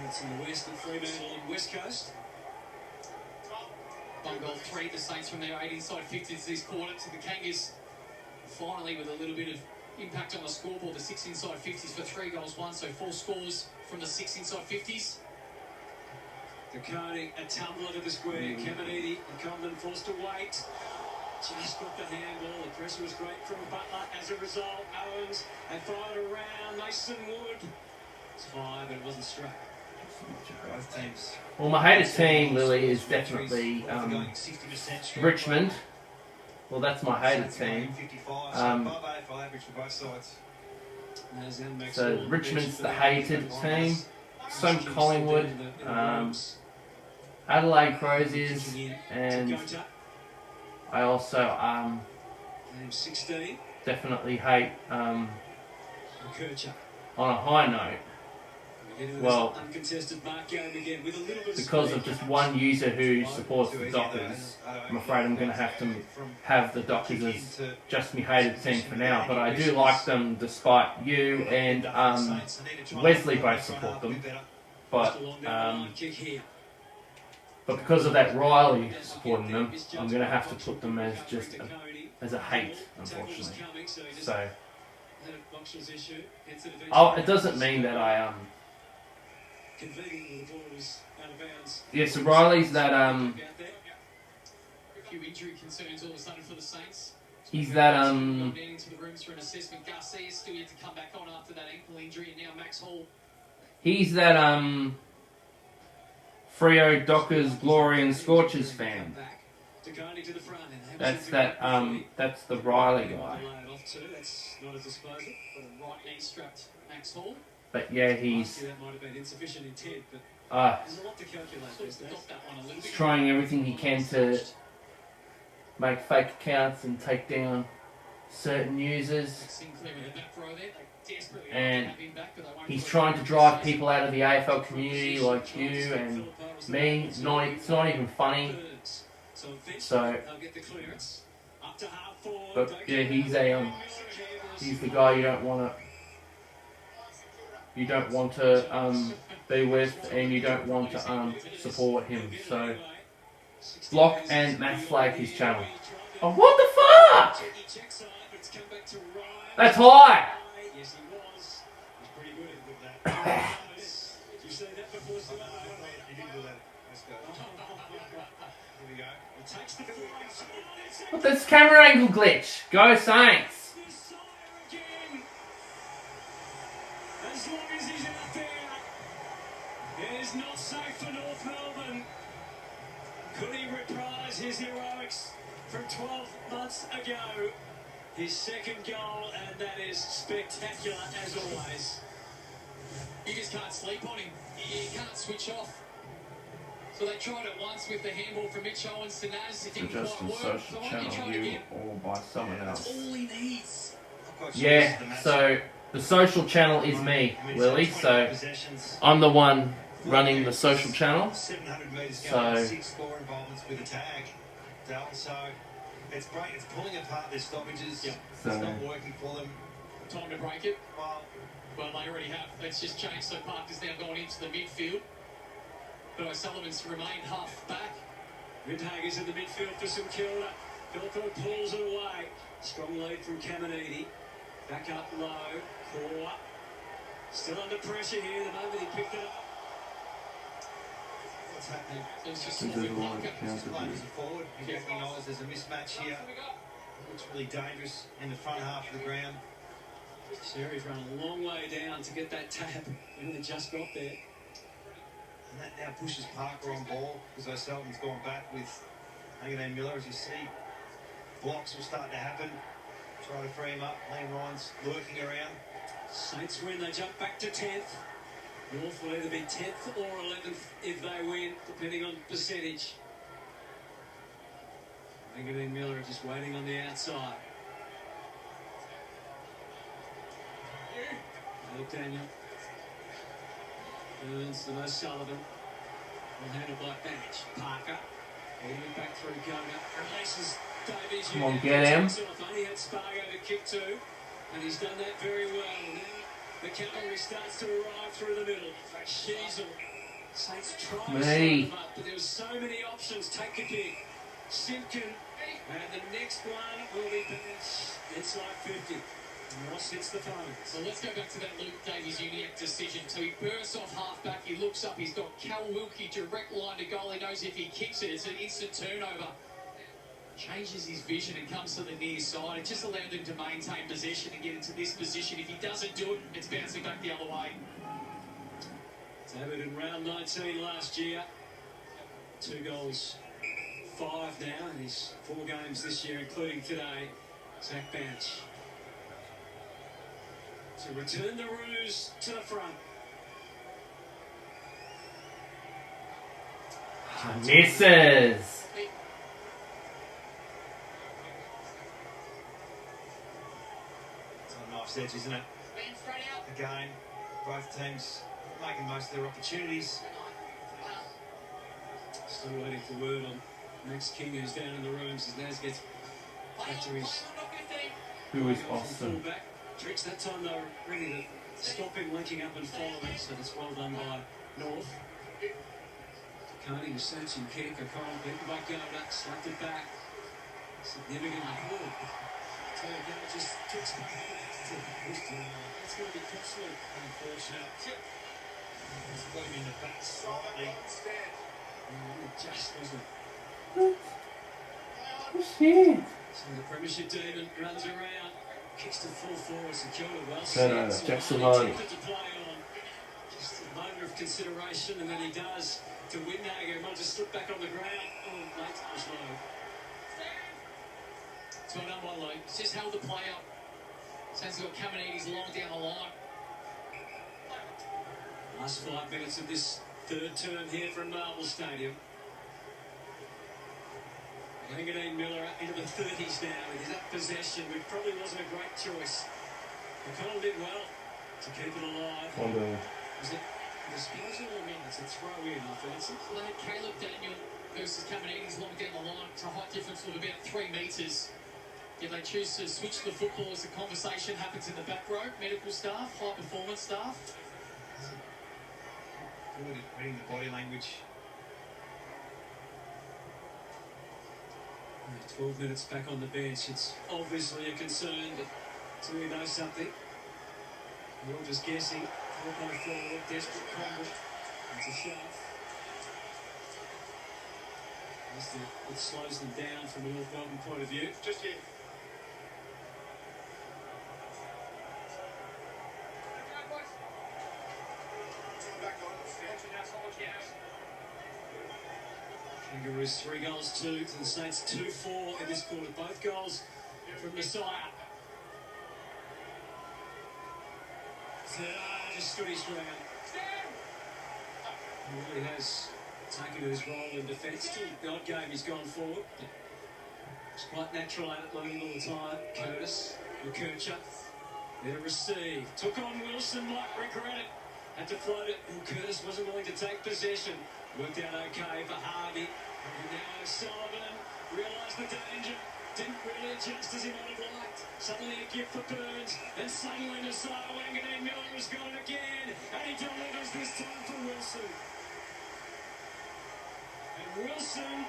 [SPEAKER 5] It's in the west and Fremantle on West Coast.
[SPEAKER 3] One goal, 3 the Saints from their 8 inside 50s this quarter to the Kangas. Finally, with a little bit of impact on the scoreboard, the 6 inside 50s for 3 goals won, so 4 scores from the 6 inside 50s.
[SPEAKER 5] Ducati, a tumbler to the square. Caminiti and Condon forced to wait. Just got the handball. The pressure was great from Butler. As a result, Owens had fired around. Mason Wood. It's high, but it wasn't struck.
[SPEAKER 1] Both teams.
[SPEAKER 2] Well, my hated team, Lily, is definitely Richmond. Well, that's my hated team. So Richmond's the hated team. So Collingwood, Adelaide Crows is, and I also definitely hate. On a high note. Well, because of just one user who supports the Dockers, I'm afraid I'm going to have the Dockers as just my hated team for now. But I do like them despite you and Wesley both support them. But because of that Riley supporting them, I'm going to have to put them as just as a hate, unfortunately. So, it doesn't mean that I yeah, so Riley's that
[SPEAKER 3] A few injury concerns all of a sudden for the Saints.
[SPEAKER 2] he's that
[SPEAKER 3] Gone down into the rooms for an assessment. Garcia's still yet to come back on after that ankle injury, and now Max Hall.
[SPEAKER 2] he's that Freo Dockers Glory and Scorchers fan. That's the Riley guy.
[SPEAKER 3] Right knee strapped Max Hall.
[SPEAKER 2] But yeah, he's
[SPEAKER 5] that might have been insufficient intent, but there's a lot to calculate these days.
[SPEAKER 2] he's trying everything he can to make fake accounts and take down certain users. And he's trying to drive people out of the AFL community like you and me. It's not even funny. So, but yeah, he's the guy you don't want to be with, and you don't want to support him. So block and Matt flag his channel. Oh, what the fuck? That's high.
[SPEAKER 5] Yes, he was. He's pretty good at that. Did you see that before? He didn't do that. Let's go. Here we go. He takes the field.
[SPEAKER 2] What this camera angle glitch? Go Saints.
[SPEAKER 5] As long as he's out there, it is not safe for North Melbourne. Could he reprise his heroics from 12 months ago? His second goal, and that is spectacular as always.
[SPEAKER 3] You just can't sleep on him. You can't switch off. So they tried it once with the handball from Mitch Owens to Naz. It didn't
[SPEAKER 2] Just
[SPEAKER 3] quite
[SPEAKER 2] the
[SPEAKER 3] work.
[SPEAKER 2] social
[SPEAKER 3] So why don't you try
[SPEAKER 2] channel,
[SPEAKER 3] it
[SPEAKER 2] you
[SPEAKER 3] again?
[SPEAKER 2] or by someone else.
[SPEAKER 3] That's all he needs.
[SPEAKER 2] Yeah, so the social channel is me, Lily. So I'm the one running the social channel.
[SPEAKER 1] 700 metres
[SPEAKER 2] So
[SPEAKER 1] going, 6 score involvements with a tag. So it's great. It's pulling apart their stoppages.
[SPEAKER 3] Yep.
[SPEAKER 2] So
[SPEAKER 1] It's not working for them.
[SPEAKER 3] Time to break it.
[SPEAKER 1] Well,
[SPEAKER 3] Well, they already have. Let's just change. So Parker's now gone into the midfield. But O'Sullivan's remained half back.
[SPEAKER 5] Windhager's in the midfield for St Kilda. Philippo pulls it away. Strong lead from Caminiti. Back up low. Core. Still under pressure here. The moment he picked it up.
[SPEAKER 1] what's happening?
[SPEAKER 3] So it's just
[SPEAKER 2] This is
[SPEAKER 3] swapping
[SPEAKER 2] the one
[SPEAKER 3] Parker.
[SPEAKER 2] that counts.
[SPEAKER 1] Players are forward. You recognise there's a mismatch here. Looks really dangerous in the front half of the ground.
[SPEAKER 5] Sherry's run a long way down to get that tap. And they just got there.
[SPEAKER 1] And that now pushes Parker on ball because O'Sullivan's gone back with Anganine Miller, as you see. Blocks will start to happen. Try to free him up. Liam Ryan's lurking around.
[SPEAKER 5] Saints win. They jump back to 10th. North will either be 10th or 11th if they win, depending on percentage. Anthony Miller just waiting on the outside. Look, Daniel. Burns to O'Sullivan. Well handled by Bench. Parker. Getting it back through Kilda. Releases Davies.
[SPEAKER 2] Come on, get him.
[SPEAKER 5] Only had Spargo to kick to. And he's done that very well. Now the cavalry starts to arrive through the middle. Sheasel. Saints try to slow them up, but there were so many options. Take a pick. Simpkin. And the next one will be Bench. Inside 50. And Ross hits the phone.
[SPEAKER 3] So let's go back to that Luke Davies-Uniacke decision. So he bursts off half-back, he looks up, he's got Cal Wilkie direct line to goal. He knows if he kicks it, it's an instant turnover. Changes his vision and comes to the near side. It just allowed him to maintain possession and get into this position. If he doesn't do it, it's bouncing back the other way.
[SPEAKER 5] David in round 19 last year. 2 goals, 5 now in his 4 games this year, including today. Zach Bench. To return the Roos to the front.
[SPEAKER 2] Misses.
[SPEAKER 1] It's on a knife's edge, isn't it? Again, both teams making most of their opportunities.
[SPEAKER 5] Still waiting for word on Max King, who's down in the rooms as Naz gets back to his...
[SPEAKER 2] Who is awesome.
[SPEAKER 5] Fullback. Tricks that time they were ready to stop him linking up and following, so that's well done by North. Carney was searching kick, O'Connell beaten by Kilda, slapped it back. Significantly good. So again, it just kicks back. That's going to be costly. Unfortunate. It's got him in the back slightly. Just wasn't it?
[SPEAKER 2] What's here?
[SPEAKER 5] So the Premiership demon runs around. Kicks to full forward, secured well.
[SPEAKER 2] No, Jack Silvani.
[SPEAKER 5] Just a moment of consideration, and then he does to Windhager. Might just slip back on the ground. Oh, mate, it was low.
[SPEAKER 3] It's well done by Luke. It's just held the play up. Sounds got Caminiti's long down the line.
[SPEAKER 5] Last 5 minutes of this third term here from Marvel Stadium. Langadine Miller into the 30s now with his up possession, which probably wasn't a great choice. O'Connell did well to keep it alive. Was it disposal or not? It's a throw-in offensive.
[SPEAKER 3] Well, they had Caleb Daniel versus Caminiti's long down the line. It's a height difference of about 3 metres. If they choose to switch the football as the conversation happens in the back row, medical staff, high-performance staff.
[SPEAKER 1] Good at reading the body language.
[SPEAKER 5] 12 minutes back on the bench. It's obviously a concern, but do we know something? We're all just guessing. 4.4, desperate crumble. It's a shot. It slows them down from a North Melbourne point of view.
[SPEAKER 8] Just here.
[SPEAKER 5] Kangaroos 3 goals, 2 to the Saints, 2-4 in this quarter. Both goals from Messiah. Just stood his ground. He really has taken his role in defence. Still the odd game he's gone forward. It's quite natural at it, learning all the time. Curtis, McKercher, there to receive. Took on Wilson, might regret it. Had to float it, and Curtis wasn't willing to take possession. Worked out okay for Harvey. And now Sullivan realised the danger. Didn't really adjust as he might have liked. Suddenly a gift for Burns. And suddenly Messiah Wanganeen Miller has got it again. And he delivers this time for Wilson. And Wilson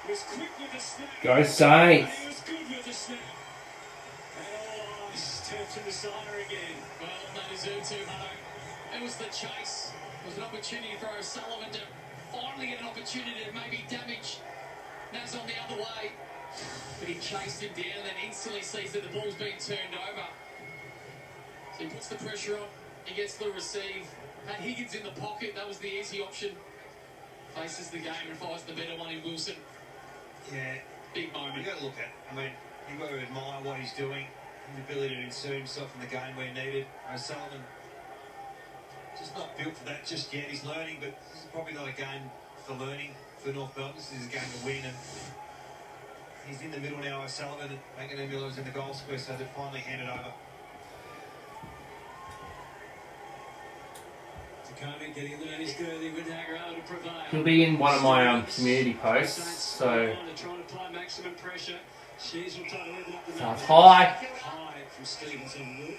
[SPEAKER 5] was quick with the snap.
[SPEAKER 2] Go Saints.
[SPEAKER 5] He was good with the snap. And all eyes turned to Messiah again.
[SPEAKER 3] Well, they deserve to, Hutto. It was the chase. It was an opportunity for O'Sullivan to finally get an opportunity to maybe damage Naz on the other way. But he chased him down and then instantly sees that the ball's being turned over. So he puts the pressure on. He gets the receive. Had Higgins in the pocket. That was the easy option. Faces the game and finds the better one in Wilson.
[SPEAKER 1] Yeah.
[SPEAKER 3] Big moment.
[SPEAKER 1] You've got to look at, I mean, you've got to admire what he's doing. The ability to insert himself in the game where needed. O'Sullivan just not built for that just yet. He's learning, but this is probably not a game for learning for North Melbourne. This is a game to win, and He's in the middle now, O'Sullivan, and Manganese Miller's in the goal square, so they've finally handed over.
[SPEAKER 5] Getting the nose dirty with Hagger to prevail.
[SPEAKER 2] He'll be in one of my community posts, so
[SPEAKER 5] Trying to apply maximum pressure. She's will try to open up the
[SPEAKER 2] starts high.
[SPEAKER 5] High from Stevenson.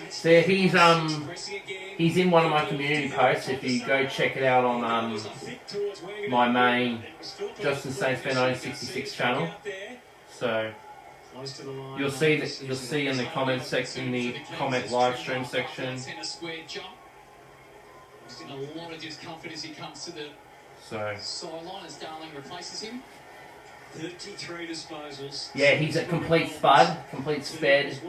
[SPEAKER 2] So he's in one of my community posts. If you go check it out on my main Justin Saints Fan 1966 channel, so you'll see that in the comment section, the comment live stream section.
[SPEAKER 3] He's in a lot of discomfort as he comes to the sideline as Darling replaces him.
[SPEAKER 5] 33 disposals.
[SPEAKER 2] Yeah, he's a complete spud, complete sped.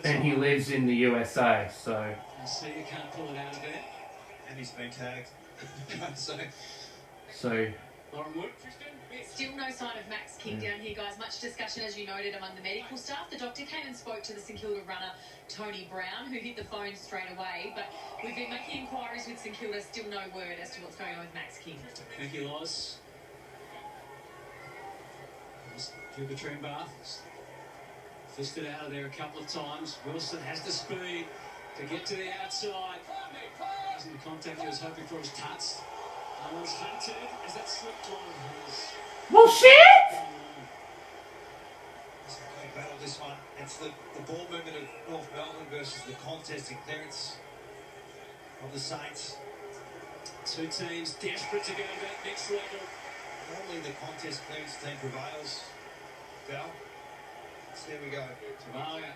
[SPEAKER 2] And he lives in the USA, so.
[SPEAKER 5] I see you can't pull it out of there.
[SPEAKER 1] And he's been tagged.
[SPEAKER 2] So.
[SPEAKER 5] Lauren Wood.
[SPEAKER 4] Still no sign of Max King down here, guys. Much discussion, as you noted, among the medical staff. The doctor came and spoke to the St Kilda runner, Tony Brown, who hit the phone straight away. But we've been making inquiries with St Kilda. Still no word as to what's going on with Max King.
[SPEAKER 5] Thank you, Loz. Kilda Bath. Fisted out of there a couple of times. Wilson has the speed to get to the outside. Isn't the contact he was hoping for was touched. Owen's hunted as that slipped on his.
[SPEAKER 2] Well, shit!
[SPEAKER 1] It's a great battle, this one. It's the ball movement of North Melbourne versus the contest and clearance of the Saints.
[SPEAKER 5] Two teams desperate to go to that next level.
[SPEAKER 1] Normally the contest clearance team prevails. Val. So there we go.
[SPEAKER 5] Tavaga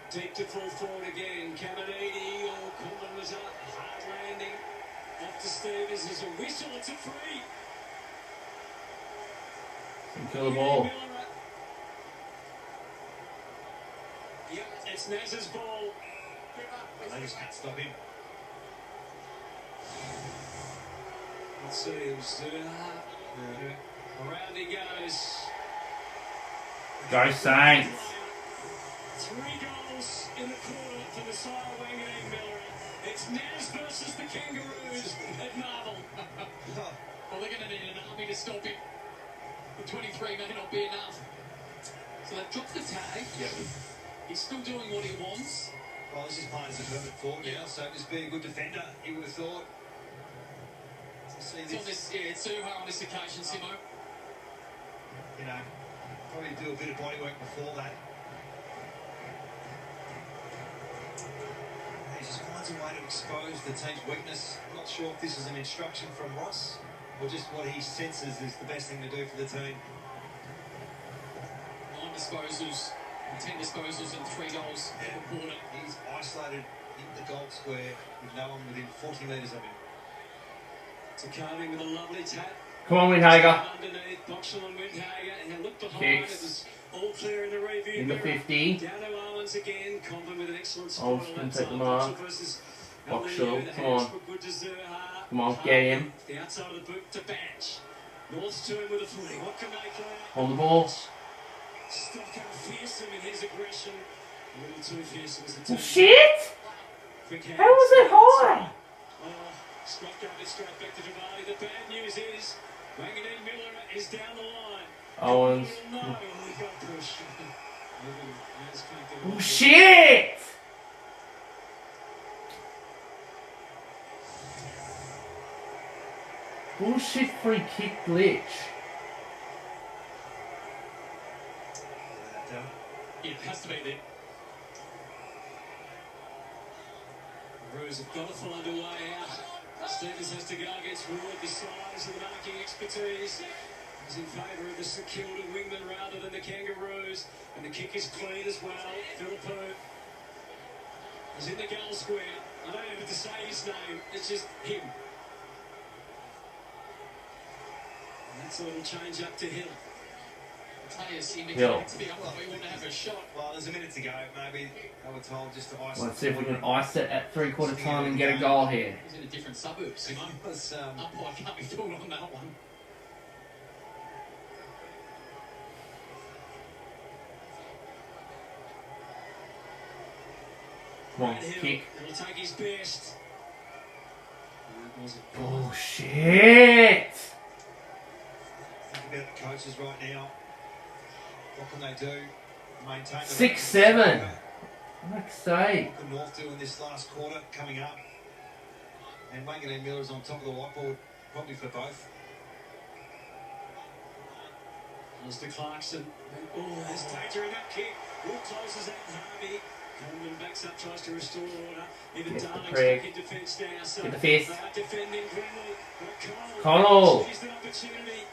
[SPEAKER 5] deep to full forward again. Caminiti or Conlon was up. Hard landing. Off to Stevens. There's a whistle. It's a free.
[SPEAKER 2] Kill the ball.
[SPEAKER 5] Yep, it's Naz's ball.
[SPEAKER 1] They just can't stop him.
[SPEAKER 5] Let's see. It was around he goes.
[SPEAKER 2] Go Saints.
[SPEAKER 5] 3 goals in the quarter for the side of Wanganeen Miller. It's Naz versus the Kangaroos at Marvel.
[SPEAKER 3] Well, they're going to need an army to stop him. The 23 may not be enough. So they've dropped the tag.
[SPEAKER 1] Yep.
[SPEAKER 3] He's still doing what he wants.
[SPEAKER 1] Well, this is playing as a permanent forward now, so just be a good defender, you would have thought. See
[SPEAKER 3] It's on this, yeah, it's Suha on this occasion, Simo.
[SPEAKER 1] You know, probably do a bit of body work before that. He just finds a way to expose the team's weakness. I'm not sure if this is an instruction from Ross or just what he senses is the best thing to do for the team.
[SPEAKER 3] 9 disposals, 10 disposals and 3 goals in the quarter.
[SPEAKER 1] He's isolated in the goal square with no one within 40 metres of him.
[SPEAKER 5] Takani with a lovely tap.
[SPEAKER 2] Come on, Windhager.
[SPEAKER 5] Underneath, Boxall and Windhager, and look behind.
[SPEAKER 2] Kicks.
[SPEAKER 5] It was all clear in the review.
[SPEAKER 2] In the 50.
[SPEAKER 5] Down to Owens again. Conlon with an excellent
[SPEAKER 2] I'll
[SPEAKER 5] spot on that
[SPEAKER 2] take the
[SPEAKER 5] time.
[SPEAKER 2] mark. Boxall, come on. Come on, get him.
[SPEAKER 5] The outside of the boot to Batch. North's to him with a footy. What can they do?
[SPEAKER 2] Hold the ball.
[SPEAKER 5] Stocker fearsome in his aggression. A little too fearsome as the
[SPEAKER 2] Well,
[SPEAKER 5] team.
[SPEAKER 2] shit!
[SPEAKER 5] Quick hands.
[SPEAKER 2] How was it high?
[SPEAKER 5] Scott gave it straight back to Javali. The bad news is Wanganeen Miller is down the line.
[SPEAKER 2] Owens.
[SPEAKER 5] No, he got pushed.
[SPEAKER 2] Oh, shit! Bullshit free kick glitch.
[SPEAKER 3] Yeah, it has to be there.
[SPEAKER 5] Roos have got to find a way out. Stevens has to go against Wood, the size and the marking expertise. He's in favour of the St Kilda wingman rather than the Kangaroos. And the kick is clean as well. Philippou is in the goal square. I don't have to say his name, it's just him. And that's a little change up to Hill.
[SPEAKER 3] I'll tell you, Simo,
[SPEAKER 2] Hill.
[SPEAKER 3] to be up, we want to have a shot.
[SPEAKER 1] Well, there's a minute to go. Maybe they were told just to ice.
[SPEAKER 2] Let's see if we can ice it at 3/4 time and get a goal here.
[SPEAKER 3] He's in a different suburb, Simo.
[SPEAKER 1] Let's,
[SPEAKER 3] Umpire can't be fooled on that one.
[SPEAKER 2] Come on,
[SPEAKER 5] Brad Hill,
[SPEAKER 2] kick.
[SPEAKER 5] he'll take his best. And that was it.
[SPEAKER 2] Bullshit!
[SPEAKER 1] about the coaches right now. What can they do? Maintain the
[SPEAKER 2] 6-7. Like say.
[SPEAKER 1] What can North do in this last quarter coming up? And Wagon and Miller's on top of the whiteboard, probably for both.
[SPEAKER 5] Mr. Clarkson. Oh, there's danger in that kick. Wood closes that Harvey. Coleman backs up, tries to restore order. Even Darling's back in defence now. So
[SPEAKER 2] get the fist.
[SPEAKER 5] defending Greenwood.
[SPEAKER 2] Connell.
[SPEAKER 5] Sees the opportunity.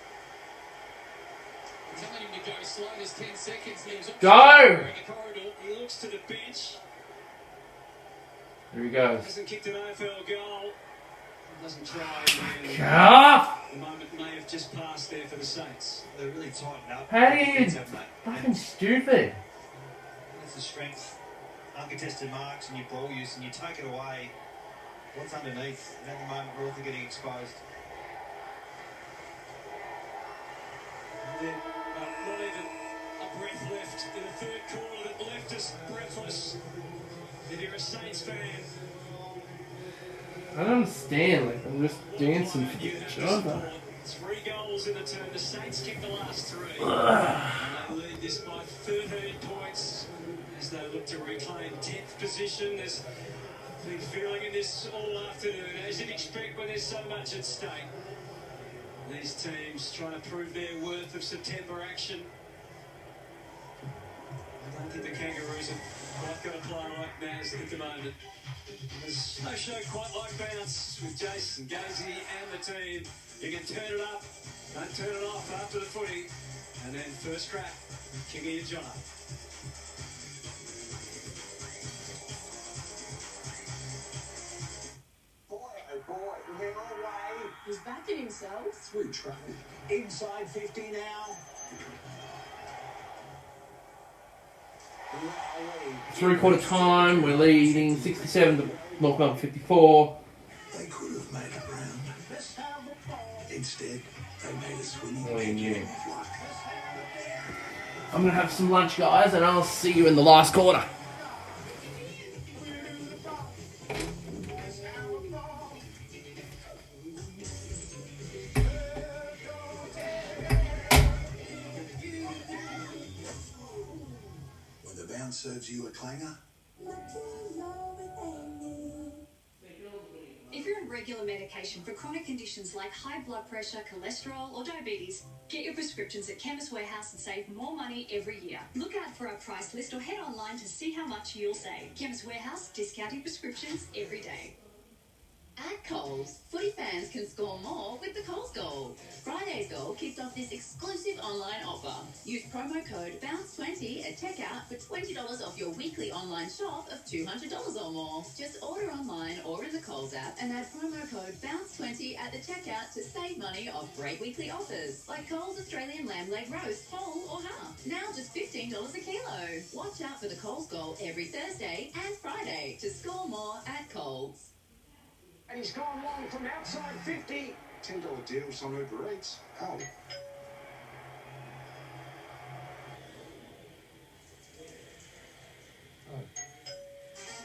[SPEAKER 3] Telling him to go slow. There's 10 seconds.
[SPEAKER 2] Go!
[SPEAKER 5] In the corridor. He looks to the bench.
[SPEAKER 2] Here he goes.
[SPEAKER 5] Hasn't kicked an AFL goal. Doesn't try.
[SPEAKER 2] Calf!
[SPEAKER 5] The moment may have just passed there for the Saints.
[SPEAKER 1] They're really tightened up.
[SPEAKER 2] How do you... Fucking stupid.
[SPEAKER 1] That's the strength. Uncontested marks and your ball use, and you take it away. What's underneath? And at the moment, North are getting exposed.
[SPEAKER 5] And then, not even a breath left in the third quarter that left us breathless. If you're a Saints fan,
[SPEAKER 2] I don't understand. Like, I'm just dancing for each other.
[SPEAKER 5] 3 goals in the turn. The Saints kicked the last 3. And they lead this by 13 points as they look to reclaim 10th position. There's been feeling in this all afternoon, as you'd expect when there's so much at stake. These teams trying to prove their worth of September action. I don't think the Kangaroos have quite got a player like Naz at the moment. There's no show quite like Bounce with Jason, Gazy and the team. You can turn it up, don't turn it off after the footy. And then first crack, King of your John.
[SPEAKER 9] He's backing himself.
[SPEAKER 10] Through traffic. Inside 50 now.
[SPEAKER 2] 3/4 time, we're leading 67 to North Melbourne 54.
[SPEAKER 10] They could have made it round. Instead, they made us winning.
[SPEAKER 2] Oh, yeah. I'm gonna have some lunch, guys, and I'll see you in the last quarter.
[SPEAKER 10] When the bounce serves you a clanger.
[SPEAKER 7] If you're on regular medication for chronic conditions like high blood pressure, cholesterol, or diabetes, get your prescriptions at Chemist Warehouse and save more money every year. Look out for our price list or head online to see how much you'll save. Chemist Warehouse, discounting prescriptions every day.
[SPEAKER 11] At Coles, footy fans can score more with the Coles Goal. Friday's Goal kicked off this exclusive online offer. Use promo code BOUNCE20 at checkout for $20 off your weekly online shop of $200 or more. Just order online or in the Coles app and add promo code BOUNCE20 at the checkout to save money off great weekly offers like Coles Australian lamb leg roast, whole or half. Now just $15 a kilo. Watch out for the Coles Goal every Thursday and Friday to score more at Coles.
[SPEAKER 10] And he's gone long from outside 50. $10 deals on Uber Eats. Oh.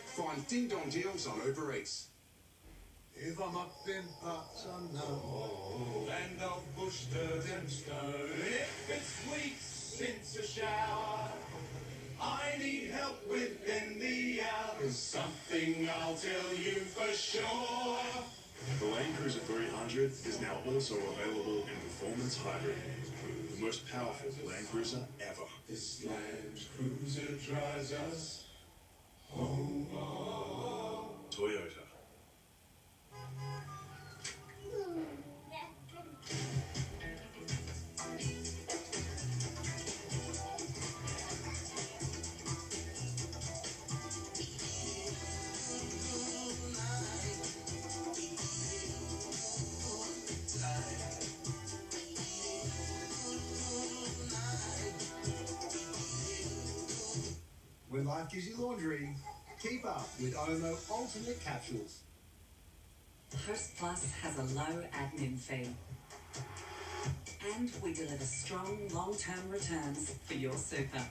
[SPEAKER 10] Find Ding Dong deals on Uber Eats.
[SPEAKER 12] If I'm up in parts unknown, and of bush dirt and stone, if it's weeks since a shower, I need help within the hour. There's something I'll tell you for sure.
[SPEAKER 13] The Land Cruiser 300 is now also available in Performance Hybrid, the most powerful Land Cruiser ever.
[SPEAKER 12] This Land Cruiser drives us home.
[SPEAKER 13] Toyota.
[SPEAKER 14] When life gives you laundry, keep up with Omo Ultimate Capsules.
[SPEAKER 15] Host Plus has a low admin fee. And we deliver strong long-term returns for your super.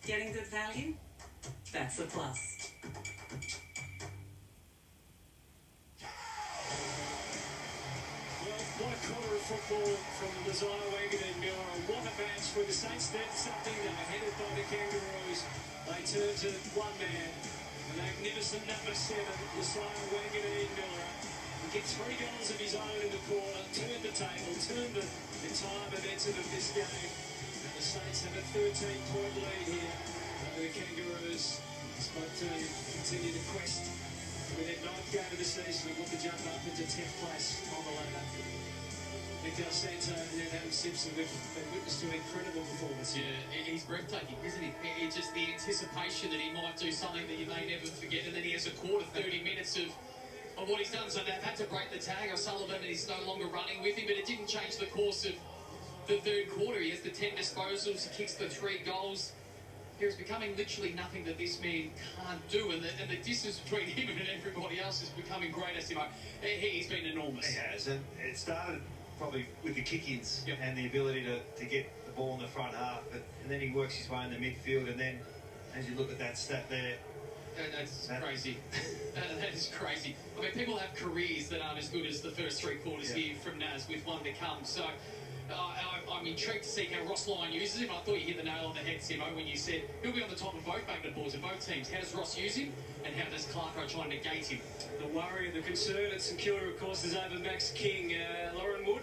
[SPEAKER 15] Getting good value? That's a plus.
[SPEAKER 5] Well, what a quarter of football from Desire Wagon and Miller. What a match for the Saints. Then something that are headed by the Kangaroos. They turn to one man. The magnificent number 7, Desire Wagon and Miller. He gets 3 goals of his own in the quarter, turned the table, turned the entire momentum of this game. And the Saints have a 13-point lead here over the Kangaroos. Despite continue to quest with their 9th game of the season and look to jump up into 10th place on the ladder. Nick Del Santo and Adam Simpson have been witness to an incredible performance.
[SPEAKER 3] Yeah, he's breathtaking, isn't he? It's just the anticipation that he might do something that you may never forget, and then he has a quarter, 30 minutes of what he's done. So they've had to break the tag. O'Sullivan, and he's no longer running with him, but it didn't change the course of the third quarter. He has the 10 disposals, he kicks the 3 goals. There's becoming literally nothing that this man can't do, and the distance between him and everybody else is becoming greater, Simo. He's been enormous.
[SPEAKER 1] He has, and it started probably with the kick-ins and the ability to get the ball in the front half, and then he works his way in the midfield, and then as you look at that stat there,
[SPEAKER 3] that's crazy. That is crazy. I mean, people have careers that aren't as good as the first 3 quarters here from Naz, with one to come. So I'm intrigued to see how Ross Lyon uses him. I thought you hit the nail on the head, Simo, when you said he'll be on the top of both magnet boards of both teams. How does Ross use him, and how does Clarko try and negate him?
[SPEAKER 5] The worry and the concern at St Kilda, of course, is over Max King. Lauren Wood,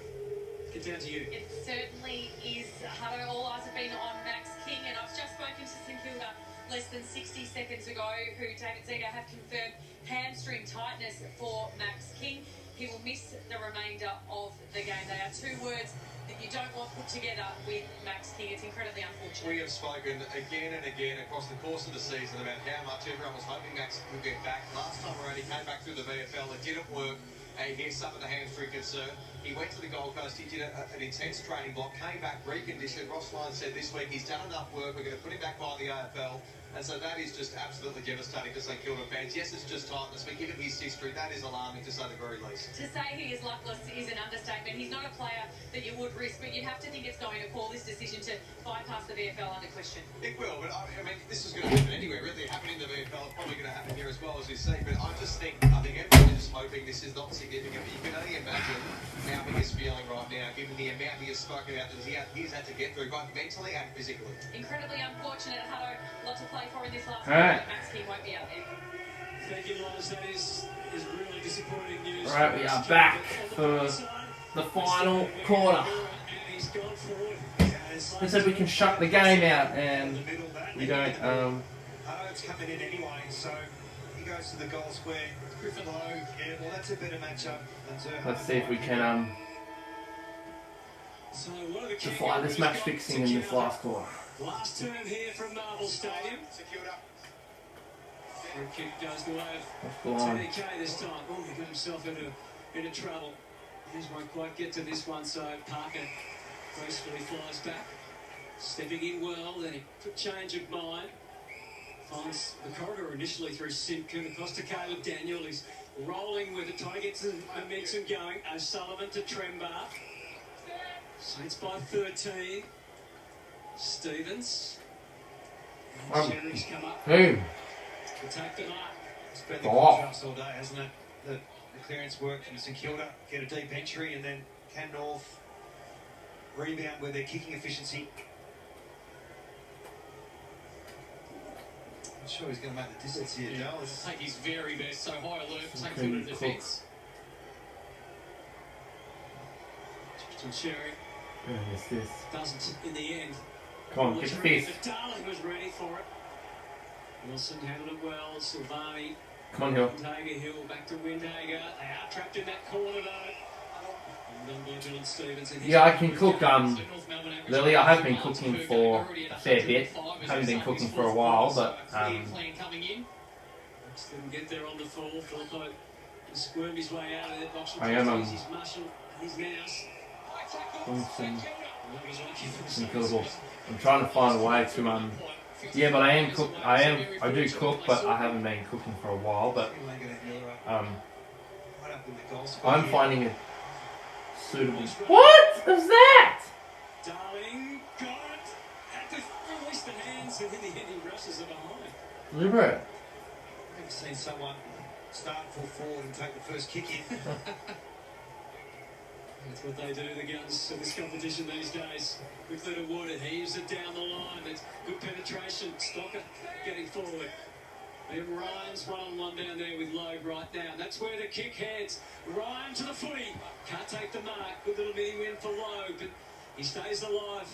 [SPEAKER 5] get down to you.
[SPEAKER 4] It certainly is. Hutto, all eyes have been on Max King, and I've just spoken to St Kilda less than 60 seconds ago, who David Ziegler have confirmed hamstring tightness for Max King. He will miss the remainder of the game. They are 2 words that you don't want put together with Max King. It's incredibly unfortunate.
[SPEAKER 8] We have spoken again and again across the course of the season about how much everyone was hoping Max would get back. Last time around, he came back through the VFL. It didn't work. He suffered a hamstring concern. He went to the Gold Coast. He did an intense training block, came back reconditioned. Ross Lyon said this week he's done enough work. We're going to put him back by the AFL. And so that is just absolutely devastating to St Kilda fans. Yes, it's just tightness, but given his history, that is alarming to say the very least.
[SPEAKER 4] To say he is luckless is an understatement. He's not a player that you would risk, but you'd have to think it's going to call this decision to bypass the VFL under question.
[SPEAKER 8] It will, but I mean, this is going to happen anywhere. Really, happening in the VFL, it's probably going to happen here as well, as you see. But I think everyone is hoping this is not significant. But you can only imagine how he is feeling right now, given the amount he has spoken about that he's had to get through, both mentally and physically.
[SPEAKER 4] Incredibly unfortunate. Hutto, a lot to play for in this last
[SPEAKER 2] game.
[SPEAKER 4] Max King won't be out there.
[SPEAKER 5] Thank you, Lars. That is really disappointing news.
[SPEAKER 2] Right, we are back for the final quarter. They said we can shut the game out, and we don't.
[SPEAKER 1] Hutto's coming in anyway, so he goes to the goal square. Griffin Lowe, yeah, well, that's a better matchup than Zerha.
[SPEAKER 2] Let's see if we can defy this match fixing in this last quarter.
[SPEAKER 5] Last turn here from Marvel Stadium. Free kick goes the way of Teddy K this time. Oh, he got himself into trouble. He just won't quite get to this one, so Parker gracefully flies back. Stepping in well, then he took change of mind. Finds the corridor initially through Simpkin across to Caleb Daniel. He's rolling with it, trying to get some momentum going. O'Sullivan to Trembar. Saints by 13. Stevens. And Sherry's come up.
[SPEAKER 2] Boom.
[SPEAKER 5] To take the mark.
[SPEAKER 1] It's been the contrast all day, hasn't it? The clearance work from St Kilda, get a deep entry, and then can North rebound with their kicking efficiency. I'm sure he's going to make the distance here, Dale.
[SPEAKER 3] Take his very best, so high alert for St Kilda defence.
[SPEAKER 5] Justin Sherry.
[SPEAKER 2] This.
[SPEAKER 5] Doesn't in the end.
[SPEAKER 2] Come on, get the fist.
[SPEAKER 5] Darling was ready for it. Wilson handled it well. Silvani.
[SPEAKER 2] Come on, Hill.
[SPEAKER 5] Windhager, Hill back to Windhager. They are trapped in that corner though. And then Dylan Stevens.
[SPEAKER 2] Yeah, I can cook. Lily, I have been cooking for a fair bit. Haven't been cooking for a while, but
[SPEAKER 5] didn't get there on the fall. Philippo squirmed his way out of that box.
[SPEAKER 2] I am
[SPEAKER 5] his muscle. His mouse.
[SPEAKER 2] Some killables. I'm trying to find a way to yeah, but I do cook, but I haven't been cooking for a while. But I'm finding it suitable. What was that?
[SPEAKER 5] Darling, got it. Had to release the hands, and in the end he rushes it behind.
[SPEAKER 2] Deliberate.
[SPEAKER 1] I've never seen someone start full forward and take the first kick in.
[SPEAKER 5] That's what they do, the guns in this competition these days. Quickly to Wood, and heaves it down the line. It's good penetration. Stocker getting forward. And Ryan's one-on-one down there with Logue right now. And that's where the kick heads. Ryan to the footy. Can't take the mark. Good little mini win for Logue, but he stays alive.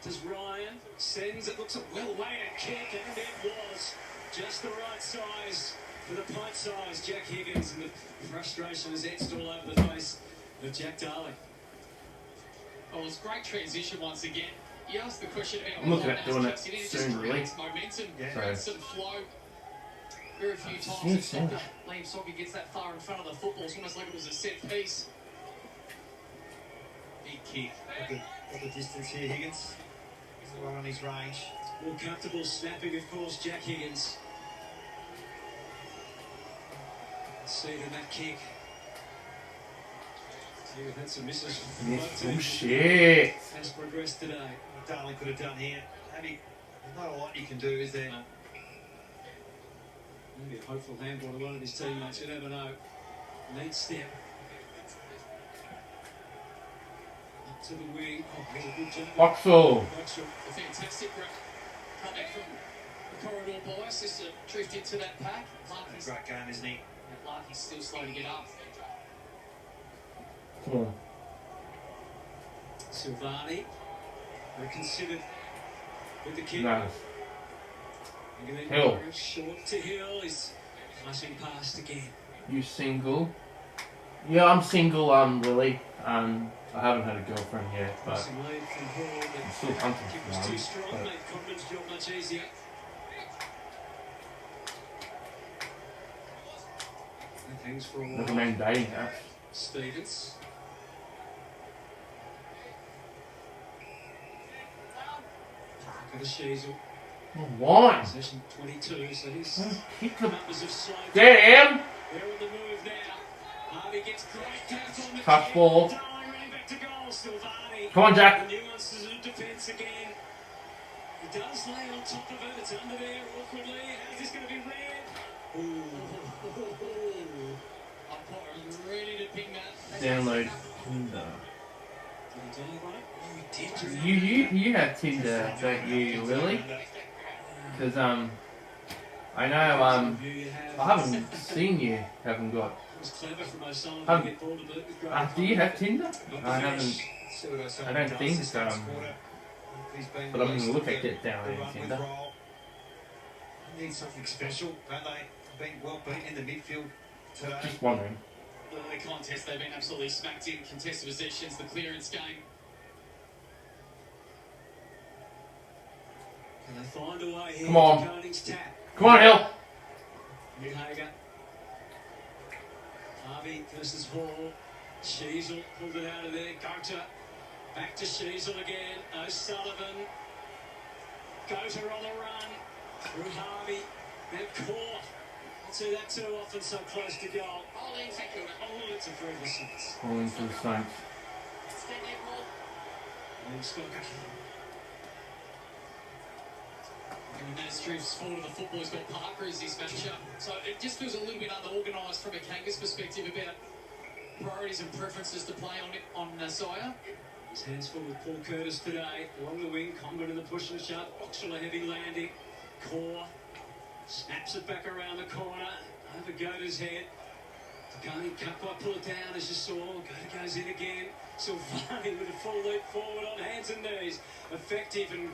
[SPEAKER 5] Does Ryan. Sends it. Looks a well-weighted kick, and it was just the right size for the pint size. Jack Higgins, and the frustration is etched all over the face of Jack Darling.
[SPEAKER 3] Oh, it's great transition once again. You asked the question about
[SPEAKER 2] I'm looking at doing it soon, really.
[SPEAKER 3] Momentum,
[SPEAKER 2] Yeah.
[SPEAKER 3] sort of flow. Very few times Liam Soccer gets that far in front of the football. It's almost like it was a set piece. Big kick.
[SPEAKER 1] Got the distance here, Higgins. He's right on his range.
[SPEAKER 5] More comfortable snapping, of course, Jack Higgins. See in that kick. See, we've had some misses.
[SPEAKER 2] Oh, shit.
[SPEAKER 5] Has progressed today.
[SPEAKER 1] What Darling could have done here. There's not a lot you can do, is there?
[SPEAKER 5] Maybe a hopeful handball to one of his teammates. You never know. Neat step. Up to the wing. Oh, what a good jump.
[SPEAKER 2] Boxall.
[SPEAKER 3] A fantastic run. Coming from the corridor bias, just to drift into that pack. Larky's
[SPEAKER 1] great game, isn't he?
[SPEAKER 3] Larky's still slow to get up.
[SPEAKER 2] Come on.
[SPEAKER 5] Silvani. Reconsidered with the kick.
[SPEAKER 2] No.
[SPEAKER 5] Hill. Short to Hill. He's flashing past again.
[SPEAKER 2] You single? Yeah, I'm single, Lily. I haven't had a girlfriend yet, but
[SPEAKER 5] Some lead from Hall, but
[SPEAKER 2] I'm still hunting
[SPEAKER 5] kick
[SPEAKER 2] for
[SPEAKER 5] was too
[SPEAKER 2] one.
[SPEAKER 5] strong.
[SPEAKER 2] But
[SPEAKER 5] Made Codman's job much easier. That hangs for a while.
[SPEAKER 2] recommend dating apps.
[SPEAKER 5] Stevens. Parker to Sheasel.
[SPEAKER 2] Why?
[SPEAKER 5] Possession 22, so his
[SPEAKER 2] Kick the...
[SPEAKER 5] numbers have slowed.
[SPEAKER 2] Get him!
[SPEAKER 5] They're on the move now. Harvey gets great depth on the
[SPEAKER 2] Touch
[SPEAKER 5] kick.
[SPEAKER 2] ball.
[SPEAKER 5] Darling running back to goal. Silvani.
[SPEAKER 2] Come on, Jack.
[SPEAKER 5] The nuances of defence again. He does lay on top of it. It's under there awkwardly. How's this going to be red? Ooh.
[SPEAKER 3] I'm ready to ping that.
[SPEAKER 2] Download Tinder.
[SPEAKER 5] Did he download one? Oh, he did.
[SPEAKER 2] You have Tinder, don't you, Lily? Because I know I haven't seen you. Haven't got.
[SPEAKER 5] It was clever from O'Sullivan to get ball to boot with great
[SPEAKER 2] Do you have Tinder? I haven't. I don't think but I'm going to look at it downloading Tinder.
[SPEAKER 1] Need something special, don't they? Being well beaten in the midfield today.
[SPEAKER 2] Just wondering.
[SPEAKER 3] The contest, they've been absolutely smacked in contested possessions, the clearance game.
[SPEAKER 5] Can they find a way here?
[SPEAKER 2] Come on.
[SPEAKER 5] Koenig's tap.
[SPEAKER 2] Come on, Hill.
[SPEAKER 5] Newhager. Harvey versus Hall. Sheasel pulled it out of there. Gota. Back to Sheasel again. O'Sullivan. Gota on the run. Through Harvey. Now Core. Don't see that too often, so close to goal. Oh, it's a free for six.
[SPEAKER 2] Calling for the Saints.
[SPEAKER 5] Liam Stocker.
[SPEAKER 3] And that's true for the football. He's got Parker as his matchup. So it just feels a little bit unorganised from a Kangas perspective about priorities and preferences to play on Sire.
[SPEAKER 5] His hands full with Paul Curtis today. Along the wing, Combat in the push and shove. Oxford a heavy landing. Core snaps it back around the corner. Over Goda's head. Takani can't quite pull it down as you saw. Goda goes in again. Silvani with a full leap forward on hands and knees. Effective and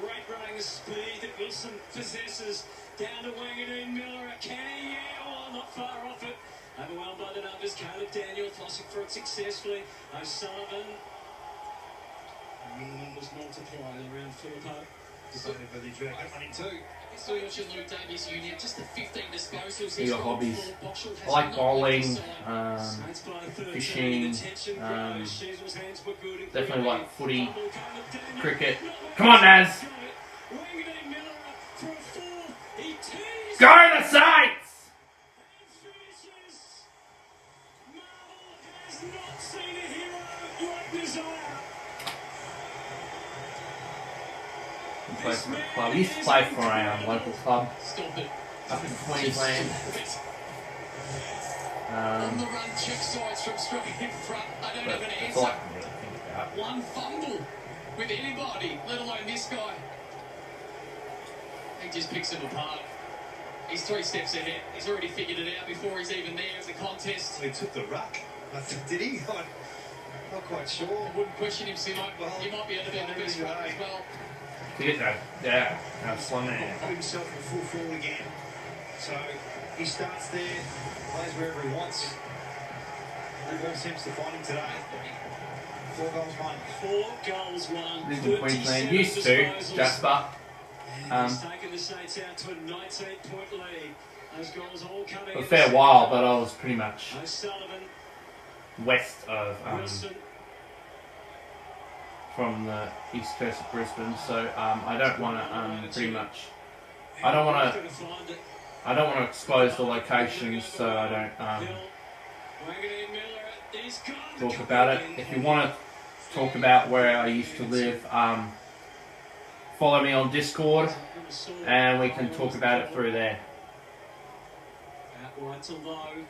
[SPEAKER 5] great running speed that Wilson possesses. Down to Wanganeen Miller. A canny, yeah, oh, not far off it. Overwhelmed by the numbers. Caleb Daniel tossing for it successfully. O'Sullivan. And the numbers multiply around Philippo.
[SPEAKER 1] Decided by the drag that one in two.
[SPEAKER 3] So you mentioned Luke Davies Union, just the 15 disposals.
[SPEAKER 2] Your hobbies. I like bowling, fishing, definitely like footy, cricket. Come on, Naz! Go the Saints! Play for a club. We used to play for a local club up in Queensland.
[SPEAKER 3] check sides from straight in front. I don't have an
[SPEAKER 2] That's
[SPEAKER 3] answer.
[SPEAKER 2] all I can really think about.
[SPEAKER 3] One fumble with anybody, let alone this guy. He just picks him apart. He's 3 steps ahead. He's already figured it out before he's even there as a contest.
[SPEAKER 1] He took the ruck. Did he? Not quite sure.
[SPEAKER 3] I wouldn't question him, Simo. He might be able to be the best ruck as well.
[SPEAKER 2] To get that, yeah, that's slung there.
[SPEAKER 1] Put himself in full forward again. So he starts there, plays wherever he wants. The ball seems to find him today. 4 goals won.
[SPEAKER 5] 4 goals won.
[SPEAKER 2] This is Queensland used to, Jasper.
[SPEAKER 5] He's taken the Saints out to a 19-point lead. Those goals all coming
[SPEAKER 2] A fair while, but I was pretty much
[SPEAKER 5] O'Sullivan,
[SPEAKER 2] west of
[SPEAKER 5] Wilson.
[SPEAKER 2] from the east coast of Brisbane, so I don't want to pretty much. I don't want to expose the locations, so I don't talk about it. If you want to talk about where I used to live, follow me on Discord, and we can talk about it through there.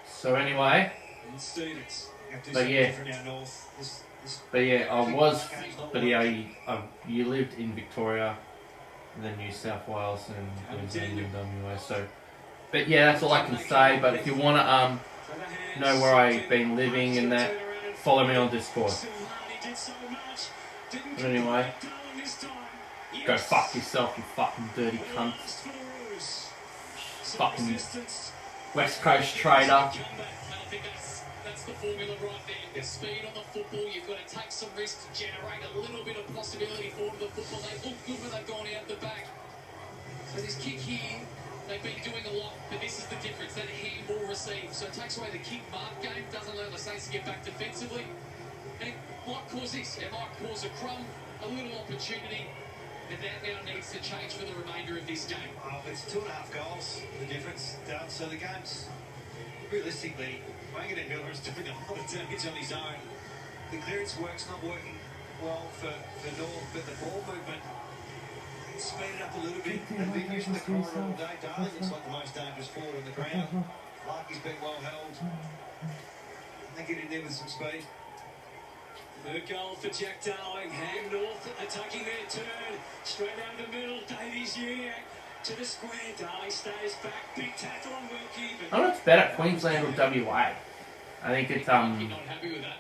[SPEAKER 2] So anyway, but yeah, I was, but yeah, you lived in Victoria, and then New South Wales, and Queensland and WA. So, but yeah, that's all I can say. But if you want to know where I've been living and that, follow me on Discord. But anyway, go fuck yourself, you fucking dirty cunt. Fucking West Coast trader.
[SPEAKER 3] That's the formula right there. The speed on the football, you've got to take some risks to generate a little bit of possibility for the football. They look good when they've gone out the back. So this kick here, they've been doing a lot, but this is the difference. That handball receive. So it takes away the kick mark game, doesn't allow the Saints to get back defensively. And it might cause this. It might cause a crumb, a little opportunity. But that now needs to change for the remainder of this game.
[SPEAKER 1] It's 2.5 goals, the difference. So the game's realistically, Wangan Miller is doing a lot of damage on his own. The clearance work's not working well for North, but the ball movement speed it up a little bit. They've been using the corner all day. Darling looks like the most dangerous forward on the ground. Larky's been well held. They get in there with some speed.
[SPEAKER 5] Third goal for Jack Darling. Ham North attacking their turn. Straight down the middle. Davies Uniac to the square. Darling stays back. Big tackle on Wilkie.
[SPEAKER 2] I don't know if it's better, Queensland or WA. I think it's
[SPEAKER 3] You're not happy with that.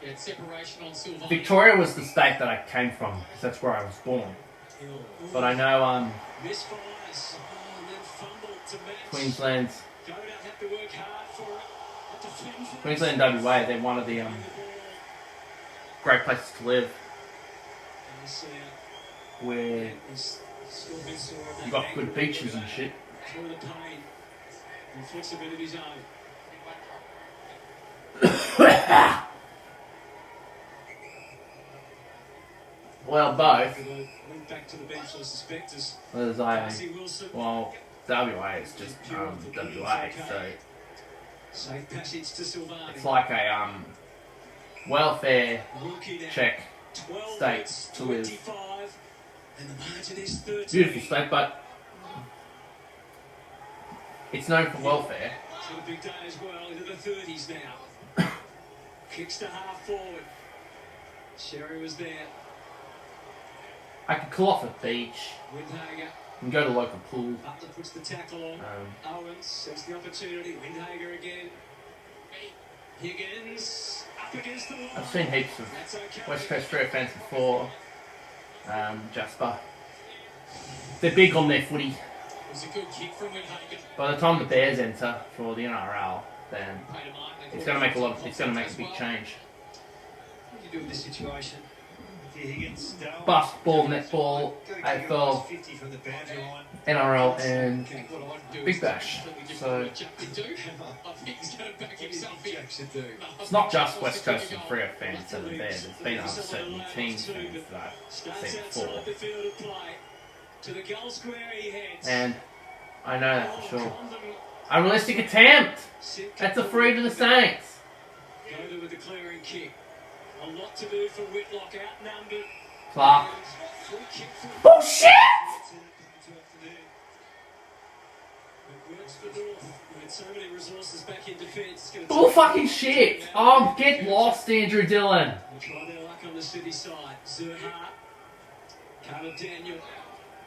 [SPEAKER 3] Yeah, it's separation on Silvani.
[SPEAKER 2] Victoria was the state that I came from, because that's where I was born. But I know
[SPEAKER 5] Misfires. And then fumble to match.
[SPEAKER 2] Queensland's
[SPEAKER 5] Don't have to work hard for it. Defend for
[SPEAKER 2] Queensland and WA, they're one of the great places to live, where you got good beaches and shit.
[SPEAKER 5] Through the pain. Inflicts a bit of his own.
[SPEAKER 2] Well, both.
[SPEAKER 5] Went back to the bench for the suspectors.
[SPEAKER 2] Well, WA is just WA, so
[SPEAKER 5] Safe passage to Silvani.
[SPEAKER 2] it's like a welfare check state to live.
[SPEAKER 5] And the margin is 13.
[SPEAKER 2] Beautiful state, but it's known for welfare.
[SPEAKER 5] It's got a big day as well, into the 30s now. Kicks to half forward. Sherry was there.
[SPEAKER 2] I could cool off at the beach
[SPEAKER 5] Windhager.
[SPEAKER 2] and go to the local pool.
[SPEAKER 5] Butler puts the tackle on. Owens sees the opportunity. Windhager again. Higgins up against the wall.
[SPEAKER 2] I've seen heaps of West Coast Street fans before. Jasper. They're big on their footy.
[SPEAKER 3] It was a good kick from Windhager.
[SPEAKER 2] By the time the Bears enter for the NRL, then it's going to make a big change.
[SPEAKER 1] What do you do with this situation? Higgins,
[SPEAKER 2] Basketball, netball, AFL,
[SPEAKER 1] 50 from the boundary line.
[SPEAKER 2] NRL, and Big Bash. So it's not just West Coast and Freo fans that are there. There's been other certain teams fans that I've seen before. And I know that for sure. Unrealistic attempt! That's a free to the Saints.
[SPEAKER 5] Go with the clearing kick. A lot to do for Whitlock, outnumbered.
[SPEAKER 2] Clark. Bullshit!
[SPEAKER 5] It works for North. With so many resources back in defence.
[SPEAKER 2] Bull fucking shit! Oh, get lost, Andrew Dillon.
[SPEAKER 5] We'll try their luck on the city side. Zerha. Caleb Daniel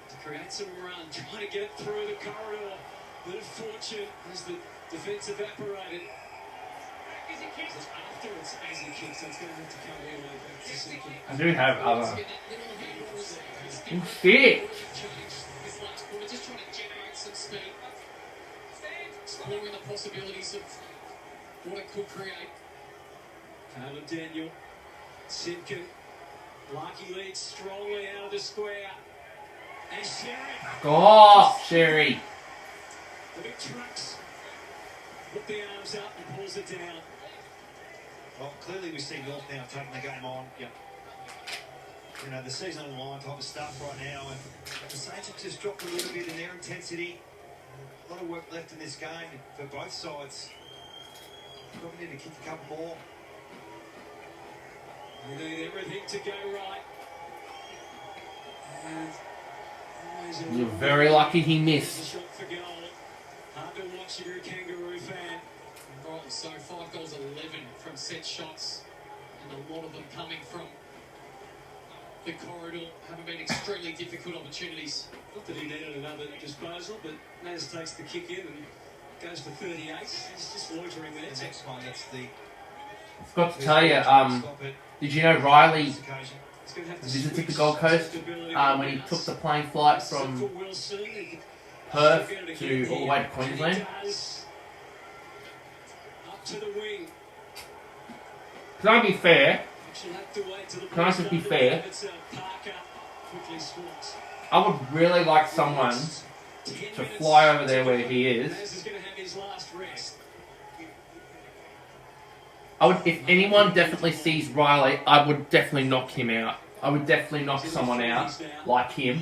[SPEAKER 5] to create some run. Trying to get it through the corridor. Bit of fortune as the defence evaporated. Afterwards, as he kicks, so it's going to have to come all the way back to Sinking.
[SPEAKER 2] I do have other. Shit!
[SPEAKER 3] Just trying to generate some speed. Exploring the possibilities of what it could create.
[SPEAKER 5] Caleb Daniel. Simpkin. Larky leads strongly out of the square. And Sherry.
[SPEAKER 2] Go off, Sherry.
[SPEAKER 5] The big trucks. Put the arms up and pulls it down.
[SPEAKER 1] Well, clearly we see North now taking the game on. Yep. You know, the season on the line type of stuff right now, and the Saints have just dropped a little bit in their intensity. A lot of work left in this game for both sides. Probably need to kick a couple more.
[SPEAKER 5] They need everything to go right. And
[SPEAKER 2] You're very lucky he missed.
[SPEAKER 5] shot for goal. Hard to watch if you're a Kangaroo fan.
[SPEAKER 3] Right, so 5 goals, 11 from set shots, and a lot of them coming from the corridor. Haven't been extremely difficult opportunities.
[SPEAKER 5] Not that he needed another disposal, but Naz takes the kick in and goes to 38. He's just loitering there.
[SPEAKER 1] The next one, that's the...
[SPEAKER 2] I've got to tell you, did you know Riley visited the Gold Coast when he took the plane flight from Perth to all the way to Queensland?
[SPEAKER 5] Up to the wing.
[SPEAKER 2] Can I be fair?
[SPEAKER 5] Can I
[SPEAKER 2] just be fair? I would really like someone to fly over there where he is. If anyone definitely sees Riley, I would definitely knock him out. I would definitely knock someone out like him,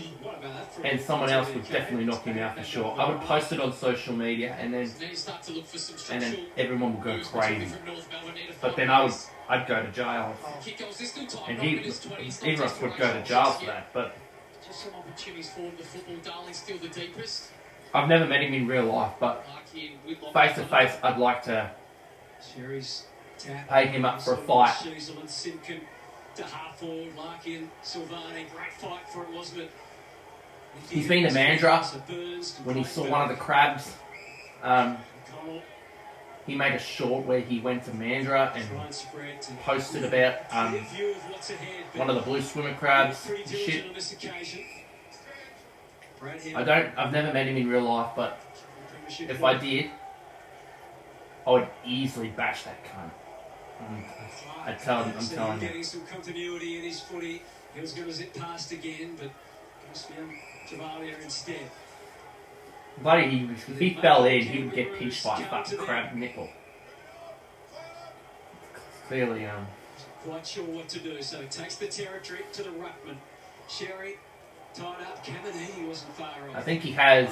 [SPEAKER 2] and someone else would definitely knock him out for sure. I would post it on social media, and then everyone would go crazy. But then I'd go to jail, and either of us would go to jail for that. But
[SPEAKER 3] Just some opportunities for the football darling, still the deepest.
[SPEAKER 2] I've never met him in real life, but face to face, I'd like to pay him up for a fight.
[SPEAKER 5] To half forward, Larkin, Silvani, great fight for it, wasn't it?
[SPEAKER 2] He's been to Mandurah when he saw one of the crabs. He made a short where he went to Mandurah and posted about one of the blue swimmer crabs. Shit. I've never met him in real life, but if I did, I would easily bash that cunt. I'm telling you.
[SPEAKER 5] Getting some continuity in his footy. He was going to zip past again, but goes found Javalia instead.
[SPEAKER 2] Buddy, if he fell in, he would get pinched by a fucking crab nickel. Clearly,
[SPEAKER 5] Quite sure what to do, so he takes the territory to the ruckman. Sherry tied up. Caminiti wasn't far off.
[SPEAKER 2] I think he has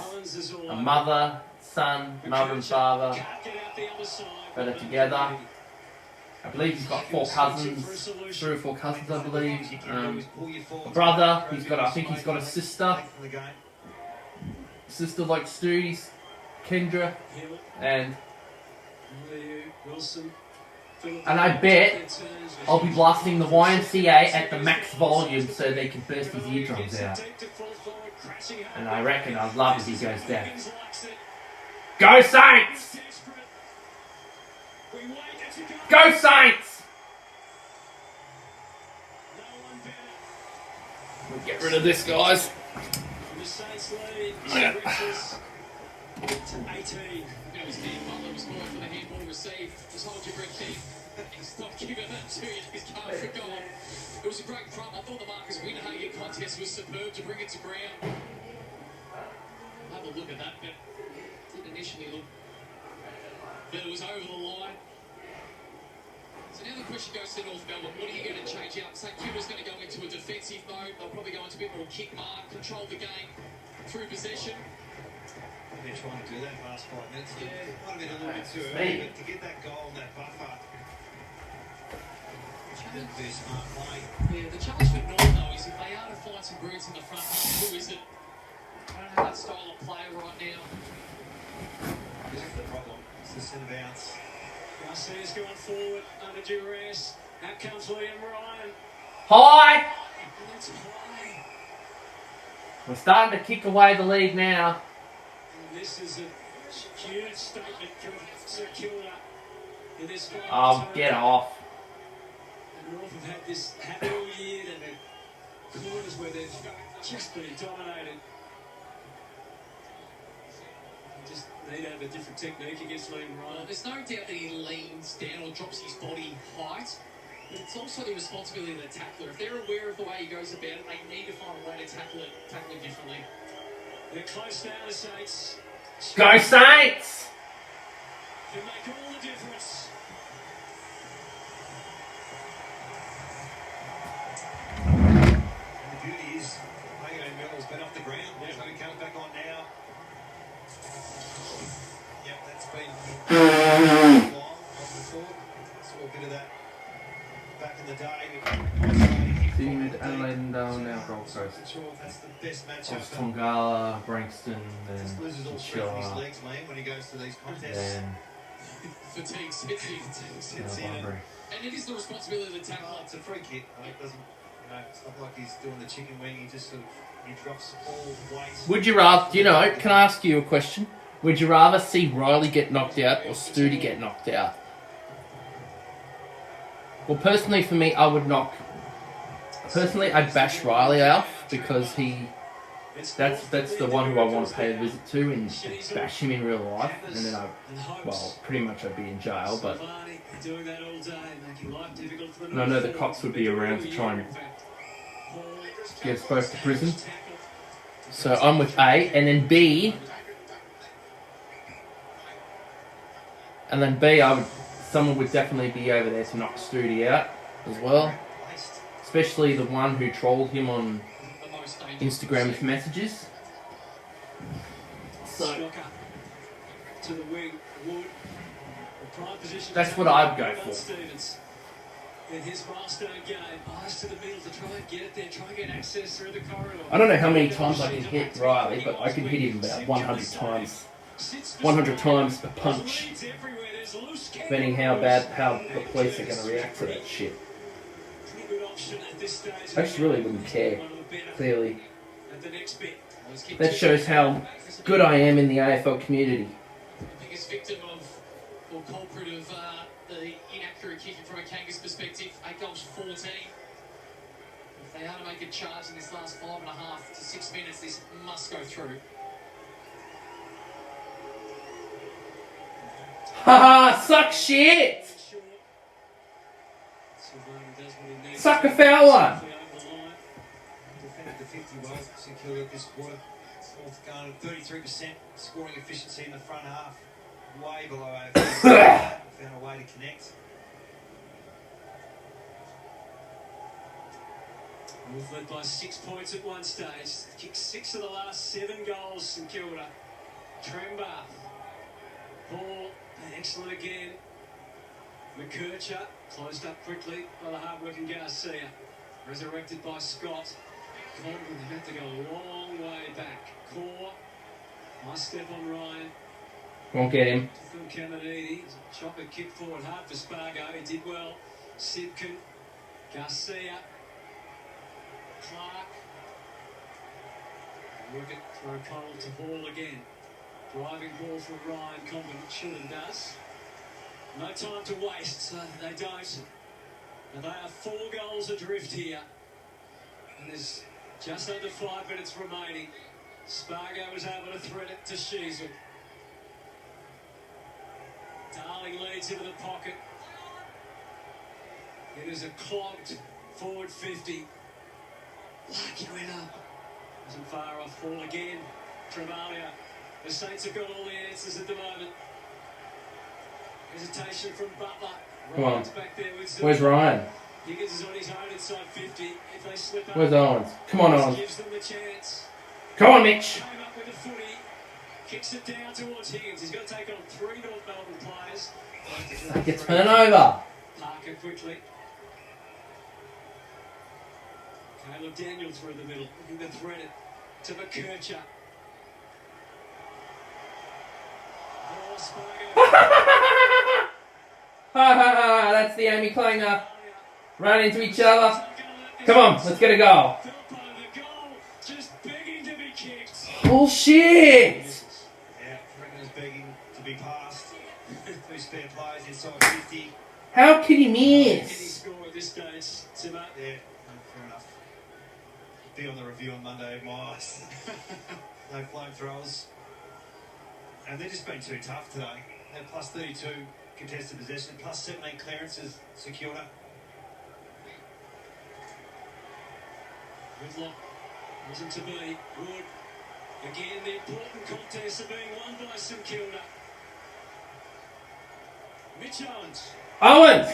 [SPEAKER 2] a mother, son, mother and father that are together. I believe he's got 4 cousins, 3 or 4 cousins, I believe. A brother. I think he's got a sister. Sister like Stu's, Kendra, and I bet I'll be blasting the YMCA at the max volume so they can burst his eardrums out. And I reckon I'd love if he goes down. Go Saints! Go Saints! We'll get rid of this, guys.
[SPEAKER 3] To 18. Steve Butler was going for the handball received. Just hold your breath, Steve. He's not giving that to you. He's coming for goal. It was a great front. I thought the Marcus Winhagen contest was superb to bring it to ground. Have a look at that, but didn't initially look. But it was over the line. So now the question goes to North Melbourne. What are you going to change up? St Kilda's going to go into a defensive mode. They'll probably go into a bit more kick mark, control the game through possession.
[SPEAKER 1] They're trying to do that last 5 minutes. Yeah, it might have been a little bit too early, but to get that goal and that buffer, that'd be a smart play.
[SPEAKER 3] Yeah, the challenge for North, though, is if they are to find some brutes in the front, who is it? I don't have that style of player right now.
[SPEAKER 1] This is the problem. It's the centre bounce.
[SPEAKER 5] Garcia's going forward under duress. Out comes Liam Ryan.
[SPEAKER 2] High!
[SPEAKER 5] And it's high.
[SPEAKER 2] We're starting to kick away the lead now.
[SPEAKER 5] And this is a huge statement from St Kilda in this final
[SPEAKER 2] Oh,
[SPEAKER 5] term.
[SPEAKER 2] get off.
[SPEAKER 5] And North have had this happy all year and the corners where they've just been dominated. They just need to have a different technique against Liam Ryan.
[SPEAKER 3] Well, there's no doubt that he leans down or drops his body height, but it's also the responsibility of the tackler. If they're aware of the way he goes about it, they need to find a way to tackle it differently.
[SPEAKER 5] They're close now, the Saints.
[SPEAKER 2] Go Saints!
[SPEAKER 5] Can make all the difference.
[SPEAKER 1] The beauty is, Mayo Mill's been off the ground. So he comes back on now. Yep, that's been long off the court. Saw a bit of that back in the day.
[SPEAKER 2] Dude, Adelaide and Dale now Gold Coast.
[SPEAKER 1] Not sure if that's the best matchup.
[SPEAKER 2] Of Tongala, Brankston,
[SPEAKER 1] Just
[SPEAKER 2] then
[SPEAKER 1] loses all strength in his
[SPEAKER 2] Chilla,
[SPEAKER 1] legs, man, when he goes to these contests.
[SPEAKER 2] then
[SPEAKER 3] Fatigue sits in.
[SPEAKER 2] Bunbury.
[SPEAKER 3] And it is the responsibility of the tackler.
[SPEAKER 1] Oh, it's a free kick. It doesn't, it's not like he's doing the chicken wing. He just sort of he drops all weight.
[SPEAKER 2] Would you rather, can I ask you a question? Would you rather see Riley get knocked out or Studi get knocked out? Well, personally for me, I'd bash Riley out because that's the one who I want to pay a visit to and bash him in real life, and then pretty much I'd be in jail, but and I know the cops would be around to try and get us both to prison. So I'm with A, and then B, someone would definitely be over there to knock Studi out as well. Especially the one who trolled him on Instagram with messages. So that's what I'd go for.
[SPEAKER 5] In his milestone game, eyes to the middle to try and get it there, try and get access through the corridor.
[SPEAKER 2] I don't know how many times I can hit Riley, but I can hit him about 100 times. 100 times a punch. Depending how the police are going to react to that shit. I just really wouldn't care, clearly. That shows how good I am in the AFL community.
[SPEAKER 3] The biggest victim of, or culprit of the inaccurate kicking from a Kangas perspective, 8 goals 14. If they are to make a charge in this last 5.5 to 6 minutes, this must go through.
[SPEAKER 2] Haha, suck shit! Suck a foul one!
[SPEAKER 1] Defended the 50 well, secured at this quarter. North going 33% scoring efficiency in the front half. Way below AFL. Found a way to connect.
[SPEAKER 5] North led by 6 points at one stage. Kicked 6 of the last 7 goals, St Kilda. Tremba. Paul, excellent again. McKercher, closed up quickly by the hard-working Garcia. Resurrected by Scott. Coleman had to go a long way back. Core. Nice step on Ryan.
[SPEAKER 2] Won't get him.
[SPEAKER 5] Phil Caminiti. Chopper kick forward hard for Spargo. He did well. Sidkin. Garcia. Clark. Work it for O'Connell to Hall again. Driving ball from Ryan. Confident Chilton does. No time to waste, so they don't. And they are 4 goals adrift here. And there's just under 5 minutes remaining. Spargo was able to thread it to Sheasel. Darling leads into the pocket. It is a clogged forward 50. Lucky went up. Wasn't far off. Fall again. Travalia. The Saints have got all the answers at the moment. Hesitation from Butler.
[SPEAKER 2] Come on.
[SPEAKER 5] Ryan's back there with
[SPEAKER 2] Where's Ryan?
[SPEAKER 5] Higgins is on his own inside 50. If they slip up,
[SPEAKER 2] Where's Owens? Come on, Owens.
[SPEAKER 5] gives them the chance.
[SPEAKER 2] Come on, Mitch.
[SPEAKER 5] Came up with a footy. Kicks it down towards Higgins. He's got to take on 3 North Melbourne players.
[SPEAKER 2] Like a turnover.
[SPEAKER 5] Parker quickly. Caleb Daniel through the middle. Looking to thread it to McKercher.
[SPEAKER 2] That's the Amy Klanger. Run into each other. Come on, let's get a goal. Bullshit!
[SPEAKER 1] Yeah, Reckon's begging to be passed. Two spare players inside 50.
[SPEAKER 2] How can he
[SPEAKER 5] Can he
[SPEAKER 2] miss?
[SPEAKER 5] score at this stage, Timmer?
[SPEAKER 1] Yeah, fair enough. Be on the review on Monday of my eyes. No flamethrowers. And they've just been too tough today. They're plus 32 contested possession, plus 17 clearances secured.
[SPEAKER 5] Whitlock wasn't to be. Wood. Again, the important contests are being won by St Kilda. Mitch Owens.
[SPEAKER 2] Owens!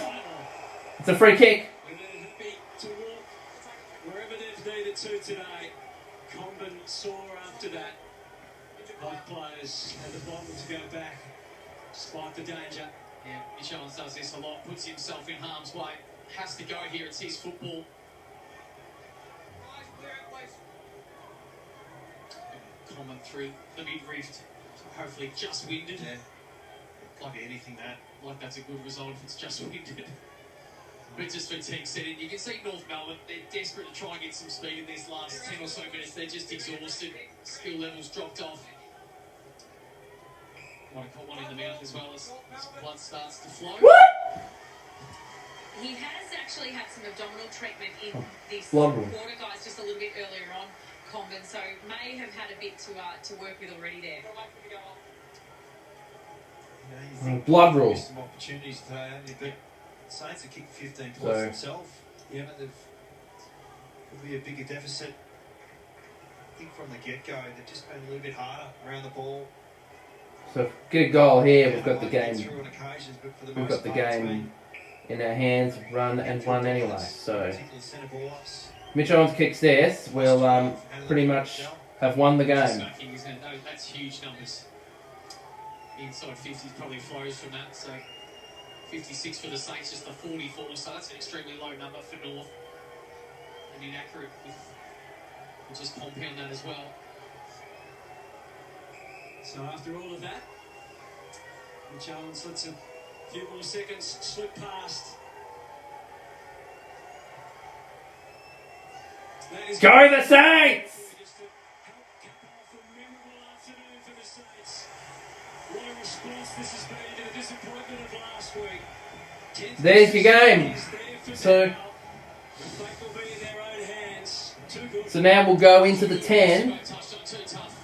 [SPEAKER 2] It's a free kick.
[SPEAKER 5] And they're happy to walk wherever they've needed to today. Comben saw after that. Both players at the bottom to go back, despite the danger.
[SPEAKER 3] Yeah, Mitch Owens does this a lot, puts himself in harm's way. Has to go here, it's his football. Common through the mid-rift, hopefully just winded.
[SPEAKER 1] Yeah. Could be anything that.
[SPEAKER 3] Like that's a good result if it's just winded. But just for team setting, you can see North Melbourne, they're desperate to try and get some speed in these last 10 or so minutes. They're just exhausted, skill levels dropped off. Might have caught one in the mouth as well as blood starts to flow.
[SPEAKER 2] What?
[SPEAKER 4] He has actually had some abdominal treatment in this
[SPEAKER 2] Blood
[SPEAKER 4] quarter,
[SPEAKER 2] room.
[SPEAKER 4] guys, just a little bit earlier on, Comben, so may have had a bit to work with already there.
[SPEAKER 1] You know, you think
[SPEAKER 2] Blood rule.
[SPEAKER 1] missed some opportunities today, haven't you? But Saints have kicked 15 points
[SPEAKER 2] So-
[SPEAKER 1] themselves. Yeah, but there'll be a bigger deficit. I think from the get-go, they've just been a little bit harder around the ball.
[SPEAKER 2] So get a goal here. We've got the
[SPEAKER 1] They might get
[SPEAKER 2] game.
[SPEAKER 1] through on occasions, but for the
[SPEAKER 2] We've
[SPEAKER 1] most
[SPEAKER 2] got the
[SPEAKER 1] part, it's
[SPEAKER 2] game in our hands. Run and run anyway. So
[SPEAKER 1] particularly centre ball-ups.
[SPEAKER 2] Mitch Owens kicks this. We'll pretty much have won the game.
[SPEAKER 3] Smacking, isn't it? That's huge numbers. Inside 50 probably flows from that, so 56 for the Saints, just the 44, so that's an extremely low number for North. And inaccurate we'll just compound that as well.
[SPEAKER 5] So after all of that, Mitch Owens lets a few more seconds slip past. That is
[SPEAKER 2] Go the Saints!
[SPEAKER 5] just to help cap off a memorable afternoon for the Saints. What a response this has been to the disappointment of last week. 10th
[SPEAKER 2] There's your game.
[SPEAKER 5] is there for
[SPEAKER 2] So-
[SPEAKER 5] now. The fate will be in their own hands. Too good.
[SPEAKER 2] So now we'll go into the 10
[SPEAKER 3] Touched on too tough.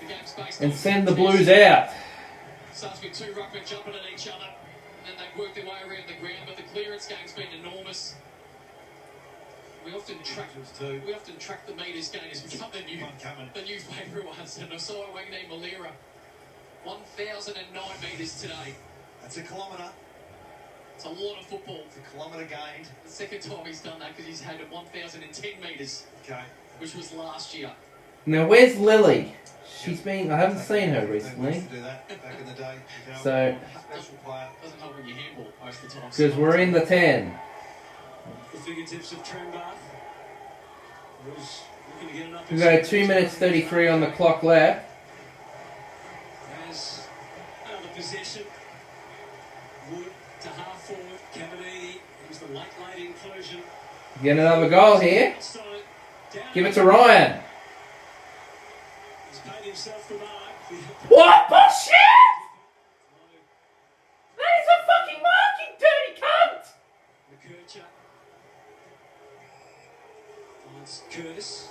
[SPEAKER 3] The game's based
[SPEAKER 2] and
[SPEAKER 3] on
[SPEAKER 2] send the Blues out.
[SPEAKER 3] starts with two ruckmen jumping at each other, and then they work their way around the ground, but the clearance game's been enormous. We often track the metres gain as become the new favourite ones, and Osai Wanganeen Malira 1,009 metres today.
[SPEAKER 1] That's a kilometre.
[SPEAKER 3] It's a lot of football.
[SPEAKER 1] It's a kilometre gained.
[SPEAKER 3] The second time he's done that because he's had 1,010 metres,
[SPEAKER 1] Okay.
[SPEAKER 3] which was last year.
[SPEAKER 2] Now where's Lily? She's been. I haven't seen her
[SPEAKER 1] They used
[SPEAKER 2] recently.
[SPEAKER 1] to do that back in the day. You know,
[SPEAKER 2] So-
[SPEAKER 1] special player.
[SPEAKER 3] Doesn't help when you handball most of the time.
[SPEAKER 2] Because we're in the 10.
[SPEAKER 5] The fingertips of Trembath was looking to get an up.
[SPEAKER 2] We go 2 minutes 33 on the clock left.
[SPEAKER 5] As another possession. Wood to half forward. Caminiti was the late inclusion.
[SPEAKER 2] Get another goal here.
[SPEAKER 5] Outside, down.
[SPEAKER 2] Give it to Ryan.
[SPEAKER 5] He's paid himself the mark.
[SPEAKER 2] What bullshit? That is a fucking marking, dirty cunt!
[SPEAKER 5] McKercher. Finds Curtis.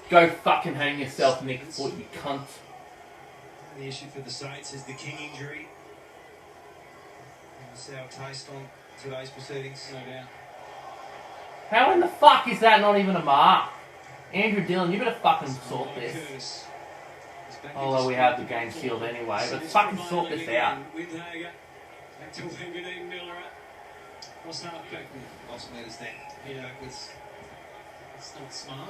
[SPEAKER 2] Go fucking hang yourself, Nick Foot, you cunt.
[SPEAKER 1] And the issue for the Saints is the King injury. A sour taste on today's proceedings.
[SPEAKER 5] No doubt.
[SPEAKER 2] How in the fuck is that not even a mark? Andrew Dillon, you better fucking sort this.
[SPEAKER 5] Curtis. He's back
[SPEAKER 2] Although
[SPEAKER 5] into
[SPEAKER 2] we have the
[SPEAKER 5] square
[SPEAKER 2] game
[SPEAKER 5] four.
[SPEAKER 2] sealed anyway, but
[SPEAKER 5] It's
[SPEAKER 2] fucking
[SPEAKER 5] from
[SPEAKER 2] sort this
[SPEAKER 5] Ireland
[SPEAKER 2] out.
[SPEAKER 5] again. Windhager. Back to Wanganeen Miller. Cross half back.
[SPEAKER 1] Lost meters then.
[SPEAKER 5] Yeah.
[SPEAKER 1] Backwards.
[SPEAKER 3] It's not smart.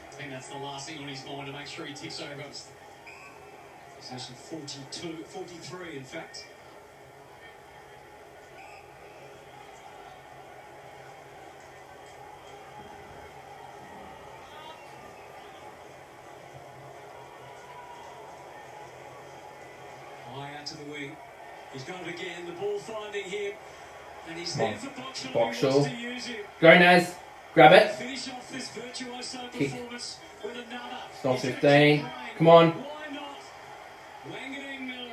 [SPEAKER 3] I think that's the last thing on his mind to make sure he ticks over.
[SPEAKER 5] Possession 43 in fact. to the wing. He's got it again. The ball finding him. And he's
[SPEAKER 2] Come on.
[SPEAKER 5] there for Boxall.
[SPEAKER 2] Boxall.
[SPEAKER 5] He wants to use him.
[SPEAKER 2] Go, Naz. Grab it.
[SPEAKER 5] Finish off this virtuoso
[SPEAKER 2] Kick.
[SPEAKER 5] performance with another.
[SPEAKER 2] Stop 15. Come on.
[SPEAKER 5] Why not? Wanganeen Miller.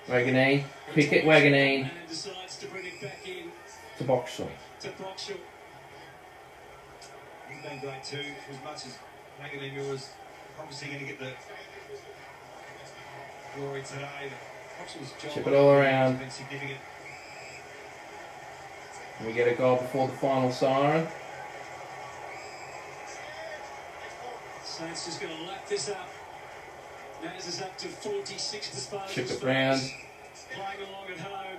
[SPEAKER 2] Wagonine. Kick it, Wagonine.
[SPEAKER 5] And decides to bring it back in
[SPEAKER 2] To Boxall.
[SPEAKER 5] to Boxall.
[SPEAKER 1] He's been great too, for as much as Wanganeen was obviously going to get the glory today. Boxall's job
[SPEAKER 2] Chip it all around.
[SPEAKER 1] has been significant.
[SPEAKER 2] And we get a goal before the final siren.
[SPEAKER 5] Saints just going to lap this up. Naz is up to 46 disposals.
[SPEAKER 2] Chip it round.
[SPEAKER 5] Playing along at home.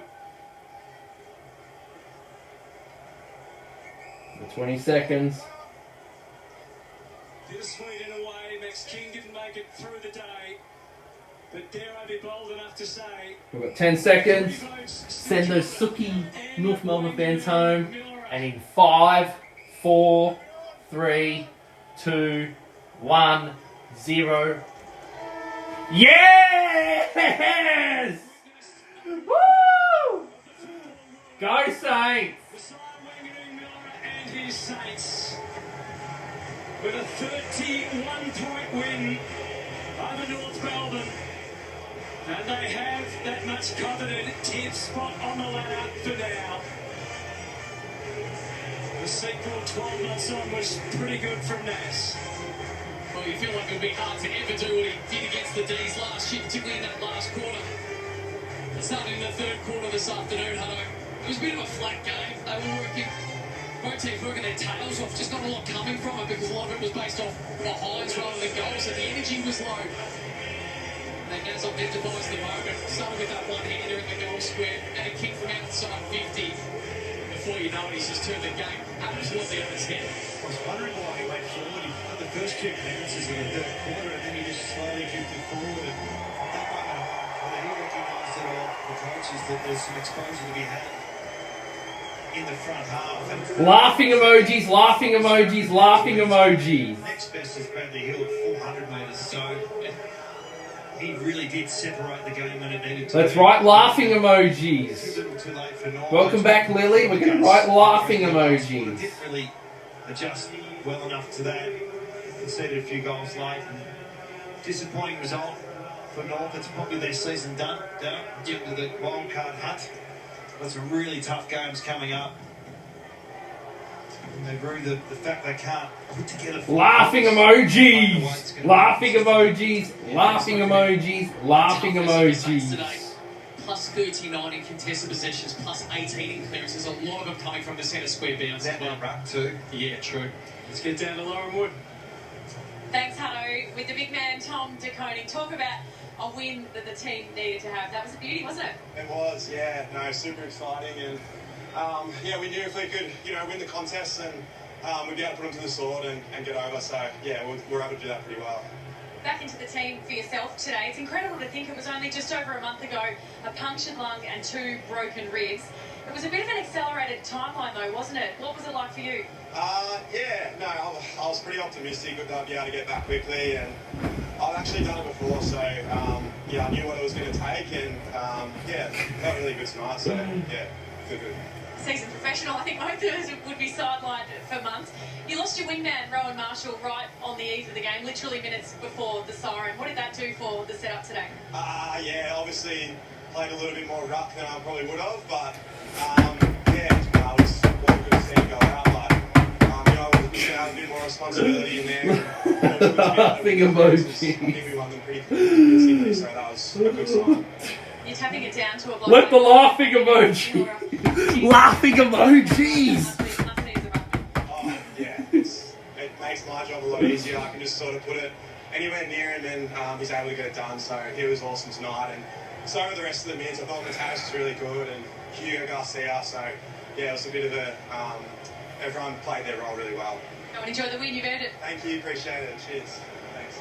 [SPEAKER 2] For 20 seconds.
[SPEAKER 5] Bittersweet in a way. Max King didn't make it through the day. But dare I be bold enough to say,
[SPEAKER 2] We've got 10 seconds. Send those sooky North Melbourne fans home. And in 5, 4, 3, 2, 1, 0. Yes! Woo! Go Saints!
[SPEAKER 5] and his Saints with a 31-point win over North Melbourne. And they have that much coveted 10th spot on the ladder for now. The sequel 12 months on was pretty good from Naz.
[SPEAKER 3] Well, you feel like it would be hard to ever do what he did against the D's last year, particularly in that last quarter. It started in the third quarter this afternoon, Hutto. It was a bit of a flat game. They were working, both teams working their tails off, just not a lot coming from it because a lot of it was based off behinds rather than goals, and the energy was low. And Naz identifies the moment, started with that one-hander in the goal square and a kick from outside 50. Before you know it, he's just turned the game absolutely on its head.
[SPEAKER 1] I was wondering why he went forward. He had the first two clearances in the third quarter and then he just slowly drifted forward. And that moment, whether he recognised it or the coaches, that there's some exposure to be had in the front half. And
[SPEAKER 2] Laughing emojis, laughing emojis, laughing emojis.
[SPEAKER 1] next best is Bradley Hill at 400 metres, so he really did separate the game when it needed to.
[SPEAKER 2] Let's write laughing emojis.
[SPEAKER 1] Too little, too late for North.
[SPEAKER 2] Welcome back, Lily. We're going to write laughing emojis.
[SPEAKER 1] Didn't really adjust well enough to that. Conceded a few goals late. And disappointing result for North. It's probably their season done. Get into the wild card hunt. Got some really tough games coming up. And they rue the fact they can't put together.
[SPEAKER 2] Laughing emojis. Laughing emojis. Laughing emojis. Laughing emojis.
[SPEAKER 3] Plus 39 in contested possessions, plus 18 in clearances. A lot of them coming from the centre square bounce.
[SPEAKER 1] That one ruck too.
[SPEAKER 3] Yeah, true.
[SPEAKER 5] Let's get down to Lauren Wood.
[SPEAKER 4] Thanks, Hutto. With the big man, Tom De Koning. Talk about a win that the team needed to have. That was a beauty, wasn't it?
[SPEAKER 16] It was, yeah. No, super exciting. And, yeah, we knew if we could, win the contest and we'd be able to put them to the sword and get over. So, yeah, we were able to do that pretty well.
[SPEAKER 4] Back into the team for yourself today. It's incredible to think it was only just over a month ago, a punctured lung and 2 broken ribs. It was a bit of an accelerated timeline though, wasn't it? What was it like for you?
[SPEAKER 16] Yeah, no, I was pretty optimistic that I'd be able to get back quickly, and I've actually done it before, so yeah, I knew what it was going to take, and yeah, felt really good tonight, so yeah, good.
[SPEAKER 4] Seasoned professional, I think both of us would be sidelined for months. You lost your wingman, Rowan Marshall, right on the eve of the game, literally minutes before the siren. What did that do for the setup today?
[SPEAKER 16] Yeah, obviously played a little bit more ruck than I probably would have, but yeah, I was good to see him go out, but I was going to have a bit more responsibility in there.
[SPEAKER 2] Laughing emoji.
[SPEAKER 16] I think we won them pretty convincingly, so that was a good sign.
[SPEAKER 4] You're tapping it down to a block.
[SPEAKER 2] Let the laughing emoji. Laughing emojis.
[SPEAKER 16] Oh, yeah, it makes my job a lot easier. I can just sort of put it anywhere near him and he's able to get it done. So it was awesome tonight. And so were the rest of the mids. I thought Matthias was really good and Hugo Garcia. So yeah, it was a bit of a, everyone played their role really well.
[SPEAKER 4] Go and enjoy the win, you've earned it.
[SPEAKER 16] Thank you, appreciate it. Cheers. Thanks.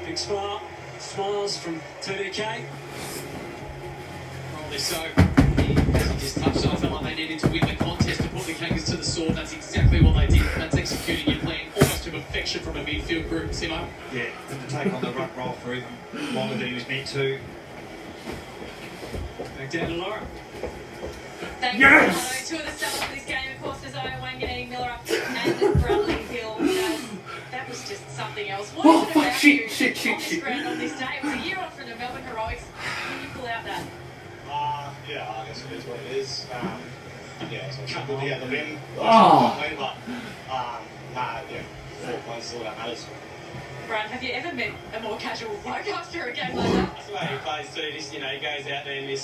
[SPEAKER 5] Big smile. Smiles from TDK.
[SPEAKER 3] Probably so. As he just touched on, I felt like they needed to win the contest to put the Kangas to the sword. That's exactly what they did. That's executing your plan almost to perfection from a midfield group, Simo.
[SPEAKER 1] Yeah, and to take on the ruck role for even longer than he was meant to.
[SPEAKER 5] Back down to Laura.
[SPEAKER 4] Thank
[SPEAKER 2] Yes!
[SPEAKER 4] you. Two of the stars for this game, of course, Desire Wanganeen, Miller and Bradley Hill. That was just something else. What is it about you on this ground on this day? It was a year on from the Melbourne Heroics. Can you pull out that?
[SPEAKER 16] Yeah, I guess it is what it is. Yeah, so it's good to get the win.
[SPEAKER 2] Oh.
[SPEAKER 16] But, yeah, 4 points is all that matters.
[SPEAKER 4] Brad, have you ever met a more casual bloke after a game like that?
[SPEAKER 17] That's the way he plays too. Just, he goes out there and he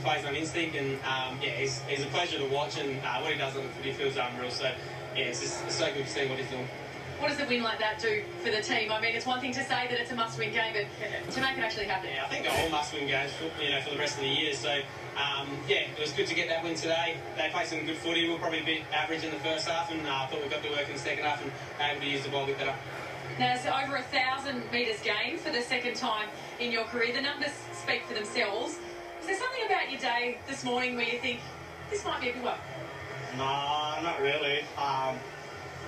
[SPEAKER 17] plays on instinct, and he's a pleasure to watch, and what he does on the footy field's unreal. So yeah, it's so good to see what he's doing.
[SPEAKER 4] What does a win like that do for the team? I mean, it's one thing to say that it's a must-win game, but to make it actually happen.
[SPEAKER 17] Yeah, I think they're all must-win games for the rest of the year. So it was good to get that win today. They played some good footy. We were probably a bit average in the first half, and I thought we got to work in the second half and able to use the ball a bit better.
[SPEAKER 4] Now, it's over 1,000 metres gained for the second time in your career. The numbers speak for themselves. Is there something about your day this morning where you think, this might be a good one?
[SPEAKER 16] No, not really. I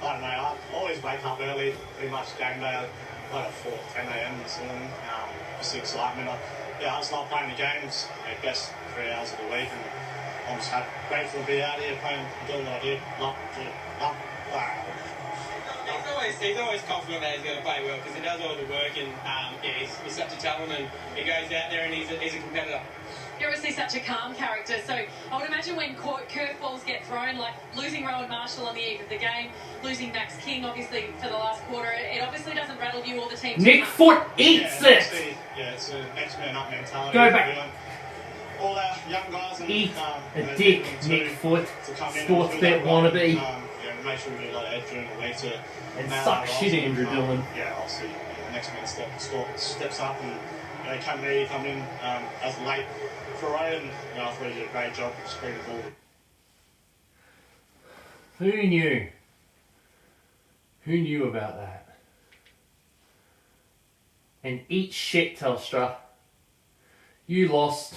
[SPEAKER 16] don't know. I always wake up early, pretty much game day, like at 10 a.m. this morning. Just the excitement. I just like playing the games, the best 3 hours of the week, and I'm just grateful to be out here playing, doing what I do.
[SPEAKER 17] He's always confident that he's going to play well because he does all the work, and he's such a talent, and he goes out there and he's a competitor.
[SPEAKER 4] You're obviously such a calm character, so I would imagine when curveballs get thrown, like losing Rowan Marshall on the eve of the game, losing Max King, obviously, for the last quarter, it obviously doesn't rattle you or the team.
[SPEAKER 2] Nick Foot eats it!
[SPEAKER 16] Yeah, it's a next man up mentality.
[SPEAKER 2] Go back.
[SPEAKER 16] All our young guys and
[SPEAKER 2] eat a dick, Nick Foot, sports bet wannabe.
[SPEAKER 16] Make sure we do like Ed during the week to
[SPEAKER 2] and suck shit, Andrew Dillon.
[SPEAKER 16] Yeah, obviously, the next man steps up and come in as late for Ray, and I thought he did a great job spreading the ball.
[SPEAKER 2] Who knew? Who knew about that? And eat shit, Telstra. You lost.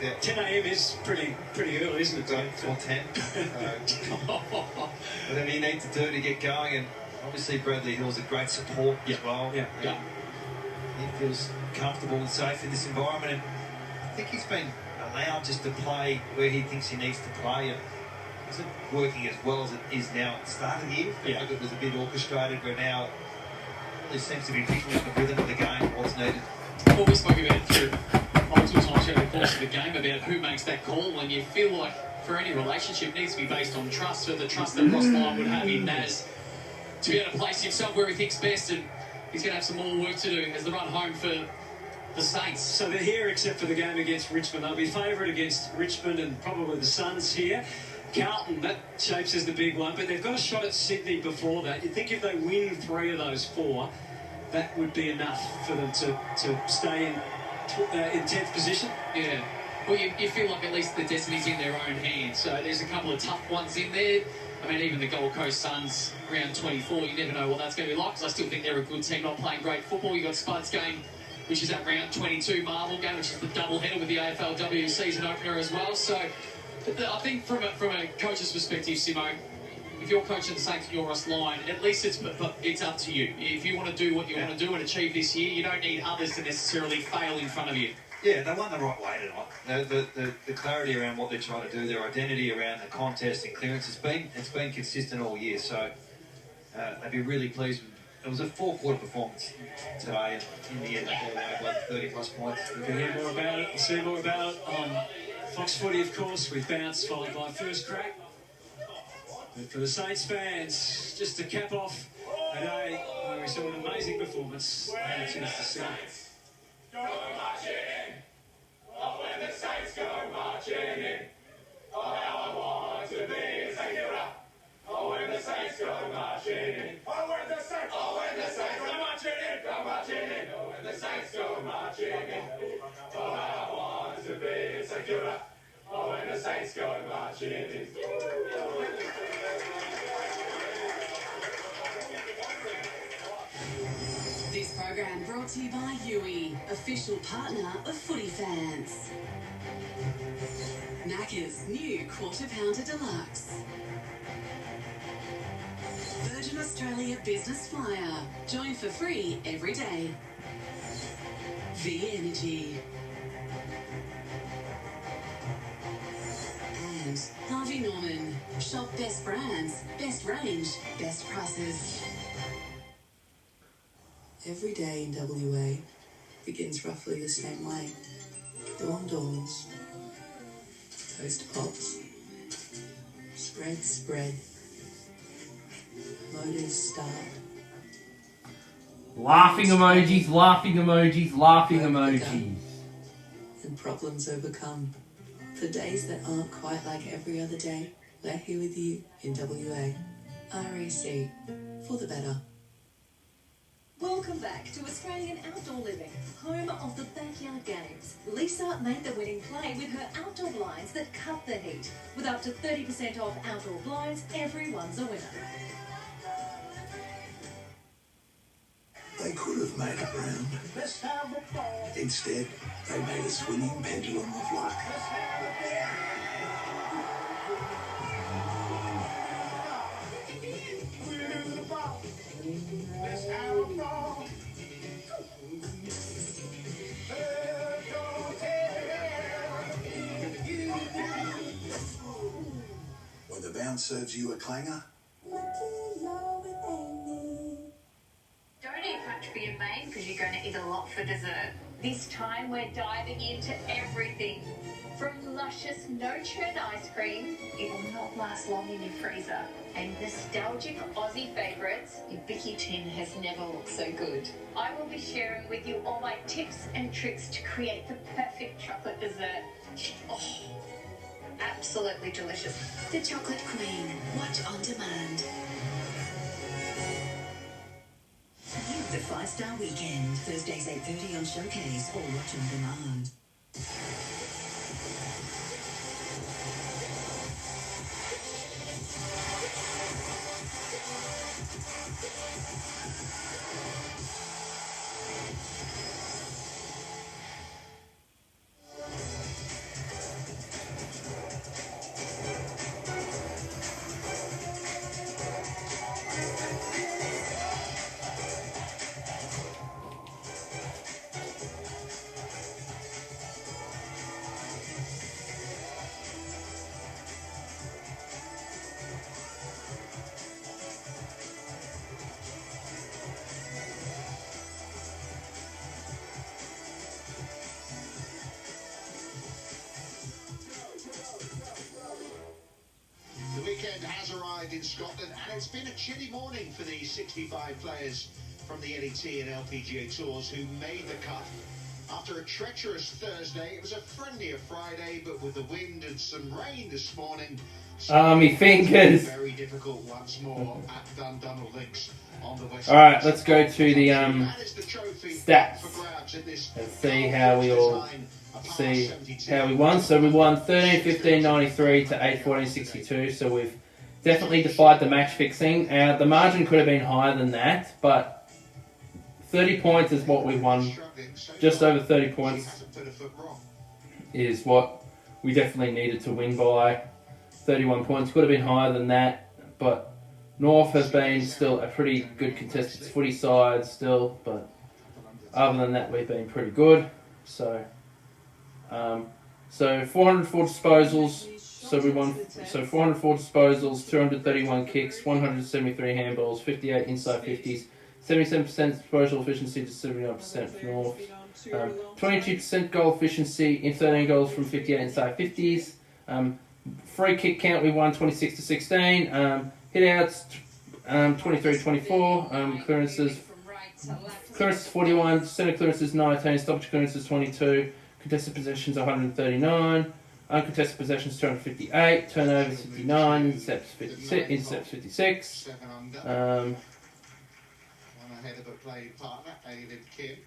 [SPEAKER 5] Yeah. 10 a.m. is pretty early, isn't it?
[SPEAKER 1] 4:10. Whatever you need to do to get going, and obviously Bradley Hill's a great support as well.
[SPEAKER 5] Yeah.
[SPEAKER 1] He feels comfortable and safe in this environment, and I think he's been allowed just to play where he thinks he needs to play. And isn't working as well as it is now at the start of the year. I think it was a bit orchestrated, but now it really seems to be picking up the rhythm of the game, what's needed.
[SPEAKER 3] Well, we spoke about it through multiple times during the course of the game about who makes that call, and you feel like for any relationship it needs to be based on trust. So the trust that Ross Lyon would have in Naz to be able to place himself where he thinks best, and he's going to have some more work to do as the run home for the Saints.
[SPEAKER 5] So they're here except for the game against Richmond. They'll be favourite against Richmond and probably the Suns here. Carlton, that shapes as the big one, but they've got a shot at Sydney before that. You'd think if they win 3 of those 4, that would be enough for them to stay in 10th position.
[SPEAKER 3] Yeah. Well, you feel like at least the destiny's in their own hands. So there's a couple of tough ones in there. I mean, even the Gold Coast Suns, round 24, you never know what that's going to be like, because I still think they're a good team, not playing great football. You've got Spud's game, which is that round 22 Marvel game, which is the double-header with the AFL season opener as well. So I think from a coach's perspective, Simo, if you're coaching the Saints and you're Ross Lyon, at least it's up to you. If you want to do what you want to do and achieve this year, you don't need others to necessarily fail in front of you.
[SPEAKER 1] Yeah, they won the right way tonight. The clarity around what they're trying to do, their identity around the contest and clearance, it's been consistent all year. So they'd be really pleased. It was a 4-quarter performance today, and in the end they pulled out like 30+ points.
[SPEAKER 5] We can hear more about it, see more about it on Fox Footy, of course, with Bounce followed by First Crack. But for the Saints fans, just to cap off a day where we saw an amazing performance, I had a chance to see it.
[SPEAKER 12] Go marching in. Oh, when the Saints go marching in. Oh, how I want to be in St. Kilda. Oh, when the Saints go marching in. Oh, when the Saints go marching in. Go marching in. Oh, when the Saints go marching in. Oh, how I want to be in St. Kilda. Oh, when the Saints go marching in.
[SPEAKER 11] This program brought to you by Huey, official partner of footy fans. Macca's new Quarter Pounder Deluxe. Virgin Australia business flyer. Join for free every day. V Energy. And Harvey Norman. Shop best brands, best range, best prices. Every day in WA begins roughly the same way. Dawn dawns. Toast pops. Spread. Motors start.
[SPEAKER 2] Laughing emojis, laughing emojis, laughing emojis.
[SPEAKER 11] And problems overcome. For days that aren't quite like every other day, we're here with you in WA. RAC, for the better.
[SPEAKER 18] Welcome back to Australian Outdoor Living, home of the Backyard Games. Lisa made the winning play with her outdoor blinds that cut the heat. With up to 30% off outdoor blinds, everyone's a winner.
[SPEAKER 19] They could have made it round. Instead, they made a swinging pendulum of luck. When the bounce serves you a clanger,
[SPEAKER 4] Don't eat much for your main because you're going to eat a lot for dessert. This time we're diving into everything. From luscious no-churn ice cream, it will not last long in your freezer. And nostalgic Aussie favourites, your Bicky tin has never looked so good. I will be sharing with you all my tips and tricks to create the perfect chocolate dessert. Oh, absolutely delicious.
[SPEAKER 11] The Chocolate Queen. Watch on demand. The 5-Star Weekend. Thursdays 8:30 on Showcase or watch on demand.
[SPEAKER 20] The weekend has arrived in Scotland and it's been a chilly morning for the 65 players from the LET and LPGA tours who made the cut. After a treacherous Thursday, it was a friendlier Friday, but with the wind and some rain this morning,
[SPEAKER 2] Army fingers.
[SPEAKER 20] very difficult once more at Dundonnell Links on the west.
[SPEAKER 2] Alright, let's go to the stats. Let's see how we won. So we won 13-15-93 to 8-14-62. So we've definitely defied the match fixing. The margin could have been higher than that, but 30 points is what we won. Just over 30 points is what we definitely needed to win by. 31 points could have been higher than that, but North has been still a pretty good contested footy side still, but other than that we've been pretty good. So 404 disposals, so we won. So 404 disposals, 231 kicks, 173 handballs, 58 inside 50s, 77% disposal efficiency to 79% for North, 22% goal efficiency in 13 goals from 58 inside 50s. Free kick count we won 26-16. Hit outs 23-24. Clearances 41. Centre clearances 19. Stoppage clearances 22. Contested possessions 139. Uncontested possessions 258. Turnovers 59. Intercepts 56.
[SPEAKER 20] One ahead of a play partner, David Kim.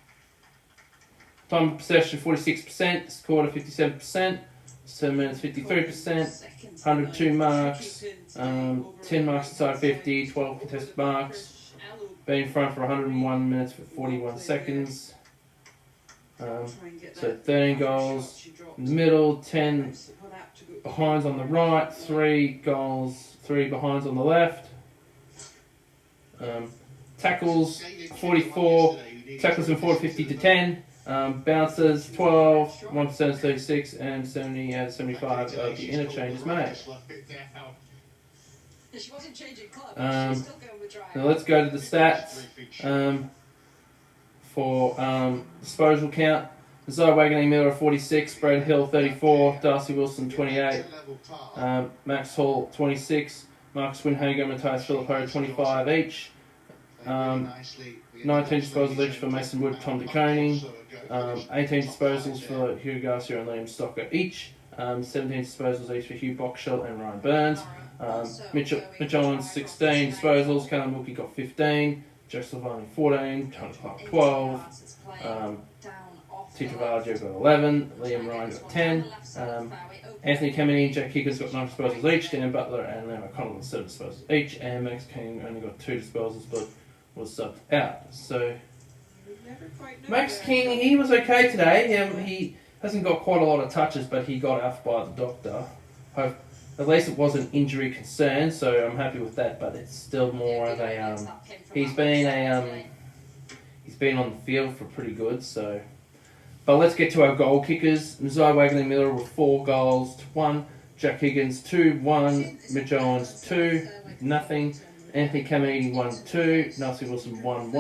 [SPEAKER 2] Time of possession 46%. Scored 57%. 7 minutes 53%. 102 marks. 10 marks inside 50. 12 contested marks. Been in front for 101 minutes for 41 seconds. So 13 goals in the middle, 10 behinds on the right, 3 goals, 3 behinds on the left. Tackles 44, tackles in 4 50 to 10. Bounces 12, 1% 36, and 70 out of 75 of the interchanges made. Now let's go to the stats for disposal count. Zai Wagoning Miller 46, Brad Hill 34, Darcy Wilson 28, Max Hall 26, Marcus Winhager, Matthias Filippo 25 each. 19 disposals each for Mason Wood, Tom DeConing, 18 disposals for Hugh Garcia and Liam Stocker each, 17 disposals each for Hugh Boxshall and Ryan Burns, Mitch Owens 16 disposals, Callum Wilkie got 15, Jack Silvani 14, Tony Clark 12, Tito Vargio got 11, Liam Ryan got 10, Anthony Kemeny and Jack Higgins got 9 disposals each, Dan Butler and Liam O'Connell got 7 disposals each, and Max King only got 2 disposals but was subbed out. So Max King, he was okay today. He hasn't got quite a lot of touches, but he got off by the doctor. At least it wasn't injury concern, so I'm happy with that. But it's still more of a he's been on the field for pretty good. So, but let's get to our goal kickers. Zai Wagoning Miller with 4 goals to 1. Jack Higgins 2-1. Mitch Owens 2 nothing. Anthony Kemeny 1-2, Darcy Wilson 1-1,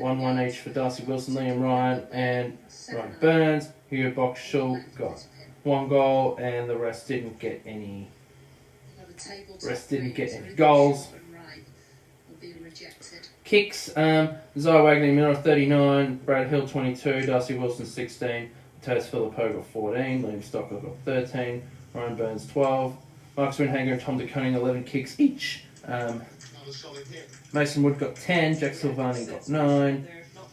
[SPEAKER 2] 1-1 each for Darcy Wilson, Liam Ryan and Ryan Burns. Hugh Boxshall got 1 goal and the rest didn't get any goals. Kicks, Zai Wagoning Miller 39, Brad Hill 22, Darcy Wilson 16, Matthias Filippo got 14, Liam Stocker got 13, Ryan Burns 12, Marcus Winhager and Tom DeConing 11 kicks each. Mason Wood got 10, Jack Silvani got 9,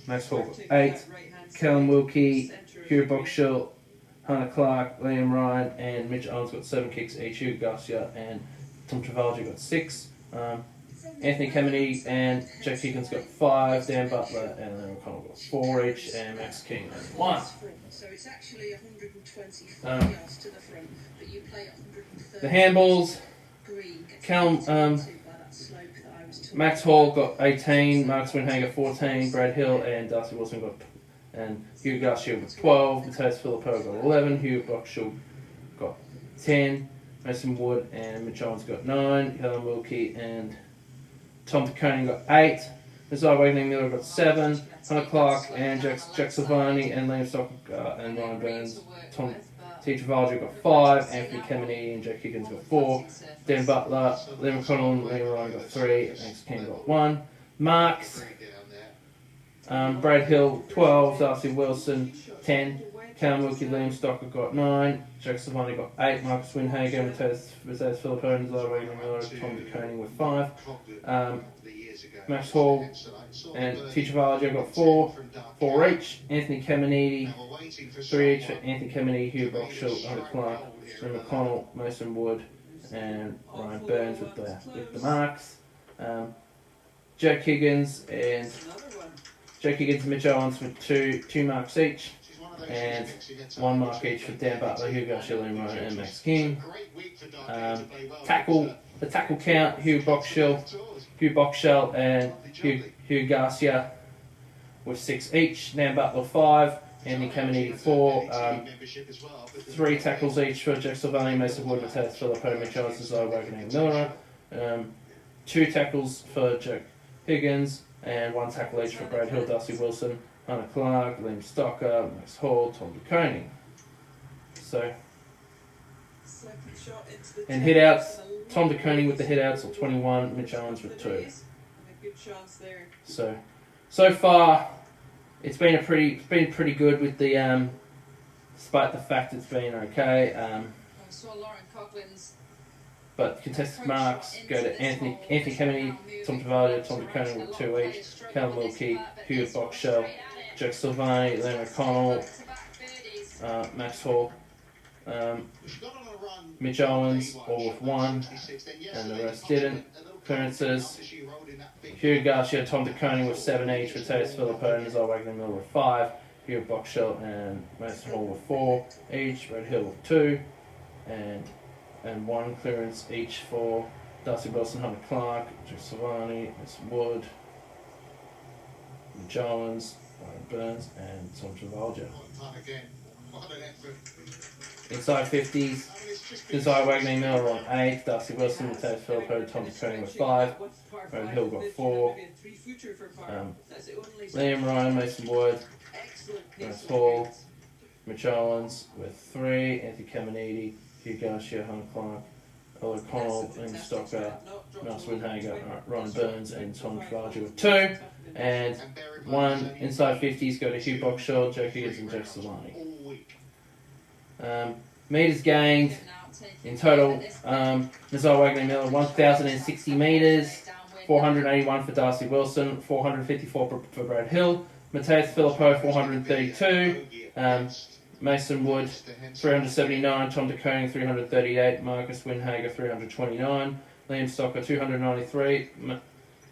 [SPEAKER 2] Max Hall got 8, Callum Wilkie, Hugh Boxshall, Hannah Clark, Liam Ryan and Mitch Owens got 7 kicks each, Hugh Garcia and Tom Travaglia got 6, Anthony Kemeny and Jack Higgins got 5, Dan Butler and Liam O'Connell got 4 each, and Max King got 1.
[SPEAKER 21] So it's actually 125 yards to the front, but you play 130.
[SPEAKER 2] The handballs, Max Hall got 18, Marcus Winhager 14, Brad Hill and Darcy Wilson got, and Hugh Garcia got 12, Matthias Filippo got 11, Hugh Boxshall got 10, Mason Wood and Mitch Owens got 9, Helen Wilkie and Tom DeConing got 8, Zai Wagoning Miller got 7, Hannah Clark and Jack Silvani and Liam Stocker and Ryan Burns, Tom T. Travaglia got 5, Anthony Kemeny and Jack Higgins got 4, Dan Butler, Liam O'Connell and Liam Ryan got 3, Max King got 1. Marks, Brad Hill 12, Darcy Wilson 10, Callum Wilkie, Liam Stocker got 9, Jack Silvani got 8, Marcus Winhager, Matthias Filippo and Zai Wagoning Miller, Tom DeConing with 5. Max Hall and T. Travaglia got 4 each. Anthony Kemeny, 3 each for Anthony Kemeny, Hugh Boxshall, Hannah Clark, Liam O'Connell, Mason Wood and Ryan Burns with the marks. Jack Higgins and Mitch Owens with two marks each, and 1 mark each for Dan Butler, Hugh Garcia, Liam Ryan and Max King. The tackle count, Hugh Boxshall and Hugh Garcia with 6 each, Dan Butler 5, Anthony Kemeny 4, 3 tackles each for Jack Silvani, Mason Wood, Matthias Filippo, Mitch Owens, Zai Wagoning Miller, 2 tackles for Jack Higgins, and 1 tackle each for Brad Hill, Darcy Wilson, Hannah Clark, Liam Stocker, Max Hall, Tom DeConing. So, and hit outs, Tom DeConing with the hit outs of 21, Mitch Owens with 2. So far, it's been pretty good with the despite the fact it's been okay. But contested marks go to Anthony Kemeny, Tom Travaglia, Tom DeConing with 2 each, Callum Wilkie, Hugh Boxshall, Jack Silvani, Liam O'Connell, Max Hall, Mitch Owens all with 1, and the rest didn't. Clearances, Hugh Garcia, Tom DeConing with 7 each, Matthias Filippo and Zai Wagoning Miller with 5, Hugh Boxshall and Mason Hall with 4 each, Brad Hill with 2, and 1 clearance each for Darcy Wilson, Hunter Clark, Jack Silvani, Mason Wood, Mitch Owens, Ryan Burns, and Tom Travaglia. Inside 50s, inside Wagner Miller on 8, Darcy Wilson, Matthias Filippo, Tom Koenig with 5, Ryan Hill got 4, Liam Ryan, Mason Wood, Ross Hall, Mitch Owens with 3, Anthony Caminiti, Hugh Garcia, Hunter Clark, Earl O'Connell, Liam Stocker, Miles Winhager, Ryan Burns, and Tom Travaglia with 2, and 1 inside 50s go to Hugh Boxshall, Joe Higgins, and Jack Silvani. Metres gained in total, Nazar Wagner Miller 1,060 metres, 481 for Darcy Wilson, 454 for Brad Hill, Matthias Filippo 432, Mason Wood 379, Tom De Koning 338, Marcus Winhager 329, Liam Stocker 293,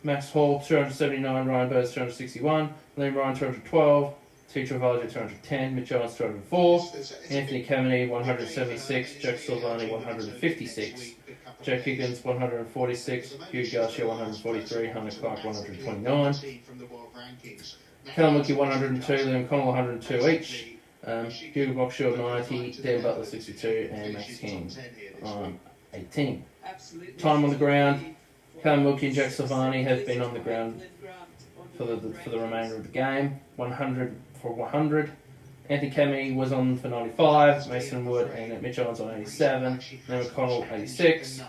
[SPEAKER 2] Max Hall 279, Ryan Burns 261, Liam Ryan 212, T. Travaglia 210, Mitch Owens 204, Anthony Caminiti 176, Jack Silvani 156, Jack Higgins 146, Hugh Garcia 143, Hunter Clark 129, Callum Wilkie 102, Liam Connell 102 each, Hugo Boxshall 90, Dan Butler 62, and Max King on 18. Time on the ground, Callum Wilkie and Jack Silvani have been on the ground for the remainder of the game. 100 for 100. Anthony Caminiti was on for 95, Mason Wood and Mitch Owens on 87, Liam McConnell 86,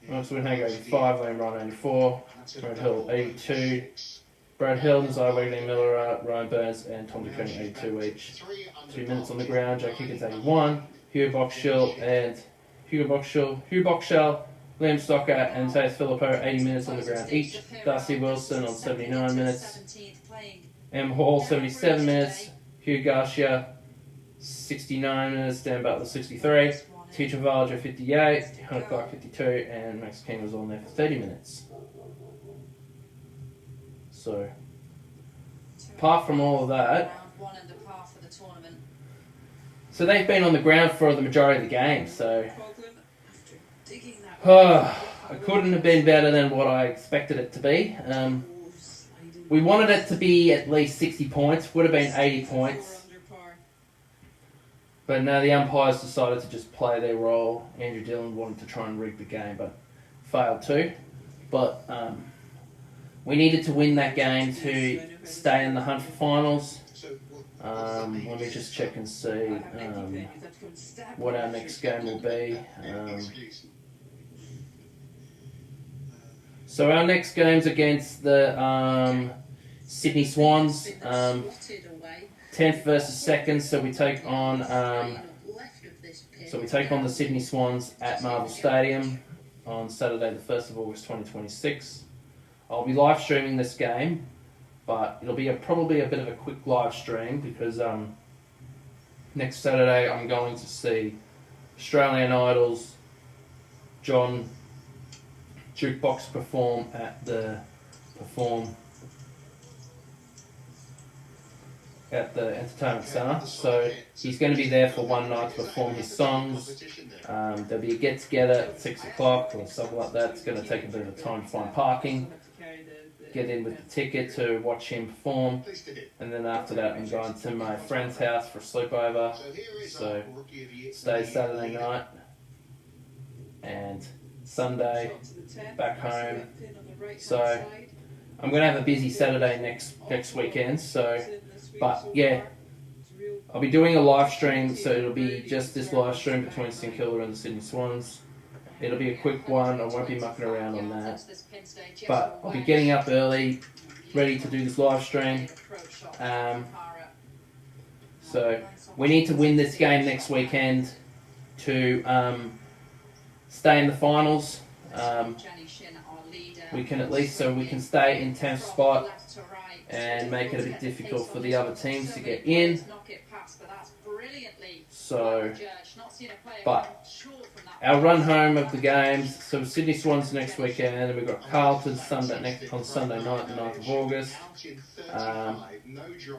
[SPEAKER 2] Max Winhager 85, Liam Ryan 84, Brad Hill 82, Brad Hill, Nazar Wagner Miller, Ryan Burns, and Tom De Koning 82 each. 2 minutes on the ground, Jack Higgins 81, Hugh Boxshall, Liam Stocker, and Matthias Filippo 80 minutes on the ground each. Darcy Wilson on 79 minutes, M. Hall 77 minutes, Hugh Garcia 69 minutes, Dan Butler 63, T. Travaglia 58, Hunter Clark 52, and Max King was on there for 30 minutes. So, apart from all of that, so they've been on the ground for the majority of the game, so I couldn't have been better than what I expected it to be. We wanted it to be at least 60 points, would have been 80 points. But no, the umpires decided to just play their role. Andrew Dillon wanted to try and rig the game, but failed to. But we needed to win that game to stay in the hunt for finals. Let me just check and see what our next game will be. So our next game's against the Sydney Swans, 10th versus 2nd. So we take on the Sydney Swans at Marvel Stadium on Saturday, the 1st of August, 2026. I'll be live streaming this game, but it'll be probably a bit of a quick live stream because next Saturday I'm going to see Australian Idol's John Jukebox perform at the Entertainment Centre. So he's going to be there for one night to perform his songs. There'll be a get together at 6 o'clock or something like that. It's going to take a bit of time to find parking. Get in with the ticket to watch him perform, and then after that I'm going to my friend's house for a sleepover. So stay Saturday night and Sunday back home. So I'm going to have a busy Saturday next weekend. So, but yeah, I'll be doing a live stream. So it'll be just this live stream between St Kilda and the Sydney Swans. It'll be a quick one. I won't be mucking around on that. But I'll be getting up early, ready to do this live stream. So we need to win this game next weekend to stay in the finals. We can at least we can stay in 10th spot and make it a bit difficult for the other teams to get in. So, but our run home of the games, so Sydney Swans next weekend, and we've got Carlton on Sunday night, the 9th of August.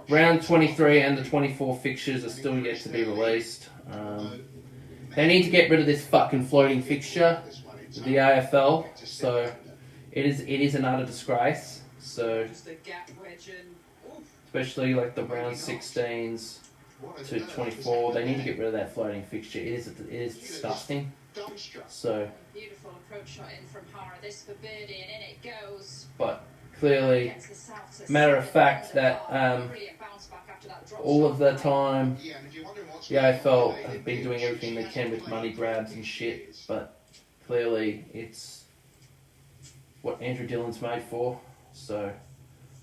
[SPEAKER 2] Round 23 and the 24 fixtures are still yet to be released. They need to get rid of this fucking floating fixture, the AFL. So it is an utter disgrace. So,
[SPEAKER 21] Just a gap wedge and
[SPEAKER 2] especially like the round 16s to 24, they need to get rid of that floating fixture. It is disgusting. So,
[SPEAKER 4] Beautiful approach shot in from Hara. This for birdie, and in it goes.
[SPEAKER 2] but clearly, matter of fact that all of the time, the AFL have been doing everything they can with money grabs and shit, but clearly it's what Andrew Dillon's made for. So,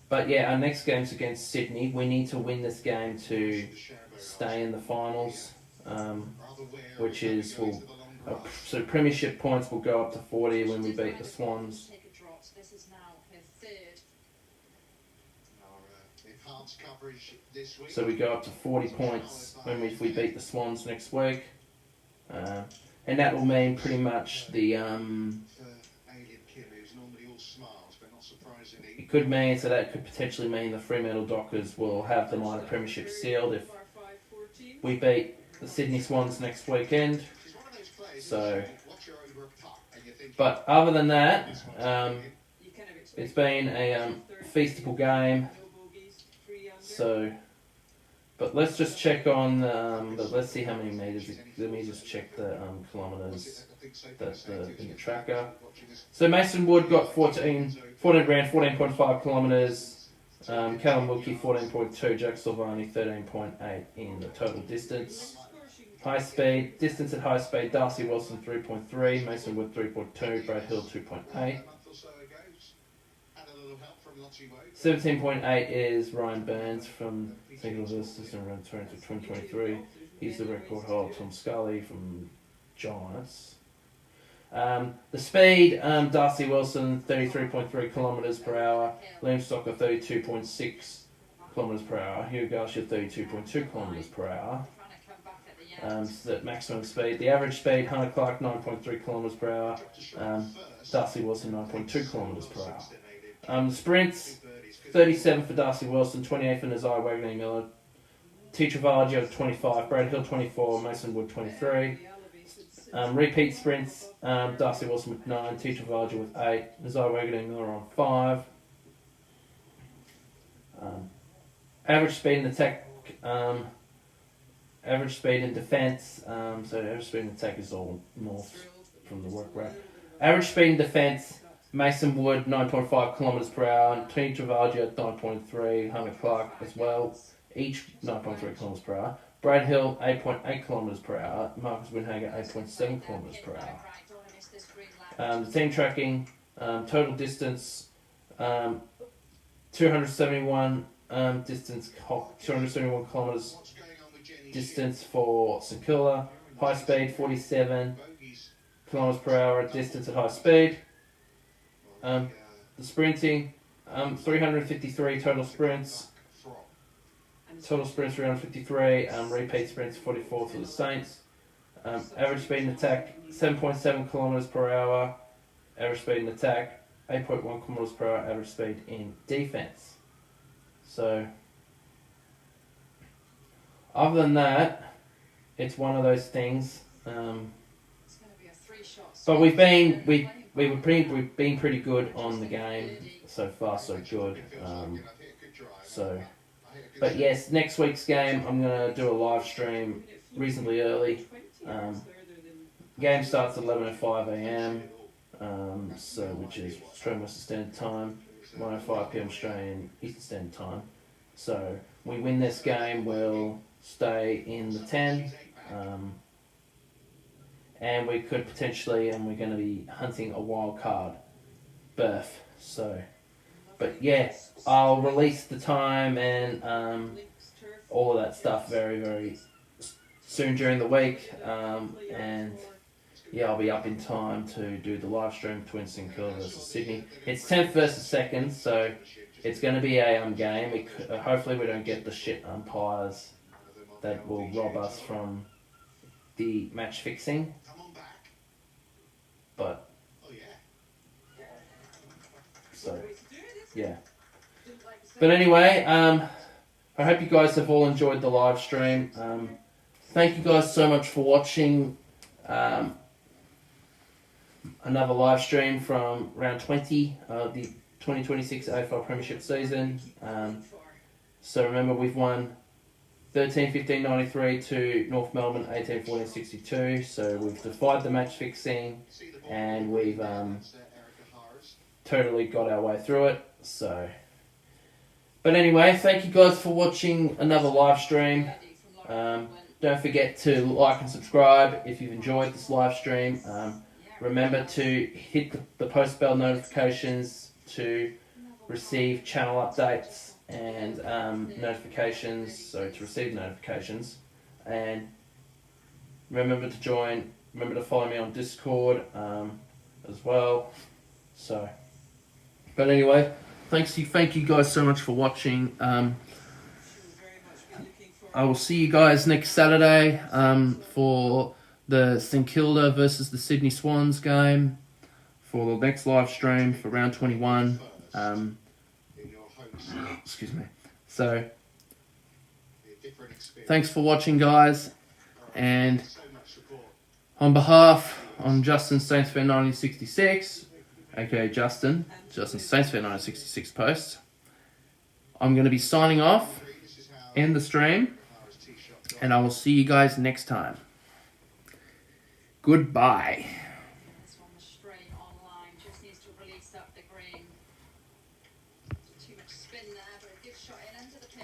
[SPEAKER 2] but yeah, our next game's against Sydney. We need to win this game to stay in the finals, which is so premiership points will go up to 40 when we beat the Swans.
[SPEAKER 4] This is now her third.
[SPEAKER 2] So we go up to 40 points if we beat the Swans next week, and that will mean pretty much the it could mean, so that could potentially mean the Fremantle Dockers will have the minor premiership sealed if we beat the Sydney Swans next weekend. So, but other than that, it's been a feastable game. So, but let's just check on. Let's see how many meters. Let me just check the kilometres in the tracker. So Mason Wood got 14 round 14.5 kilometres. Callum Wilkie 14.2. Jack Silvani 13.8 in the total distance. High speed distance at high speed. Darcy Wilson 3.3. Mason Wood 3.2. Brad Hill 2.8. 17.8 is Ryan Burns from St Kilda in round 2023. He's the record holder. Tom Scully from Giants. The speed, Darcy Wilson 33.3 kilometres per hour. Liam Stocker 32.6 kilometres per hour. Hugh Garcia 32.2 kilometres per hour. So that maximum speed. The average speed, Hunter Clark 9.3 kilometres per hour. Darcy Wilson 9.2 kilometres per hour. The sprints, 37 for Darcy Wilson, 28 for Nazai Wagner Miller. T. Travaglio 25, Brad Hill 24, Mason Wood 23. Repeat sprints, Darcy Wilson with 9, T. Travaglio with 8, Nazai Wagner Miller on 5. Average speed in attack, average speed in defence, so average speed in attack is all north from the work rate. Average speed in defence, Mason Wood 9.5 kilometres per hour, T. Travaglio 9.3, Hunter Clark as well, each 9.3 kilometres per hour. Brad Hill 8.8 kilometres per hour, Marcus Winhager 8.7 kilometres per hour. The team tracking, total distance, 271 kilometres distance for St Kilda. High speed 47 kilometres per hour distance at high speed. The sprinting, 353 total sprints. Total sprints 353. Repeat sprints 44 for the Saints. Average speed in attack 7.7 kilometres per hour. Average speed in attack 8.1 kilometres per hour. Average speed in defence. So, other than that, it's one of those things. But we've been pretty good on the game so far, so good. But yes, next week's game I'm gonna do a live stream reasonably early. Game starts at 11:05 a.m. So which is Australian Western Standard Time, 1:05 p.m. Australian Eastern Standard Time. So we win this game, we'll stay in the 10. And we could potentially, and we're going to be hunting a wild card berth. So, but yeah, I'll release the time and all of that stuff very, very soon during the week. And yeah, I'll be up in time to do the live stream between St Kilda versus Sydney. It's 10th versus 2nd, so it's going to be a game. Hopefully we don't get the shit umpires that will rob us from the match fixing. But so yeah. But anyway, I hope you guys have all enjoyed the live stream. Thank you guys so much for watching another live stream from round 20, the 2026 AFL Premiership season. So remember, we've won 13-15-93 to North Melbourne 18-14-62. So we've defied the match fixing, and we've totally got our way through it. So, but anyway, thank you guys for watching another live stream. Don't forget to like and subscribe if you've enjoyed this live stream. Remember to hit the post bell notifications to receive channel updates and notifications, so to receive notifications. And remember to follow me on Discord as well. So, but anyway, thank you guys so much for watching. I will see you guys next Saturday for the St Kilda versus the Sydney Swans game for the next live stream for round 21. Excuse me. So, thanks for watching, guys. And on Justin Saints Fan 1966, aka Justin Saints Fan 1966 post, I'm going to be signing off in the stream. And I will see you guys next time. Goodbye.
[SPEAKER 4] This one was straight online, just needs to release up the green. Too much spin there, but a good shot in into the pin.